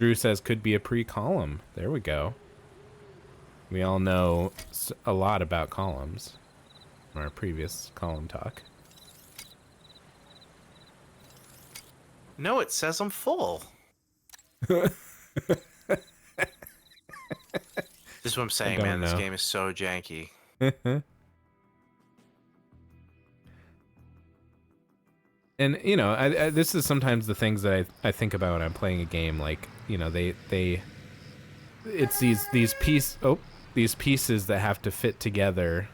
Drew says could be a pre-column. There we go. We all know a lot about columns from our previous column talk. No, it says I'm full. This is what I'm saying, man. This game is so janky. And you know, this is sometimes the things that I think about when I'm playing a game. Like, you know, it's these pieces that have to fit together,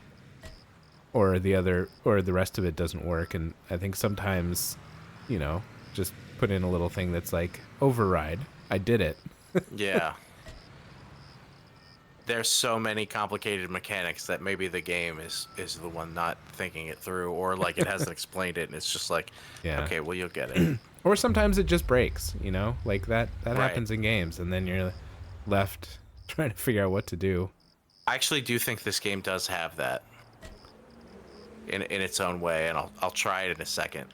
or the rest of it doesn't work. And I think sometimes, you know, just put in a little thing that's like override. I did it. Yeah. There's so many complicated mechanics that maybe the game is the one not thinking it through, or like it hasn't explained it, and it's just like, yeah, okay, well, you'll get it. Or sometimes it just breaks, you know, like that Right. happens in games, and then you're left trying to figure out what to do. I actually do think this game does have that in its own way, and I'll try it in a second.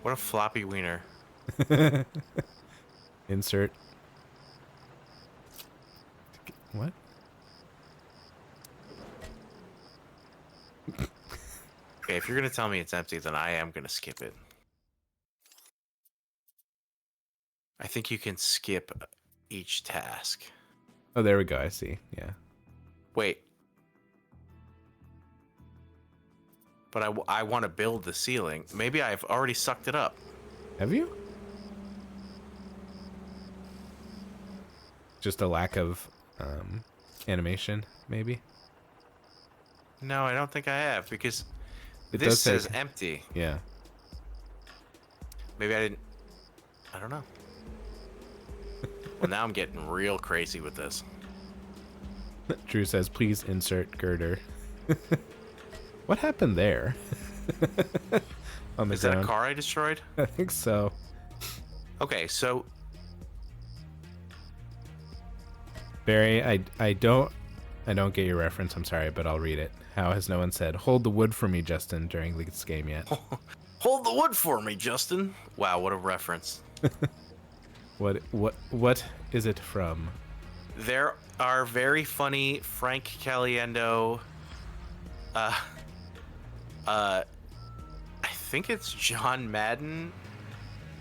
What a floppy wiener. Insert. What? Okay, if you're gonna tell me it's empty, then I am gonna skip it. I think you can skip each task. Oh, there we go. I see. Yeah. Wait. But I want to build the ceiling. Maybe I've already sucked it up. Have you? Just a lack of animation, maybe? No, I don't think I have, because It this does say- says empty. Yeah. Maybe I didn't. I don't know. Well, now I'm getting real crazy with this. Drew says, please insert girder. What happened there? On the Is that ground. a car I destroyed? I think so. Okay, so Barry, I don't get your reference. I'm sorry, but I'll read it. How has no one said "Hold the wood for me, Justin" during this game yet? Hold the wood for me, Justin. Wow, what a reference. What is it from? There are very funny Frank Caliendo. I think it's John Madden.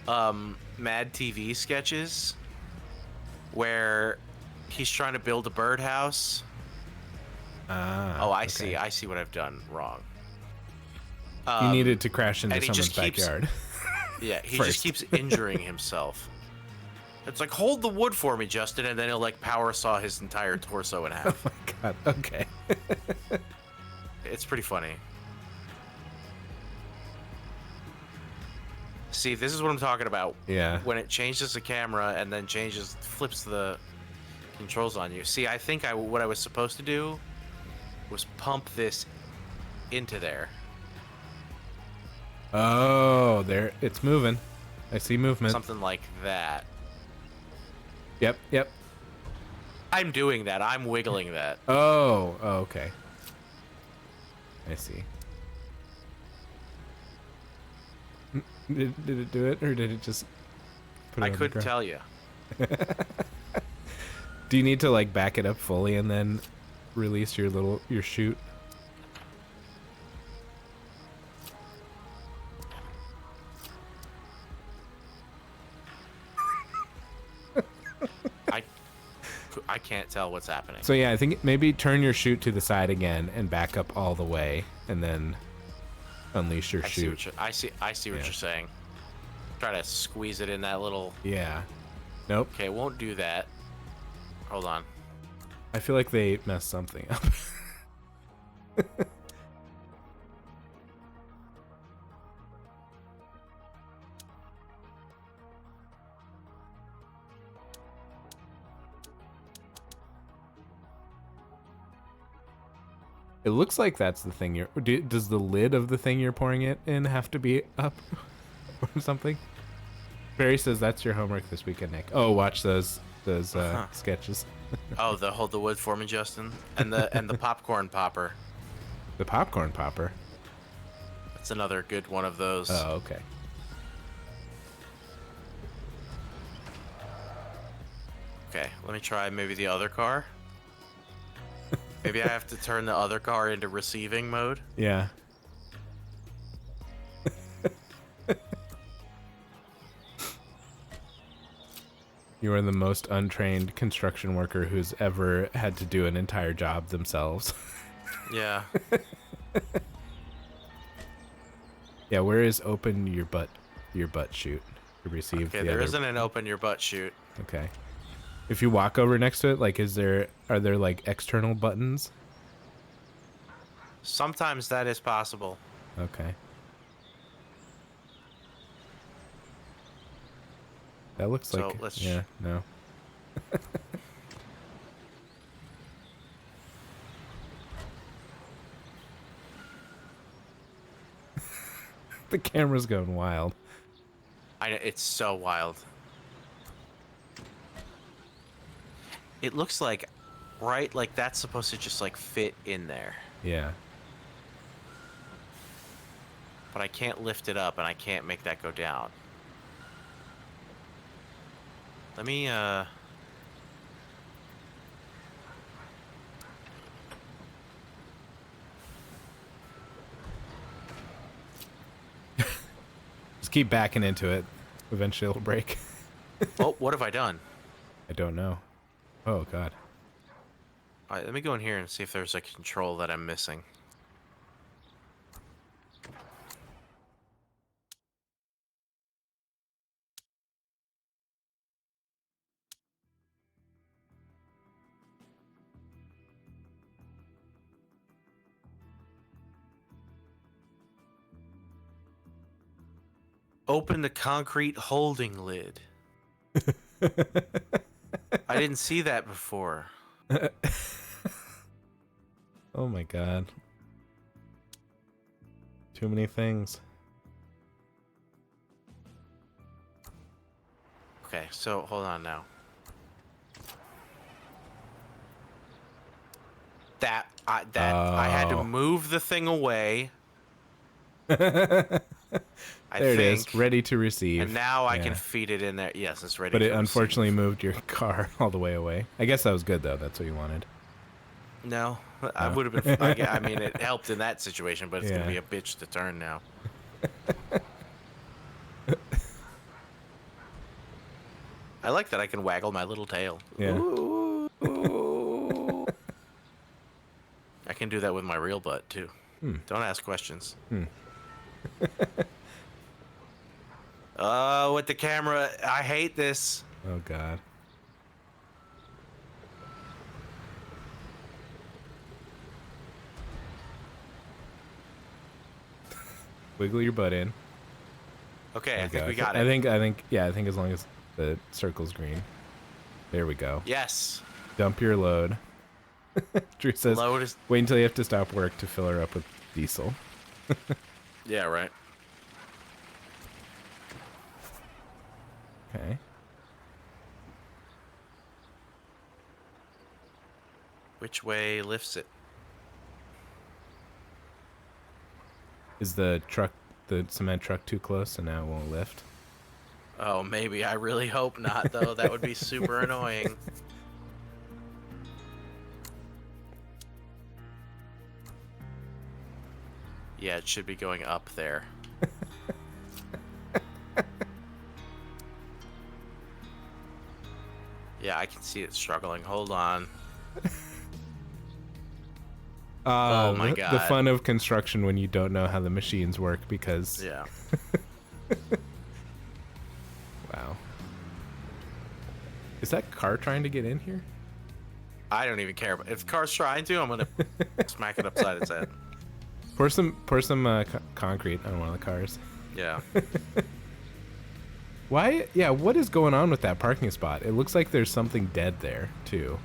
Mad TV sketches where he's trying to build a birdhouse. Ah. Oh, I okay. see what I've done wrong. You needed to crash into and he someone's just keeps- backyard. Yeah, he First. just keeps injuring himself. It's like, hold the wood for me, Justin, and then he'll like power saw his entire torso in half. Oh my god. Okay. It's pretty funny. See, this is what I'm talking about. Yeah. When it changes the camera and then flips the controls on you. See, I think what I was supposed to do was pump this into there. Oh, there it's moving. I see movement. Something like that. Yep. I'm doing that. I'm wiggling that. Oh, okay. I see. Did it do it, or did it just put it I on the couldn't ground? tell you. Do you need to like back it up fully and then release your chute? I can't tell what's happening. So yeah, I think maybe turn your chute to the side again and back up all the way, and then unleash your chute. I see what you're saying. Try to squeeze it in that little. Yeah. Nope. Okay, it won't do that. Hold on. I feel like they messed something up. It looks like that's the thing you're... Does the lid of the thing you're pouring it in have to be up or something? Barry says that's your homework this weekend, Nick. Oh, watch those sketches. Oh, the hold the wood for me, Justin, and the popcorn popper. The popcorn popper? That's another good one of those. Oh, okay. Okay, let me try maybe the other car. Maybe I have to turn the other car into receiving mode. Yeah. You are the most untrained construction worker who's ever had to do an entire job themselves. Yeah. Yeah, where is open your butt chute to receive Okay, the there other... isn't an open your butt chute. Okay. If you walk over next to it, like, are there like external buttons? Sometimes that is possible. Okay. That looks So like... let's... Yeah, no. The camera's going wild. It's so wild. It looks like, right? Like that's supposed to just like fit in there. Yeah. But I can't lift it up and I can't make that go down. Let me, Just keep backing into it. Eventually it'll break. Oh, what have I done? I don't know. Oh, God. All right, let me go in here and see if there's a control that I'm missing. Open the concrete holding lid. I didn't see that before. Oh my God. Too many things. Okay, so hold on now. I had to move the thing away. There it is, ready to receive. And now I can feed it in there. Yes, it's ready. But to it unfortunately receive. moved your car all the way away. I guess that was good though. That's what you wanted. No, I would have been. I mean, it helped in that situation, but it's gonna be a bitch to turn now. I like that I can waggle my little tail. Yeah. Ooh. I can do that with my real butt too. Don't ask questions. Oh, with the camera, I hate this. Oh God. Wiggle your butt in. Okay, I think we got it. I think as long as the circle's green. There we go. Yes. Dump your load. Drew says, Load is... wait until you have to stop work to fill her up with diesel. Yeah, right. Okay. Which way lifts it? Is the cement truck too close and now it won't lift? Oh, maybe. I really hope not, though. That would be super annoying. Yeah, it should be going up there. Yeah, I can see it struggling. Hold on. Oh my God. The fun of construction when you don't know how the machines work because... Yeah. Wow. Is that car trying to get in here? I don't even care. But if the car's trying to, I'm going to smack it upside its head. Pour some concrete on one of the cars. Yeah. Why? Yeah, what is going on with that parking spot? It looks like there's something dead there, too.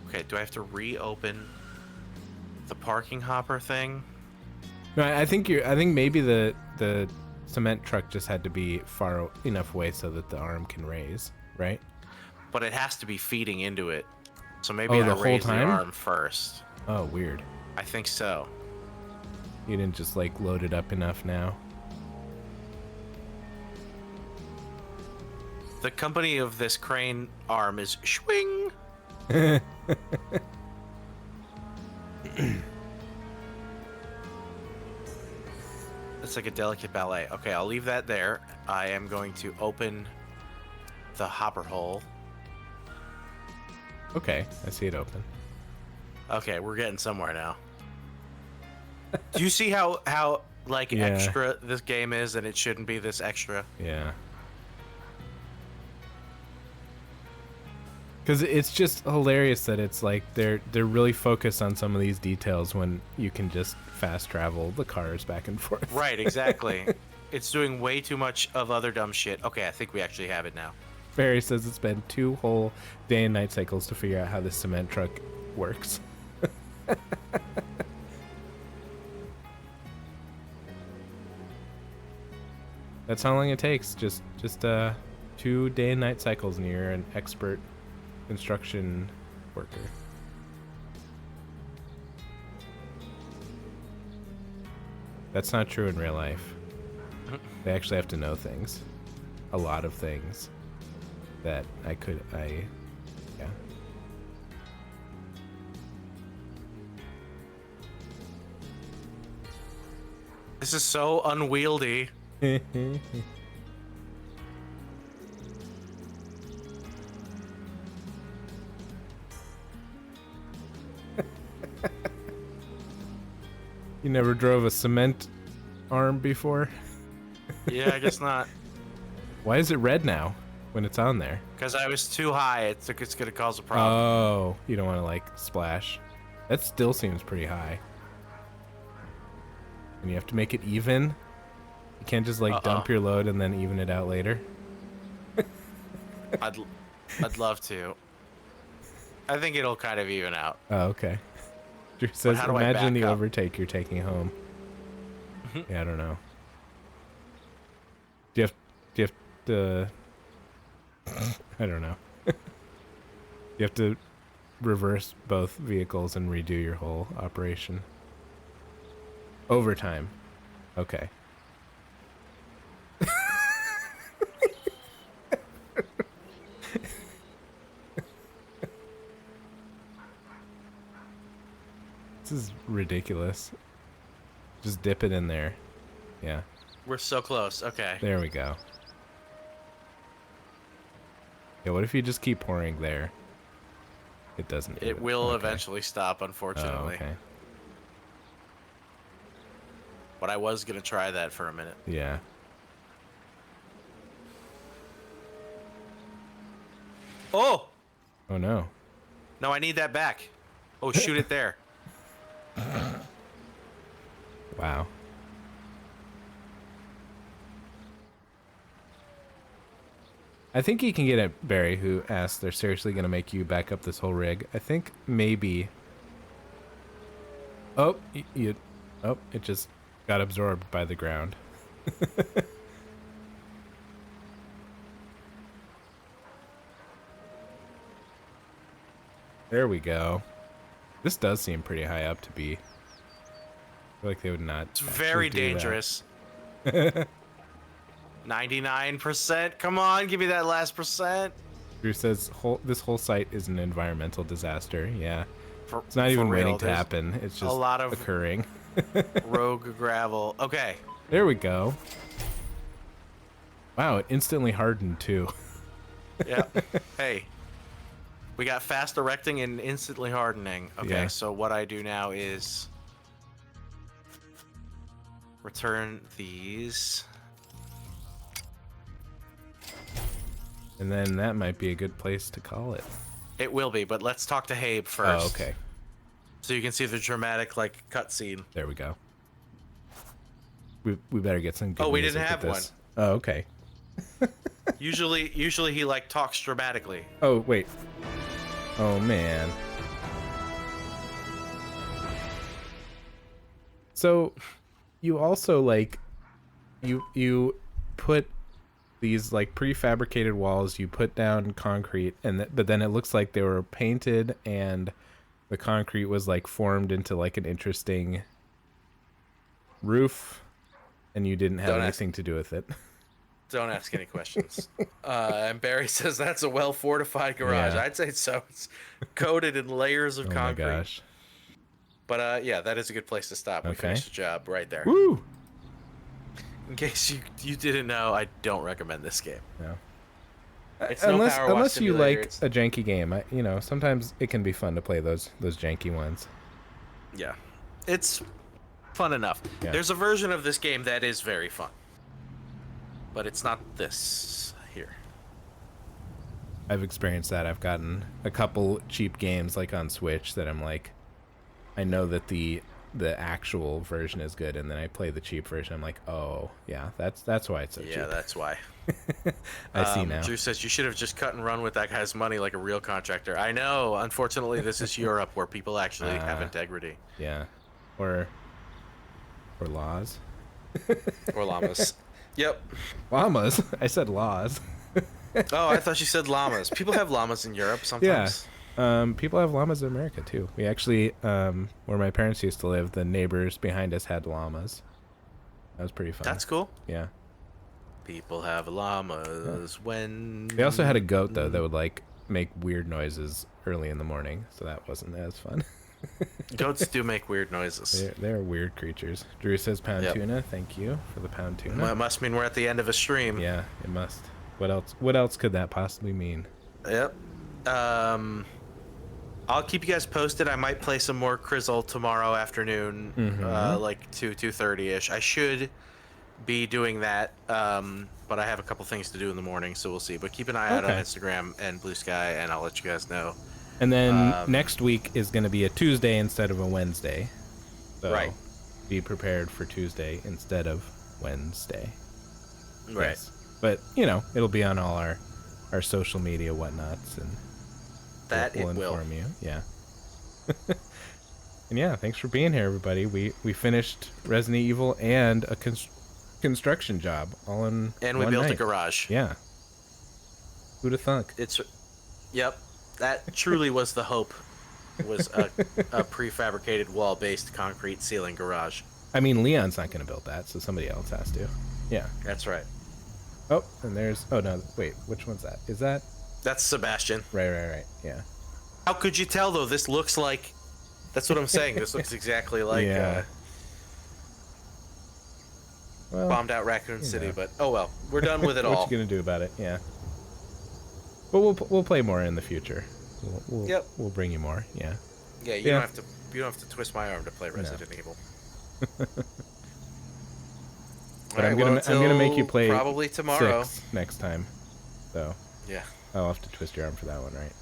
Okay, do I have to reopen the parking hopper thing? No, I think maybe the cement truck just had to be far enough away so that the arm can raise, right? But it has to be feeding into it. So maybe I raise the arm first. Oh, weird. I think so. You didn't just like load it up enough now. The company of this crane arm is Schwing. It's like a delicate ballet. Okay, I'll leave that there. I am going to open the hopper hole. Okay, I see it open. Okay, we're getting somewhere now. Do you see how extra this game is, and it shouldn't be this extra? Yeah. Because it's just hilarious that it's like they're really focused on some of these details when you can just fast travel the cars back and forth. Right, exactly. It's doing way too much of other dumb shit. Okay, I think we actually have it now. Barry says it's been 2 whole day and night cycles to figure out how this cement truck works. That's how long it takes. Just 2 day and night cycles, and you're an expert construction worker. That's not true in real life. They actually have to know things. A lot of things that yeah. This is so unwieldy. You never drove a cement arm before? Yeah, I guess not. Why is it red now when it's on there? Because I was too high. It's going to cause a problem. Oh, you don't want to like splash. That still seems pretty high. And you have to make it even. You can't just like dump your load and then even it out later. I'd love to. I think it'll kind of even out. Oh, okay. Drew says, how do I imagine back the up? overtake you're taking home. Yeah, I don't know. Do you have to... I don't know. You have to reverse both vehicles and redo your whole operation. Overtime. Okay. This is ridiculous. Just dip it in there. Yeah. We're so close. Okay. There we go. Yeah, what if you just keep pouring there? It doesn't do It will Okay. eventually stop, unfortunately. Oh, okay. But I was going to try that for a minute. Yeah. Oh! Oh, no. No, I need that back. Oh, shoot it there. Wow. I think you can get at Barry, who asked, they're seriously going to make you back up this whole rig. I think maybe... Oh, oh, it just got absorbed by the ground. There we go. This does seem pretty high up to be. I feel like they would not. It's very dangerous. 99%. Come on, give me that last percent. Drew says this whole site is an environmental disaster. Yeah. It's not for even real, waiting to there's happen. It's just a lot of occurring. rogue gravel. Okay. There we go. Wow, it instantly hardened too. Yeah. Hey. We got fast erecting and instantly hardening. Okay, Yeah. so what I do now is return these. And then that might be a good place to call it. It will be, but let's talk to Habe first. Oh, okay. So you can see the dramatic like cutscene. There we go. We better get some good Oh, we music didn't with have this. Oh, okay. Usually he like talks dramatically. Oh, wait. Oh, man. So, you also, like, you put these, like, prefabricated walls, you put down concrete, but then it looks like they were painted and the concrete was, like, formed into, like, an interesting roof, and you didn't have anything to do with it. Don't ask any questions. And Barry says that's a well-fortified garage. Yeah. I'd say so. It's coated in layers of concrete. Oh my gosh. But yeah, that is a good place to stop. We Okay. finished the job right there. Woo! In case you didn't know, I don't recommend this game. No. It's no Power Wash Unless you Simulator, like it's- a janky game, sometimes it can be fun to play those janky ones. Yeah, it's fun enough. Yeah. There's a version of this game that is very fun, but it's not this here. I've experienced that. I've gotten a couple cheap games like on Switch that I'm like, I know that the actual version is good, and then I play the cheap version. I'm like, oh yeah, that's why it's so cheap. Yeah, that's why. I see now. Drew says you should have just cut and run with that guy's money like a real contractor. I know. Unfortunately, this is Europe where people actually have integrity. Yeah, or laws. Or llamas. Yep. Llamas. I said laws. Oh, I thought you said llamas. People have llamas in Europe sometimes. Yeah. People have llamas in America too. We actually, where my parents used to live, the neighbors behind us had llamas. That was pretty fun. That's cool. Yeah. People have llamas when... They also had a goat though that would like make weird noises early in the morning, so that wasn't as fun. Goats do make weird noises. They're weird creatures. Drew says pound Yep. tuna. Thank you for the pound tuna. It must mean we're at the end of a stream. Yeah, it must. What else? What else could that possibly mean? Yep. I'll keep you guys posted. I might play some more Crizzle tomorrow afternoon, like 2:30ish. I should be doing that, but I have a couple things to do in the morning, so we'll see. But keep an eye out on Okay. Instagram and Blue Sky, and I'll let you guys know. And then next week is going to be a Tuesday instead of a Wednesday. So Right. Be prepared for Tuesday instead of Wednesday. Right. Yes. But, it'll be on all our social media whatnots, and That we'll it will. inform you. Yeah. And yeah, thanks for being here, everybody. We finished Resident Evil and a construction job all in And we one built a night. garage. Yeah. Who'da thunk? Yep. That truly was the hope. Was a prefabricated wall-based concrete ceiling garage. I mean, Leon's not going to build that, so somebody else has to. Yeah. That's right. Oh, and there's... Oh, no. Wait, which one's that? Is that... That's Sebastian. Right. Yeah. How could you tell, though? This looks like... That's what I'm saying. This looks exactly like well, bombed out Raccoon City, know. but oh well. We're done with it all. What you going to do about it? Yeah. But we'll play more in the future. We'll bring you more. Yeah. Yeah, you don't have to twist my arm to play Resident Evil. But I'm gonna make you play probably tomorrow 6 next time. So yeah, I'll have to twist your arm for that one, right?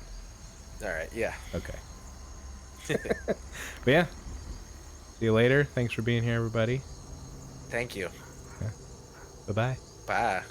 All right. Yeah. Okay. But yeah. See you later. Thanks for being here, everybody. Thank you. Yeah. Bye-bye. Bye.